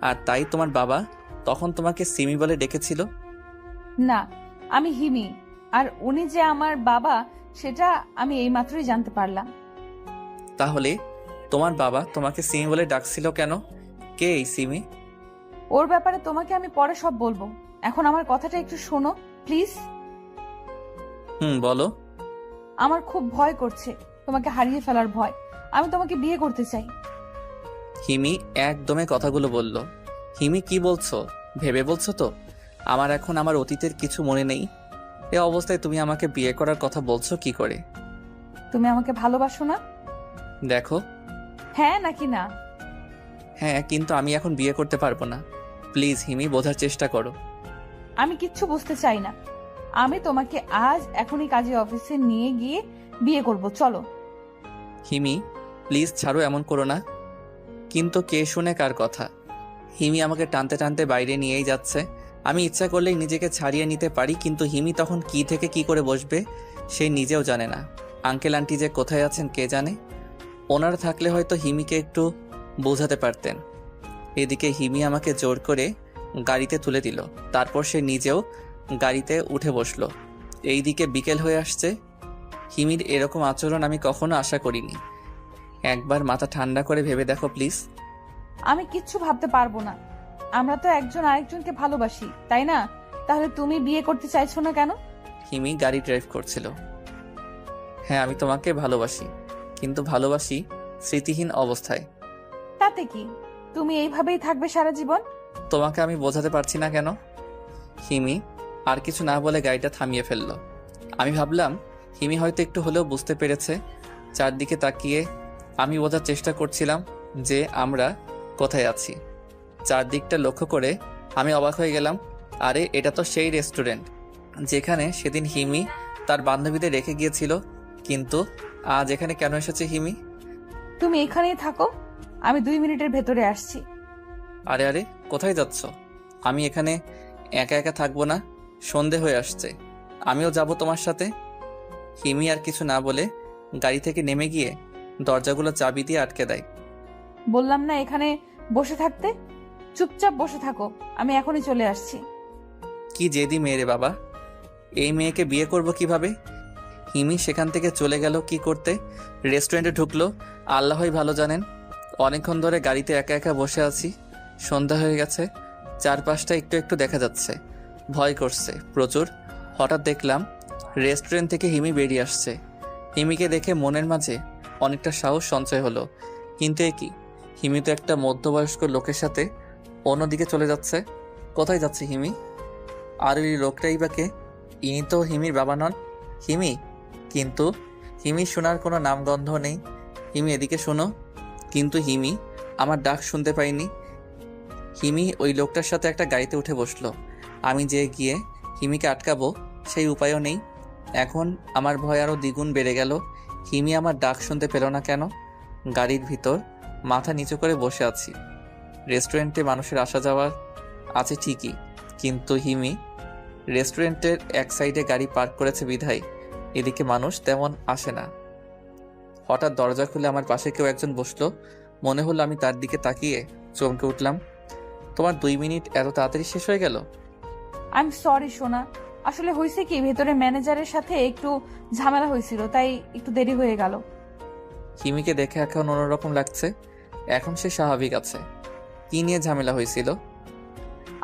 আর তাই তোমার বাবা তখন তোমাকে সিমি বলে ডেকেছিল? না, আমি হিমি। আর উনি যে আমার বাবা সেটা আমি এইমাত্রই জানতে পারলাম। তাহলে তোমার বাবা তোমাকে সিমি বলে ডাকছিল কেন? কে এই সিমি? ওর ব্যাপারে তোমাকে আমি পরে সব বলবো। এখন আমার কথাটা একটু শোনো প্লিজ। বলো। আমার খুব ভয় করছে, তোমাকে হারিয়ে ফেলার ভয়। আমি তোমাকে বিয়ে করতে চাই। হিমি একদমে কথাগুলো বলল। হিমি কি বলছো? ভেবে বলছো তো? আমার এখন আমার অতীতের কিছু মনে নেই। এ অবস্থায় তুমি আমাকে বিয়ে করার কথা বলছো কি করে? তুমি আমাকে ভালোবাসো না? দেখো। হ্যাঁ নাকি না? হ্যাঁ, কিন্তু আমি এখন বিয়ে করতে পারবো না। প্লিজ হিমি, বোঝার চেষ্টা করো। আমি কিচ্ছু বুঝতে চাই না। আমি তোমাকে আজ এখনই কাজী অফিসে নিয়ে গিয়ে বিয়ে করব, চলো। হিমি প্লিজ ছাড়ো, এমন করো না। কিন্তু কে শুনে কার কথা? হিমি আমাকে টানতে টানতে বাইরে নিয়েই যাচ্ছে। আমি ইচ্ছা করলেই নিজেকে ছাড়িয়ে নিতে পারি, কিন্তু হিমি তখন কি থেকে কি করে বসবে সে নিজেও জানে না। আঙ্কেল আন্টি যে কোথায় আছেন কে জানে। ওনারা থাকলে হয়তো হিমিকে একটু বোঝাতে পারতেন। এদিকে হিমি আমাকে জোর করে গাড়িতে তুলে দিল, তারপর সে নিজেও গাড়িতে উঠে বসলো। এইদিকে বিকেল হয়ে আসছে। হিমির এরকম আচরণ আমি কখনো আশা করিনি। একবার মাথা ঠান্ডা করে ভেবে দেখো প্লিজ। আমি কিচ্ছু ভাবতে পারবো না। আমরা তো একজন আরেকজনকে ভালোবাসি, তাই না? তাহলে তুমি বিয়ে করতে চাইছো না কেন? হিমি গাড়ি ড্রাইভ করছিল। হ্যাঁ, আমি তোমাকে ভালোবাসি, কিন্তু ভালোবাসি স্মৃতিহীন অবস্থায়। তাতে কি? তুমি এইভাবেই থাকবে সারা জীবন? তোমাকে আমি বোঝাতে পারছি না কেন? হিমি আর কিছু না বলে গাড়িটা থামিয়ে ফেললো। আমি ভাবলাম হিমি হয়তো একটু হলেও বুঝতে পেরেছে। চারদিকে তাকিয়ে আমি বোঝার চেষ্টা করছিলাম যে আমরা কোথায় আছি। চারদিকটা লক্ষ্য করে আমি অবাক হয়ে গেলাম। আরে, এটা তো সেই রেস্টুরেন্ট যেখানে সেদিন হিমি তার বান্ধবীদের রেখে গিয়েছিল। কিন্তু আজ এখানে কেন এসেছে হিমি? তুমি এখানেই থাকো, আমি 2 মিনিটের ভেতরে আসছি। আরে আরে, কোথায় যাচ্ছ? আমি এখানে একা একা থাকবো না, সন্ধে হয়ে আসছে। আমিও যাব তোমার সাথে। হিমি আর কিছু না বলে গাড়ি থেকে নেমে গিয়ে দরজাগুলো চাবি দিয়ে আটকে দেয়। বললাম না এখানে বসে থাকতে? চুপচাপ বসে থাকো, আমি এখনই চলে আসছি। কি জেদি মেয়ে রে বাবা, এই মেয়েকে বিয়ে করব কিভাবে? হিমি সেখান থেকে চলে গেল কি করতে, রেস্টুরেন্টে ঢুকলো আল্লাহই ভালো জানেন। অনেকক্ষণ ধরে গাড়িতে একা একা বসে আছি। সন্ধ্যা হয়ে গেছে, চারপাশটা একটু একটু দেখা যাচ্ছে। ভয় করছে প্রচুর। হঠাৎ দেখলাম রেস্টুরেন্ট থেকে হিমি বেরিয়ে আসছে। হিমিকে দেখে মনের মাঝে অনেকটা সাহস সঞ্চয় হলো। কিন্তু এ কি, হিমি তো একটা মধ্যবয়স্ক লোকের সাথে অন্যদিকে চলে যাচ্ছে। কোথায় যাচ্ছে হিমি? আর এই লোকটাই বা কে? ইনি তো হিমির বাবা নন। হিমি? কিন্তু হিমি শোনার কোনো নামগন্ধ নেই। হিমি এদিকে শোনো। কিন্তু হিমি আমার ডাক শুনতে পাইনি। হিমি ওই লোকটার সাথে একটা গাড়িতে উঠে বসলো। আমি যে গিয়ে হিমিকে আটকাবো সেই উপায়ও নেই। এখন আমার ভয় আরও দ্বিগুণ বেড়ে গেল। হিমি আমার ডাক শুনতে পেল না কেন? গাড়ির ভিতর মাথা নিচু করে বসে আছি। রেস্টুরেন্টে মানুষের আসা যাওয়া আছে ঠিকই, কিন্তু হিমি রেস্টুরেন্টের এক সাইডে গাড়ি পার্ক করেছে বিধায় এদিকে মানুষ তেমন আসে না। হঠাৎ দরজা খুলে আমার পাশে কেউ একজন বসলো। মনে হলো আমি তার দিকে তাকিয়ে চমকে উঠলাম। তোমার 2 মিনিট এত তাড়াতাড়ি শেষ হয়ে গেল? আই এম সরি সোনা, আসলে হয়েছে কি, ভেতরে ম্যানেজারের সাথে একটু ঝামেলা হয়েছিল, তাই একটু দেরি হয়ে গেল। হিমিকে দেখে এখন অন্যরকম লাগছে। এখন সে স্বাভাবিক আছে। কি নিয়ে ঝামেলা হয়েছিল?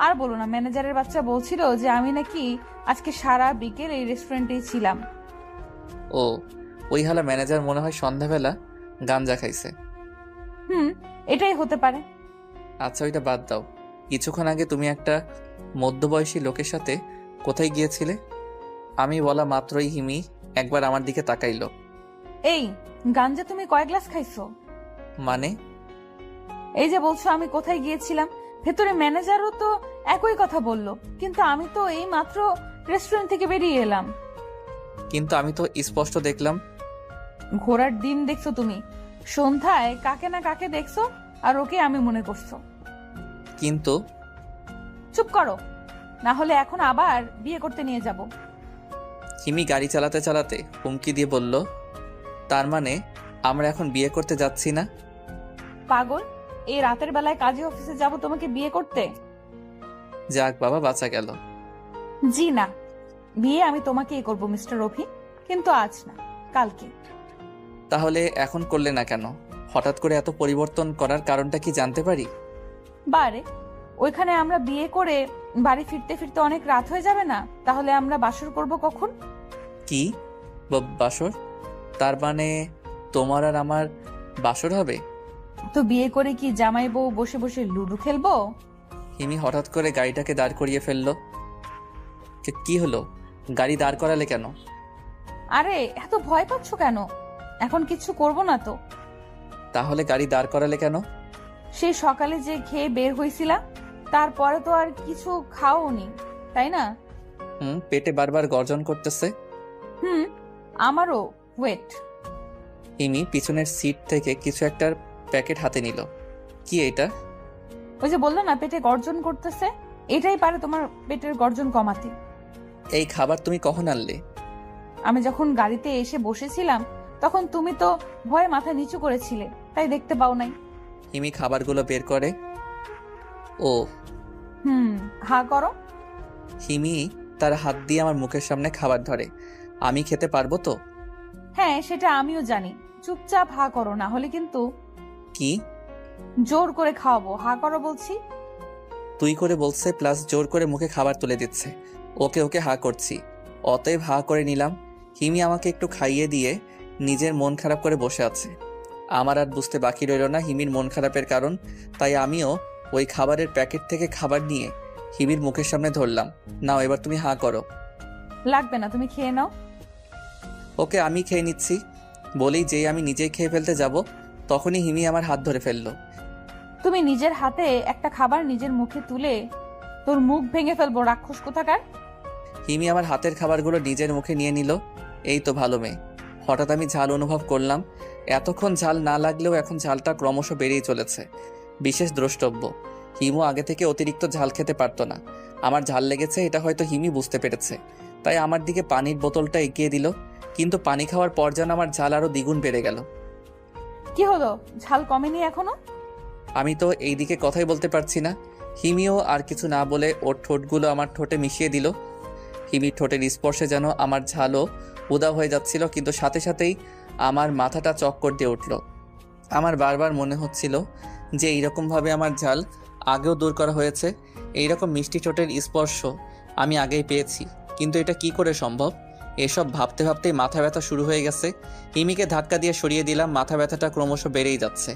আর বলো না, ম্যানেজারের বাচ্চা বলছিল যে আমি নাকি আজকে সারা বিকেল এই রেস্টুরেন্টেই ছিলাম। ও, ওই হালা ম্যানেজার মনে হয় সন্ধ্যাবেলা গাঞ্জা খাইছে। এটাই হতে পারে। আচ্ছা, ওইটা বাদ দাও। কিছুক্ষণ আগে তুমি একটা মধ্যবয়সী লোকের সাথে কোথায় গিয়েছিলে? আমি বলা মাত্রই হিমি একবার আমার দিকে তাকাইলো। এই গাঞ্জা তুমি কয় গ্লাস খাইছো? মানে? এই যে বলছো আমি কোথায় গিয়েছিলাম, ভেতরে ম্যানেজারও তো একই কথা বললো, কিন্তু আমি তো এই মাত্র রেস্টুরেন্ট থেকে বেরিয়ে এলাম। কিন্তু আমি তো স্পষ্ট দেখলাম। ঘোড়ার ডিম দেখছো তুমি, সন্ধ্যায় কাকে না কাকে দেখছো আর ওকে আমি মনে করছো। কিন্তু চুপ করো, না হলে এখন আবার বিয়ে করতে নিয়ে যাব। হিমি গাড়ি চালাতে চালাতে হুমকি দিয়ে বলল, তার মানে আমরা এখন বিয়ে করতে যাচ্ছি না? পাগল, এই রাতের বেলায় কাজী অফিসে যাব তোমাকে বিয়ে করতে? যাক বাবা, বাঁচা গেল। জি না, বিয়ে আমি তোমাকেই করব মিস্টার রফি, কিন্তু আজ না, কালকে। তাহলে এখন করলে না কেন? হঠাৎ করে এত পরিবর্তন করার কারণটা কি জানতে পারি? বারে, ওইখানে আমরা বিয়ে করে বাড়ি ফিরতে ফিরতে অনেক রাত হয়ে যাবে না? তাহলে আমরা বাসর করব কখন? কি বাসর? তার মানে তোমার আর আমার বাসর হবে? তো বিয়ে করে কি জামাই বউ বসে বসে লুডো খেলবো? হিমি হঠাৎ করে গাড়িটাকে দাঁড় করিয়ে ফেললো। কি হলো? গাড়ি দাঁড় করালে কেন? আরে এত ভয় পাচ্ছ কেন? এখন কিচ্ছু করব না তো। তাহলে গাড়ি দাঁড় করালে কেন? সেই সকালে যে খেয়ে বের হইছিলা, তারপরে তো আর কিছু খাওনি, তাই না? পেটে বারবার গর্জন করতেছে। আমারও। ওয়েট। হিমি পিছনের সিট থেকে কিছু একটা প্যাকেট হাতে নিল। কি এটা? ওই যে বললো না পেটে গর্জন করতেছে, এটাই পারে তোমার পেটের গর্জন কমাতে। এই খাবার তুমি কখন আনলে? আমি যখন গাড়িতে এসে বসেছিলাম তখন তুমি তো ভয়ে মাথা নিচু করেছিলে, তাই দেখতে পাও নাই। হিমি খাবারগুলো বের করে। ও হা করো। হিমি তার হাত দিয়ে আমার মুখের সামনে খাবার ধরে। আমি খেতে পারবো তো? হ্যাঁ, সেটা আমিও জানি। চুপচাপ হা করো, না হলে কিন্তু কি? জোর করে খাওয়াবো। হা করো বলছি। তুই করে বলছে প্লাস জোর করে মুখে খাবার তুলে দিচ্ছে। ওকে ওকে হা করছি, অতএব হা করে নিলাম। হিমি আমাকে একটু খাইয়ে দিয়ে নিজের মন খারাপ করে বসে আছে। আমার আর বুঝতে বাকি রইল না হিমির মন খারাপের কারণ, তাই আমিও ওই খাবারের প্যাকেট থেকে খাবার নিয়ে হিমির মুখের সামনে ধরলাম। নাও এবার তুমি হা করো। লাগবে না, তুমি খেয়ে নাও। ওকে আমি খেয়ে নিচ্ছি বলেই যেই আমি নিজেই খেয়ে ফেলতে যাব, তখনই হিমি আমার হাত ধরে ফেললো। তুমি নিজের হাতে একটা খাবার নিজের মুখে তুলে তোর মুখ ভেঙে ফেলবো, রাক্ষস কোথাকার। হিমি আমার হাতের খাবারগুলো নিজের মুখে নিয়ে নিল। এই তো ভালো মেয়ে। হঠাৎ আমি ঝাল অনুভব করলাম। এতক্ষণ ঝাল না লাগলেও এখন ঝালটা ক্রমশ বেড়েই চলেছে। বিশেষ দ্রষ্টব্য, হিমু আগে থেকে অতিরিক্ত ঝাল খেতে পারতো না। আমার ঝাল লেগেছে এটা হয়তো হিমি বুঝতে পেরেছে, তাই আমার দিকে পানির বোতলটা এগিয়ে দিল। কিন্তু পানি খাওয়ার পর যেন আমার ঝাল আরো দ্বিগুণ বেড়ে গেল। কি হলো, ঝাল কমেনি এখনো? আমি তো এই দিকে কথাই বলতে পারছি না। হিমিও আর কিছু না বলে ওর ঠোঁটগুলো আমার ঠোঁটে মিশিয়ে দিল। হিমির ঠোঁটের স্পর্শে যেন আমার ঝালও উদাও হয়ে যাচ্ছিল, কিন্তু সাথে সাথেই আমার মাথাটা চক্কর দিয়ে উঠল। আমার বারবার মনে হচ্ছিল যে এইরকমভাবে আমার ঝাল আগেও দূর করা হয়েছে। এইরকম মিষ্টি ঠোঁটের স্পর্শ আমি আগেই পেয়েছি, কিন্তু এটা কি করে সম্ভব? এসব ভাবতে ভাবতেই মাথা ব্যথা শুরু হয়ে গেছে। হিমিকে ধাক্কা দিয়ে সরিয়ে দিলাম। মাথা ব্যথাটা ক্রমশ বেড়েই যাচ্ছে।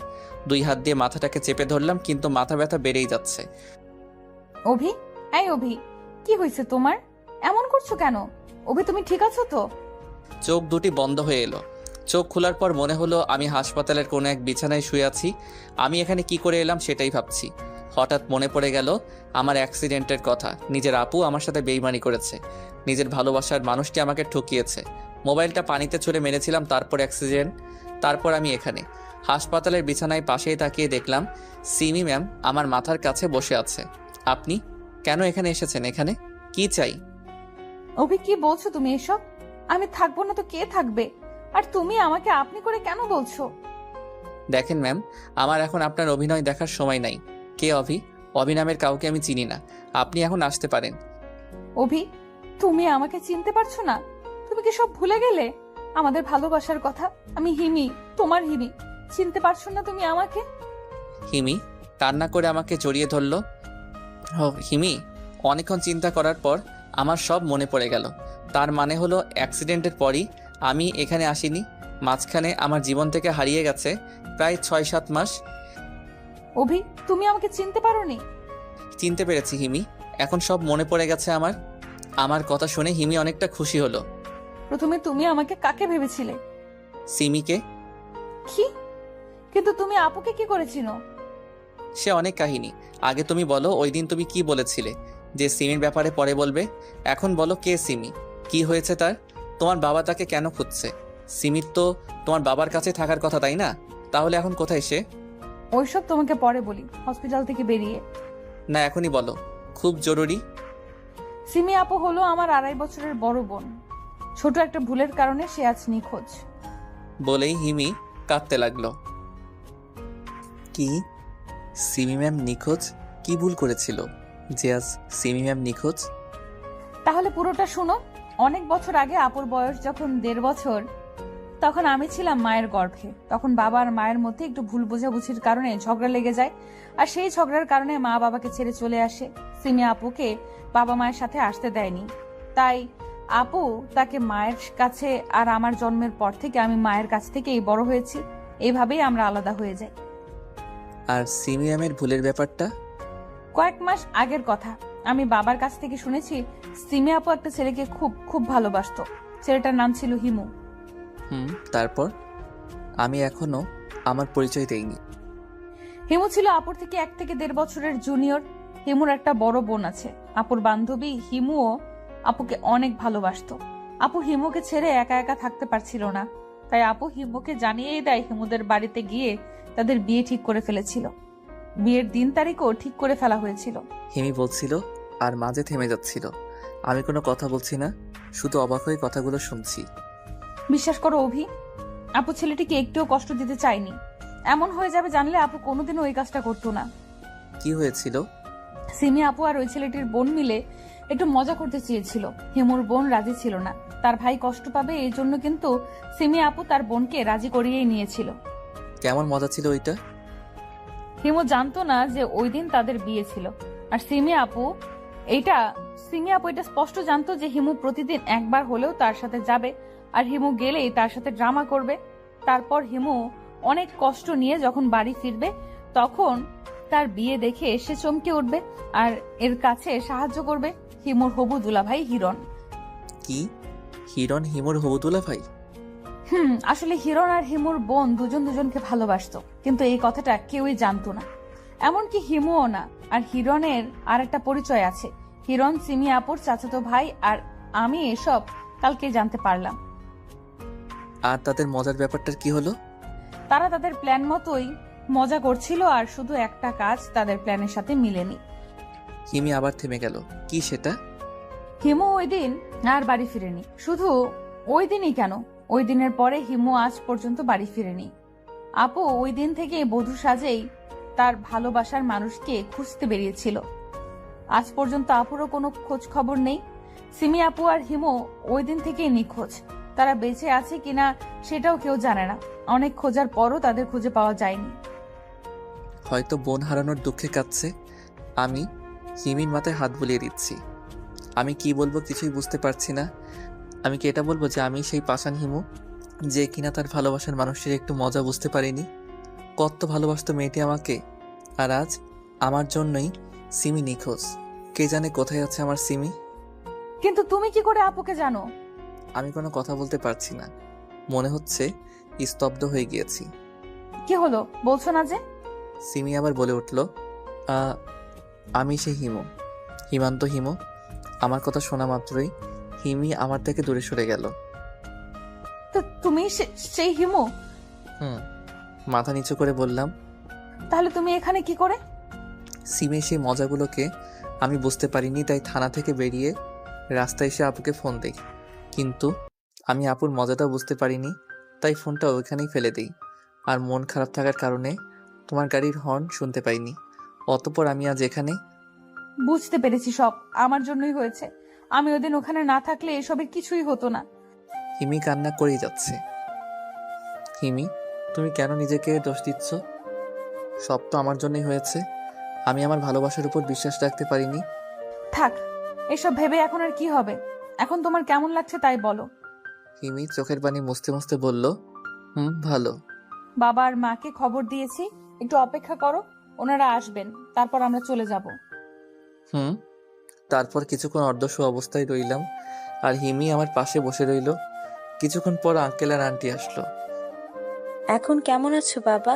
2 হাত দিয়ে মাথাটাকে চেপে ধরলাম, কিন্তু মাথা ব্যথা বেড়েই যাচ্ছে। অভি, এই অভি, কি হয়েছে তোমার? এমন করছো কেন? অভি, তুমি ঠিক আছো তো? চোখ দুটি বন্ধ হয়ে এলো। চোখ খোলার পর মনে হলো আমি হাসপাতালের কোনো এক বিছানায় শুয়ে আছি। আমি এখানে কি করে এলাম সেটাই ভাবছি। হঠাৎ মনে পড়ে গেল আমার অ্যাক্সিডেন্টের কথা। নিজের আপু আমার সাথে বেইমানি করেছে। নিজের ভালোবাসার মানুষটি আমাকে ঠকিয়েছে। মোবাইলটা পানিতে ছুঁড়ে মেরেছিলাম, তারপর অ্যাক্সিডেন্ট, তারপর আমি এখানে হাসপাতালের বিছানায় পাশেই তাকিয়ে দেখলাম সিমি ম্যাম আমার মাথার কাছে বসে আছে। আপনি কেন এখানে এসেছেন? এখানে কি চাই? অভি, কি বলছো তুমি এসব? আমি থাকবো না তো কে থাকবে? আর তুমি আমাকে আপনি করে কেন বলছো? দেখেন ম্যাম, আমার এখন আপনার অভিনয় দেখার সময় নাই। কে অভি? অভি নামের কাউকে আমি চিনি না। আপনি এখন আসতে পারেন। অভি, তুমি আমাকে চিনতে পারছো না? তুমি কি সব ভুলে গেলে আমাদের ভালোবাসার কথা? আমি হিমি, তোমার হিমি। চিনতে পারছো না তুমি আমাকে? হিমি কান্না করে আমাকে জড়িয়ে ধরল। হিমি, অনেকক্ষণ চিন্তা করার পর আমার সব মনে পড়ে গেল। তার মানে হলো অ্যাক্সিডেন্টের পরই আমি এখানে আসিনি। মাঝখানে আমার জীবন থেকে হারিয়ে গেছে প্রায় 6-7 মাস। অভি, তুমি আমাকে চিনতে পারোনি? চিনতে পেরেছি হিমি, এখন সব মনে পড়ে গেছে আমার। আমার কথা শুনে হিমি অনেকটা খুশি হলো। প্রথমে তুমি আমাকে কাকে ভেবেছিলে? সিমিকে। কি? কিন্তু তুমি আপুকে কি করেছিল? সে অনেক কাহিনী। আগে তুমি বলো ওই দিন তুমি কি বলেছিলে যে সিমির ব্যাপারে পরে বলবে। এখন বলো কে সিমি, কি হয়েছে তার? তোমার বাবা তাকে কেন খুঁজছে? সিমির তো তোমার বাবার কাছে থাকার কথা, তাই না? তাহলে এখন কোথায় সে? ওইসব তোমাকে পরে বলি, হসপিটাল থেকে বেরিয়ে। না এখনই বলো, খুব জরুরি। সিমি আপু হলো আমার 2.5 বছরের বড় বোন। ছোট একটা ভুলের কারণে সে আজ নিখোঁজ। বলেই হিমি কাঁদতে লাগলো। কি? সিমি ম্যাম নিখোঁজ? কি ভুল করেছিল যে আজ সিমি ম্যাম নিখোঁজ? তাহলে পুরোটা শুনো। অনেক বছর আগে আপুর বয়স যখন 1.5 বছর, তখন আমি ছিলাম মায়ের গর্ভে। তখন বাবা আর মায়ের মধ্যে একটু ভুল বোঝাবুঝির কারণে ঝগড়া লেগে যায়, আর সেই ঝগড়ার কারণে মা বাবাকে ছেড়ে চলে আসে। সিমি আপুকে বাবা মায়ের সাথে আসতে দেয়নি, তাই আপু তাকে মায়ের কাছে, আর আমার জন্মের পর থেকে আমি মায়ের কাছ থেকেই বড় হয়েছি। এইভাবেই আমরা আলাদা হয়ে যাই। আর সিমি ম্যামের ভুলের ব্যাপারটা? কয়েক মাস আগের কথা। আমি বাবার কাছ থেকে শুনেছি সিমি আপু একটা ছেলেকে খুব খুব ভালোবাসতো। ছেলেটার নাম ছিল হিমু। তারপর? আমি এখনো আমার পরিচয় দেইনি। হিমু ছিল আপুর থেকে 1 থেকে 1.5 বছরের জুনিয়র। হিমুর একটা বড় বোন আছে। আপুর বান্ধবী হিমুও আপুকে অনেক ভালোবাসতো। আপু হিমুকে ছেড়ে একা একা থাকতে পারছিল না, তাই আপু হিমুকে জানিয়েই দেয় হিমুদের বাড়িতে গিয়ে তাদের বিয়ে ঠিক করে ফেলেছিল। বিয়ের দিন তারিখও ঠিক করে ফেলা হয়েছিল। হিমি বলছিল আর মাঝে থেমে যাচ্ছিল। আমি কোনো কথা বলছি না, শুধু অবাক হয়ে কথাগুলো শুনছি। বিশ্বাস করো অভি, আপু ছেলেটিকে একটুও কষ্ট দিতে চায়নি। এমন হয়ে যাবে জানলে আপু কোনোদিনও ওই কাজটা করতো না। কি হয়েছিল? সিমি আপু আর ওই ছেলেটির বোন মিলে একটু মজা করতে চেয়েছিল। হিমুর বোন রাজি ছিল না, তার ভাই কষ্ট পাবে এই জন্য, কিন্তু সিমি আপু তার বোনকে রাজি করিয়েই নিয়েছিল। কেমন মজা ছিল ওইটা? হিমু জানতো না যে ওই দিন তাদের বিয়ে ছিল। আর সিমি আপু এটা স্পষ্ট জানতো যে হিমু প্রতিদিন একবার হলেও তার সাথে যাবে, আর হিমু গেলেই তার সাথে ড্রামা করবে। তারপর হিমু অনেক কষ্ট নিয়ে যখন বাড়ি ফিরবে তখন তার বিয়ে দেখে সে চমকে উঠবে আর এর কাছে সাহায্য করবে হিমুর হবু দুলাভাই হিরণ। কি? হিরণ হিমুর হবু দুলাভাই? আসলে হিরণ আর হিমুর বোন দুজন দুজনকে ভালোবাসতো, কিন্তু এই কথাটা কেউই জানতো না, এমনকি হিমুও না। আর হিরণের আর একটা পরিচয় আছে। হিরণ সিমি আপুর চাচাতো ভাই, আর আমি এসব কালকে জানতে পারলাম। আর তাদের মজার ব্যাপারটার কি হলো? তারা তাদের প্ল্যান মতোই মজা করছিল, আর শুধু একটা কাজ তাদের প্ল্যানের সাথে মিলেনি। হিমি আবার থেমে গেল। কি সেটা? হিমু ওই দিন আর বাড়ি ফিরেনি। শুধু ওই দিনই কেন, ওই দিনের পরে হিমু আজ পর্যন্ত বাড়ি ফিরেনি। আপু ওই দিন থেকে বধূ সাজেই তার ভালোবাসার মানুষকে খুঁজতে বেরিয়েছিল। আজ পর্যন্ত আপুরও কোনো খোঁজ খবর নেই। সিমি আপু আর হিমু ওই দিন থেকেই নিখোঁজ। তারা বেঁচে আছে কিনা সেটাও কেউ জানে না। অনেক খোঁজার পরও তাদের খুঁজে পাওয়া যায়নি। হয়তো বোন হারানোর দুঃখে কাঁদছে। আমি হিমির মাথায় হাত বুলিয়ে দিচ্ছি। আমি কি বলবো কিছুই বুঝতে পারছি না। আমি কি এটা বলবো যে আমি সেই পাষাণ হিমু, যে কিনা তার ভালোবাসার মানুষের একটু মজা বুঝতে পারিনি? কত ভালোবাসতো মেয়েটি আমাকে, আর আজ আমার জন্যই সিমি নিখোঁজ। কে জানে কোথায় আছে আমার সিমি? কিন্তু তুমি কি করে আপুকে জানো? আমি কোনো কথা বলতে পারছি না, মনে হচ্ছে স্তব্ধ হয়ে গিয়েছি। কি হলো বলছো না যে? সিমি আবার বলে উঠল, আমি সেই হিমু, হিমান্ত হিমু। আমার কথা শোনা মাত্রই হিমি আমার থেকে দূরে সরে গেল। তো তুমি সেই হিমু? মাথা নিচু করে বললাম। তাহলে তুমি এখানে কি করে? সিমি সেই মজাগুলোকে আমি বুঝতে পারিনি, তাই থানা থেকে বেরিয়ে রাস্তায় এসে আপুকে ফোন দিই। কিন্তু আমি আপুর মজাটা বুঝতে পারিনি, তাই ফোনটা ওইখানেই ফেলে দিই। আর মন খারাপ থাকার কারণে তোমার গাড়ির হর্ন শুনতে পাইনি। অতঃপর আমি আজ এখানে। বুঝতে পেরেছি, সব আমার জন্যই হয়েছে। আমি ওদিন ওখানে না থাকলে এসবের কিছুই হতো না। হিমি কান্না করেই যাচ্ছে। হিমি, তুমি কেন নিজেকে দোষ দিচ্ছ? সব তো আমার জন্যই হয়েছে। আমি আমার ভালোবাসার উপর বিশ্বাস রাখতে পারিনি। থাক, এসব ভেবে এখন আর কি হবে? এখন তোমার কেমন লাগছে তাই বলো। হিমি চোখের পানি মুছতে মুছতে বলল, ভালো। বাবা আর মাকে খবর দিয়েছি, একটু অপেক্ষা করো, ওনারা আসবেন, তারপর আমরা চলে যাব। তারপর কিছুক্ষণ অর্ধশো অবস্থায় রইলাম, আর হিমি আমার পাশে বসে রইল। কিছুক্ষণ পর আঙ্কেল আর আন্টি আসলো। এখন কেমন আছো বাবা?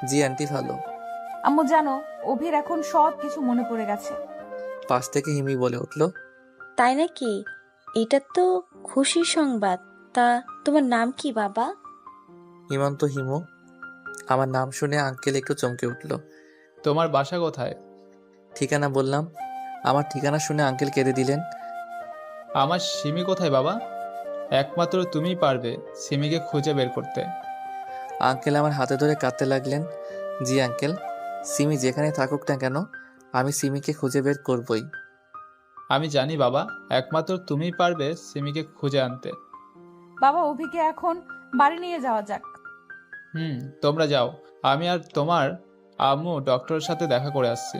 জি আন্টি, ভালো। আম্মু জানো, অভির এখন সব কিছু মনে পড়ে গেছে। পাশ থেকে হিমি বলে উঠল, তাই নাকি? এটা তো খুশির সংবাদ। তা তোমার নাম কি বাবা? হিমন্ত হিমু। আমার নাম শুনে আঙ্কেল একটু চমকে উঠল। তোমার বাসা কোথায়? ঠিকানা বললাম। আমার ঠিকানা শুনে আঙ্কেল কেঁদে দিলেন। আমার সিমি কোথায় বাবা? একমাত্র তুমিই পারবে সিমিকে খুঁজে বের করতে। আঙ্কেল আমার হাতে ধরে কাঁদতে লাগলেন। জি আঙ্কেল, সিমি যেখানে থাকুক না কেন আমি সিমিকে খুঁজে বের করবই। আমি জানি বাবা, একমাত্র তুমিই পারবে সিমিকে খুঁজে আনতে। বাবা, অভিকে এখন বাড়ি নিয়ে যাওয়া যাক। তোমরা যাও, আমি আর তোমার আম্মু ডক্টরের সাথে দেখা করে আসছি।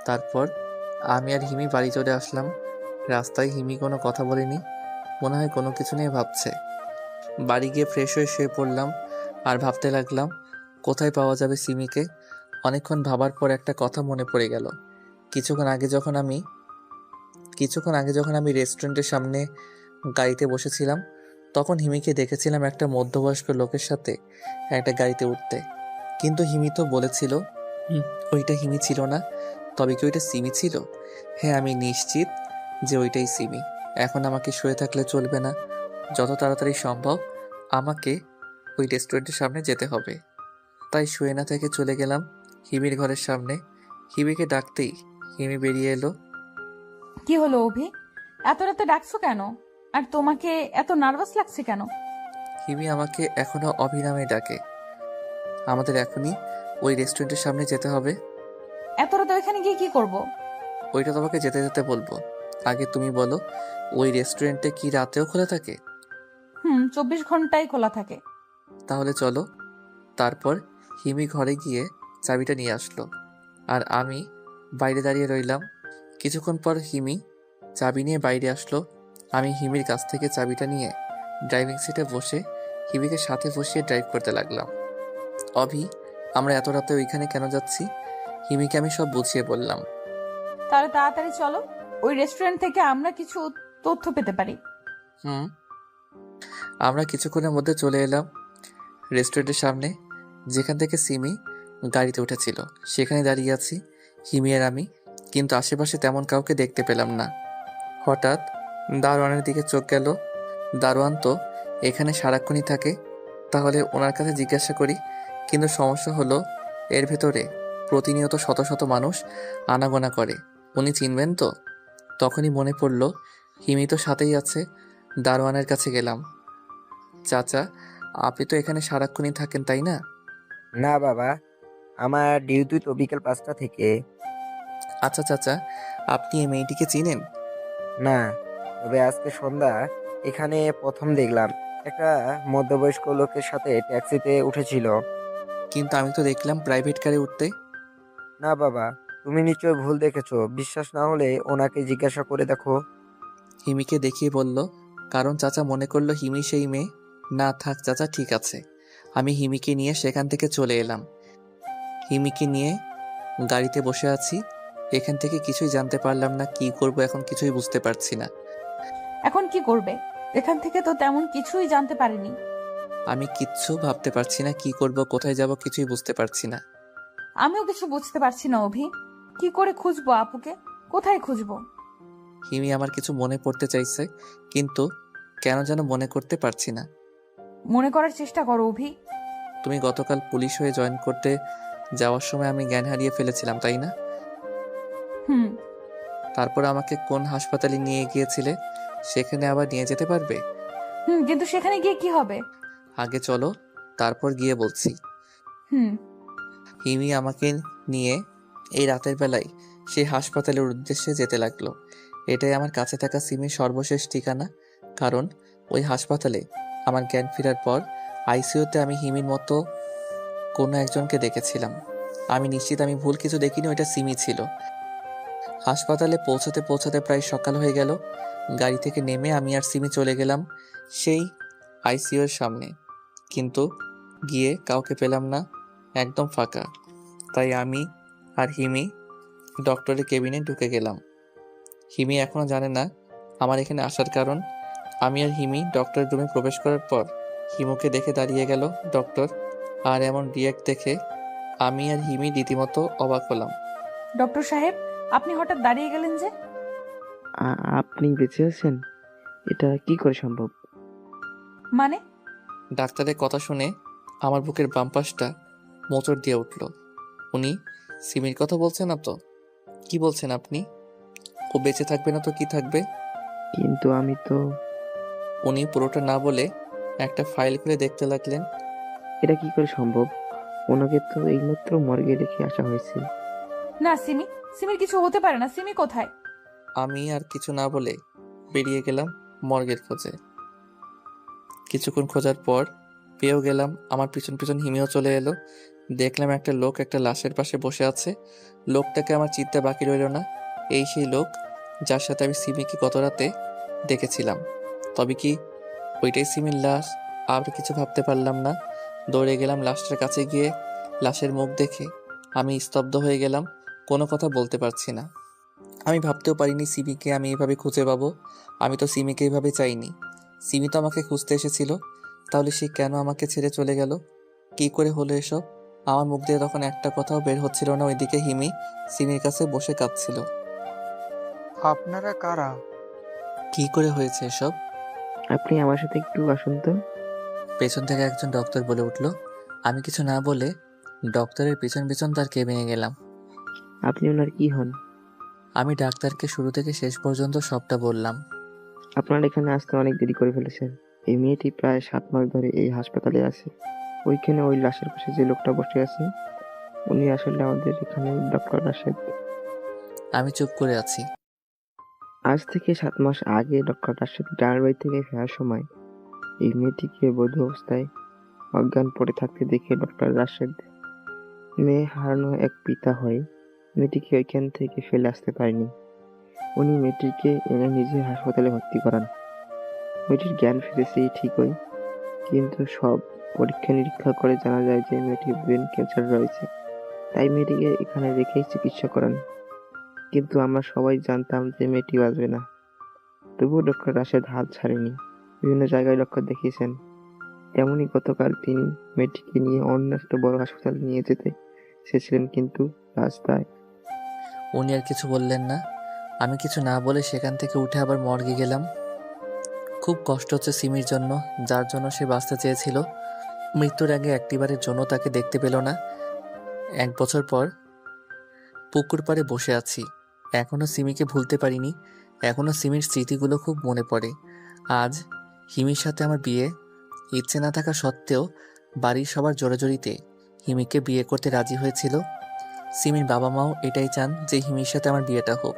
তারপর আমি আর হিমি বাড়ি চলে আসলাম। রাস্তায় হিমি কোনো কথা বলেনি, মনে হয় কোনো কিছু নিয়ে ভাবছে। বাড়ি গিয়ে ফ্রেশ হয়ে শুয়ে পড়লাম আর ভাবতে লাগলাম কোথায় পাওয়া যাবে সিমিকে। অনেকক্ষণ ভাবার পর একটা কথা মনে পড়ে গেল। কিছুক্ষণ আগে যখন আমি রেস্টুরেন্টের সামনে গাড়িতে বসেছিলাম তখন হিমিকে দেখেছিলাম একটা মধ্যবয়স্ক লোকের সাথে একটা গাড়িতে উঠতে। কিন্তু হিমি তো বলেছিল ওইটা হিমি ছিল না। তবে কি ওইটা সিমি ছিল? হ্যাঁ, আমি নিশ্চিত যে ওইটাই সিমি। এখন আমাকে শুয়ে থাকলে চলবে না, যত তাড়াতাড়ি সম্ভব আমাকে ওই রেস্টুরেন্টের সামনে যেতে হবে। তাই শুয়ে না থেকে চলে গেলাম হিমির ঘরের সামনে। হিমিকে ডাকতেই হিমি বেরিয়ে এলো। কি হলো অভি, এত রাতে ডাকছো কেন? আর তোমাকে এত নার্ভাস লাগছে কেন? হিমি আমাকে এখনো অভিনামে ডাকে। আমাদের এখনই ওই রেস্টুরেন্টের সামনে যেতে হবে। এত রাতে ওইখানে গিয়ে কি করব? ওইটা তোমাকে যেতে যেতে বলবো। আগে তুমি বলো, ওই রেস্টুরেন্টে কি রাতেও খোলা থাকে? 24 ঘন্টাই খোলা থাকে। তাহলে চলো। তারপর হিমি ঘরে গিয়ে চাবিটা নিয়ে আসলো আর আমি বাইরে দাঁড়িয়ে রইলাম। কিছুক্ষণ পর হিমি চাবি নিয়ে বাইরে আসলো। আমি হিমির কাছ থেকে চাবিটা নিয়ে ড্রাইভিং সিটে বসে হিমিকে সাথে বসিয়ে ড্রাইভ করতে লাগলাম। অভি, আমরা এত রাতে ওইখানে কেন যাচ্ছি? হিমিকে আমি সব বুঝিয়ে বললাম। তাহলে তাড়াতাড়ি চলো, ওই রেস্টুরেন্ট থেকে আমরা কিছু তথ্য পেতে পারি। আমরা কিছুক্ষণের মধ্যে চলে এলাম রেস্টুরেন্টের সামনে, যেখান থেকে সিমি গাড়িতে উঠেছিল। সেখানে দাঁড়িয়ে আছি হিমি আর আমি, কিন্তু আশেপাশে তেমন কাউকে দেখতে পেলাম না। হঠাৎ দারোয়ানের দিকে চোখ গেল। দারোয়ান তো এখানে সারাক্ষণই থাকে, তাহলে ওনার কাছে জিজ্ঞাসা করি। কিন্তু সমস্যা হলো এর ভেতরে প্রতিনিয়ত শত শত মানুষ আনাগোনা করে, উনি চিনবেন তো? তখনই মনে পড়ল হিমি তো সাথেই আছে। দারোয়ানের কাছে গেলাম। চাচা, আপনি তো এখানে সারাক্ষণই থাকেন, তাই না? না বাবা, আমার ডিউটি তো বিকেল 5টা থেকে। আচ্ছা চাচা, আপনি এই মেয়েটিকে চিনেন? না, তবে আজকে সন্ধ্যা এখানে প্রথম দেখলাম একটা মধ্যবয়স্ক লোকের সাথে ট্যাক্সিতে উঠেছিল। কিন্তু আমি তো দেখলাম প্রাইভেট কারে উঠতে। না বাবা, তুমি নিশ্চয় ভুল দেখেছো। বিশ্বাস না হলে ওনাকে জিজ্ঞাসা করে দেখো। হিমিকে দেখিয়ে বলল, কারণ চাচা মনে করলো হিমি সেই মেয়ে। না থাক চাচা, ঠিক আছে। আমি হিমিকে নিয়ে সেখান থেকে চলে এলাম। হিমিকে নিয়ে গাড়িতে বসে আছি। এখান থেকে কিছুই জানতে পারলাম না, কি করব এখন কিছুই বুঝতে পারছি না। এখন কি করবে? এখান থেকে তো তেমন কিছুই জানতে পারিনি। আমি কিচ্ছু ভাবতে পারছি না, কি করব, কোথায় যাব কিছুই বুঝতে পারছি না। আমিও কিছু বুঝতে পারছি না অভি, কি করে খুঁজবো আপুকে? কোথায় খুঁজবো? হিমি আমার কিছু মনে পড়তে চাইছে, কিন্তু কেন যেন মনে করতে পারছি না। মনে করার চেষ্টা করো অভি। তুমি গতকাল পুলিশ হয়ে জয়েন করতে যাওয়ার সময় আমি জ্ঞান হারিয়ে ফেলেছিলাম, তাই না? তারপর আমাকে কোন হাসপাতালে নিয়ে গিয়েছিলে? সেখানে আবার নিয়ে যেতে পারবে? কিন্তু সেখানে গিয়ে কি হবে? আগে চলো, তারপর গিয়ে বলছি। হিমি আমাকে নিয়ে এই রাতের বেলায় সেই হাসপাতালের উদ্দেশ্যে যেতে লাগলো। এটাই আমার কাছে থাকা সিমির সর্বশেষ ঠিকানা, কারণ ওই হাসপাতালে আমার জ্ঞান ফেরার পর আইসিইউতে আমি হিমির মতো কোনো একজনকে দেখেছিলাম। আমি নিশ্চিত আমি ভুল কিছু দেখিনি, ওইটা সিমি ছিল। হাসপাতালে পৌঁছাতে পৌঁছাতে প্রায় সকাল হয়ে গেল। গাড়ি থেকে নেমে আমি আর সিমি চলে গেলাম সেই আইসিইউর সামনে, কিন্তু গিয়ে কাউকে পেলাম না, একদম ফাঁকা। তাই আমি আর হিমি ডক্টরের কেবিনে ঢুকে গেলাম। হিমি এখনো জানে না আমার এখানে আসার কারণ। আমি আর হিমি ডক্টরের রুমে প্রবেশ করার পর হিমুকে দেখে দাঁড়িয়ে গেল ডক্টর, আর এমন রিয়াক্ট দেখে আমি আর হিমি রীতিমতো অবাক হলাম। ডক্টর সাহেব, আপনি হঠাৎ দাঁড়িয়ে গেলেন যে? আপনি বেঁচে আছেন? এটা কি করে সম্ভব? মানে? ডাক্তারের কথা শুনে আমার বুকের বাম পাশটা মোচড় দিয়ে উঠল। উনি সিমির কথা বলছেন না তো? কি বলছেন আপনি? ও বেঁচে থাকবে না তো কি থাকবে? কিন্তু আমি তো। উনি পুরোটা না বলে একটা ফাইল খুলে দেখতে লাগলেন। এটা কি করে সম্ভব? ওনাকে তো এইমাত্র মর্গে রেখে আসা হয়েছে। না, সিমির কিছু হতে পারে না। সিমি কোথায়? আমি আর কিছু না বলে বেরিয়ে গেলাম মর্গের খোঁজে। কিছুক্ষণ খোঁজার পর পেয়েও গেলাম। আমার পিছন পিছন হিমিও চলে এলো। দেখলাম একটা লোক একটা লাশের পাশে বসে আছে। লোকটাকে আমার চিন্তা বাকি রইল না, এই সেই লোক যার সাথে আমি সিমিকে গত রাতে দেখেছিলাম। তবে কি ওইটাই সিমির লাশ? আর কিছু ভাবতে পারলাম না। দৌড়ে গেলাম লাশটার কাছে। গিয়ে লাশের মুখ দেখে আমি স্তব্ধ হয়ে গেলাম। কোনো কথা বলতে পারছি না। আমি ভাবতেও পারিনি সিমিকে আমি এভাবে খুঁজে পাবো। আমি তো সিমিকে এভাবে চাইনি। সিমি তো আমাকে খুঁজতে এসেছিল। তাহলে সে কেন আমাকে ছেড়ে চলে গেল? কি করে হলো এসব? আমার মুখ দিয়ে তখন একটা কথাও বের হচ্ছিল না। ওইদিকে হিমি সিমির কাছে বসে কাঁদছিল। আপনারা কারা? কি করে হয়েছে এসব? আপনি আমার সাথে একটু আসুন তো। পেছন থেকে একজন ডক্টর বলে উঠল। আমি কিছু না বলে ডক্টরের পেছন পেছন তার কেবিনে গেলাম। আপনি ওনার কি হন? আমি ডাক্তারকে শুরু থেকে শেষ পর্যন্ত সবটা বললাম। আপনার এখানে আসতে অনেক দেরি করে ফেলেছেন। এই মেয়েটি প্রায় 7 মাস ধরে এই হাসপাতালে আছে। ওইখানে ওই লাশের পাশে যে লোকটা বসে আছে, উনি আসলে আমাদের এখানে ডক্টর রাশেদ। আমি চুপ করে আছি। আজ থেকে 7 মাস আগে ডক্টর রাশেদ গ্রামের বাড়ি থেকে ফেরার সময় এই মেয়েটিকে বৈধ অবস্থায় অজ্ঞান পড়ে থাকতে দেখে ডক্টর রাশেদ মেয়ে হারানো এক পিতা হয়ে মেয়েটিকে ওইখান থেকে ফেলে আসতে পারেনি। উনি মেয়েটিকে এনে নিজে হাসপাতালে ভর্তি করান। মেয়েটির জ্ঞান ফিরেছে ঠিকই, কিন্তু সব পরীক্ষা নিরীক্ষা করে জানা যায় যে মেয়েটির ব্রেন ক্যান্সার রয়েছে। তাই মেয়েটিকে এখানে রেখেই চিকিৎসা করান। কিন্তু আমরা সবাই জানতাম যে মেয়েটি বাঁচবে না। তবুও ডক্টর রাশেদ হাল ছাড়েনি। বিভিন্ন জায়গায় লক্ষ্য দেখিয়েছেন। তেমনই গতকাল তিনি মেয়েটিকে নিয়ে অন্য একটা বড় হাসপাতালে নিয়ে যেতে চেয়েছিলেন, কিন্তু রাস্তায়। উনি আর কিছু বললেন না। আমি কিছু না বলে সেখান থেকে উঠে আবার মর্গে গেলাম। খুব কষ্ট হচ্ছে সিমির জন্য, যার জন্য সে বাঁচতে চেয়েছিল। মৃত্যুর আগে একটিবারের জন্য তাকে দেখতে পেল না। 1 বছর পর পুকুর পাড়ে বসে আছি। এখনো সিমিকে ভুলতে পারিনি। এখনো সিমির স্মৃতিগুলো খুব মনে পড়ে। আজ হিমির সাথে আমার বিয়ে। ইচ্ছে না থাকা সত্ত্বেও বাড়ির সবার জোরাজোরিতে হিমিকে বিয়ে করতে রাজি হয়েছিল। সিমির বাবা মাও এটাই চান যে হিমির সাথে আমার বিয়েটা হোক।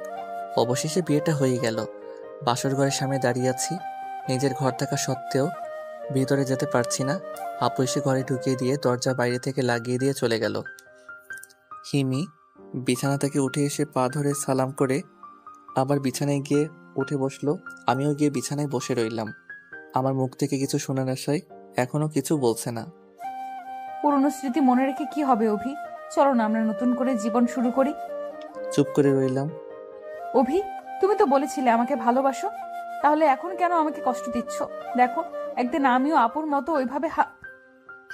অবশেষে বিয়েটা হয়ে গেল। বাসর ঘরের সামনে দাঁড়িয়ে আছি। নিজের ঘর থাকা সত্ত্বেও ভিতরে যেতে পারছি না। আপু এসে ঘরে ঢুকিয়ে দিয়ে দরজা বাইরে থেকে লাগিয়ে দিয়ে চলে গেল। হিমি বিছানা থেকে উঠে এসে পা ধরে সালাম করে আবার বিছানায় গিয়ে উঠে বসলো। আমিও গিয়ে বিছানায় বসে রইলাম। আমার মুখ থেকে কিছু শোনার আশায় এখনো কিছু বলছে না। পুরনো স্মৃতি মনে রেখে কি হবে অভি? চলো না আমরা নতুন করে জীবন শুরু করি। চুপ করে রইলাম। অভি, তুমি তো বলেছিলে আমাকে ভালোবাসো, তাহলে এখন কেন আমাকে কষ্ট দিচ্ছ? দেখো, একদিন আমিও আপুর মতো ওইভাবে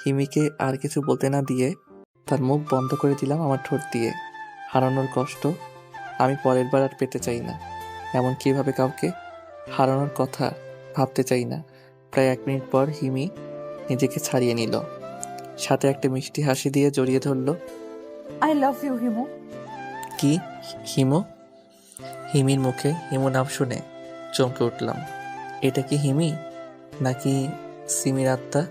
হিমিকে আর কিছু বলতে না দিয়ে তার মুখ বন্ধ করে দিলাম আমার ঠোঁট দিয়ে। হারানোর কষ্ট আমি পরের বার আর পেতে চাই না। এমন কিভাবে কাউকে হারানোর কথা ভাবতে চাই না। প্রায় 1 মিনিট পর হিমি নিজেকে ছাড়িয়ে নিল, সাথে একটা মিষ্টি হাসি দিয়ে জড়িয়ে ধরল। I love you Himu. কি? হিমু? হিমির মুখে হিমু নাম শুনে চমকে উঠলাম। এটা কি হিমি নাকি সিমির আত্মা?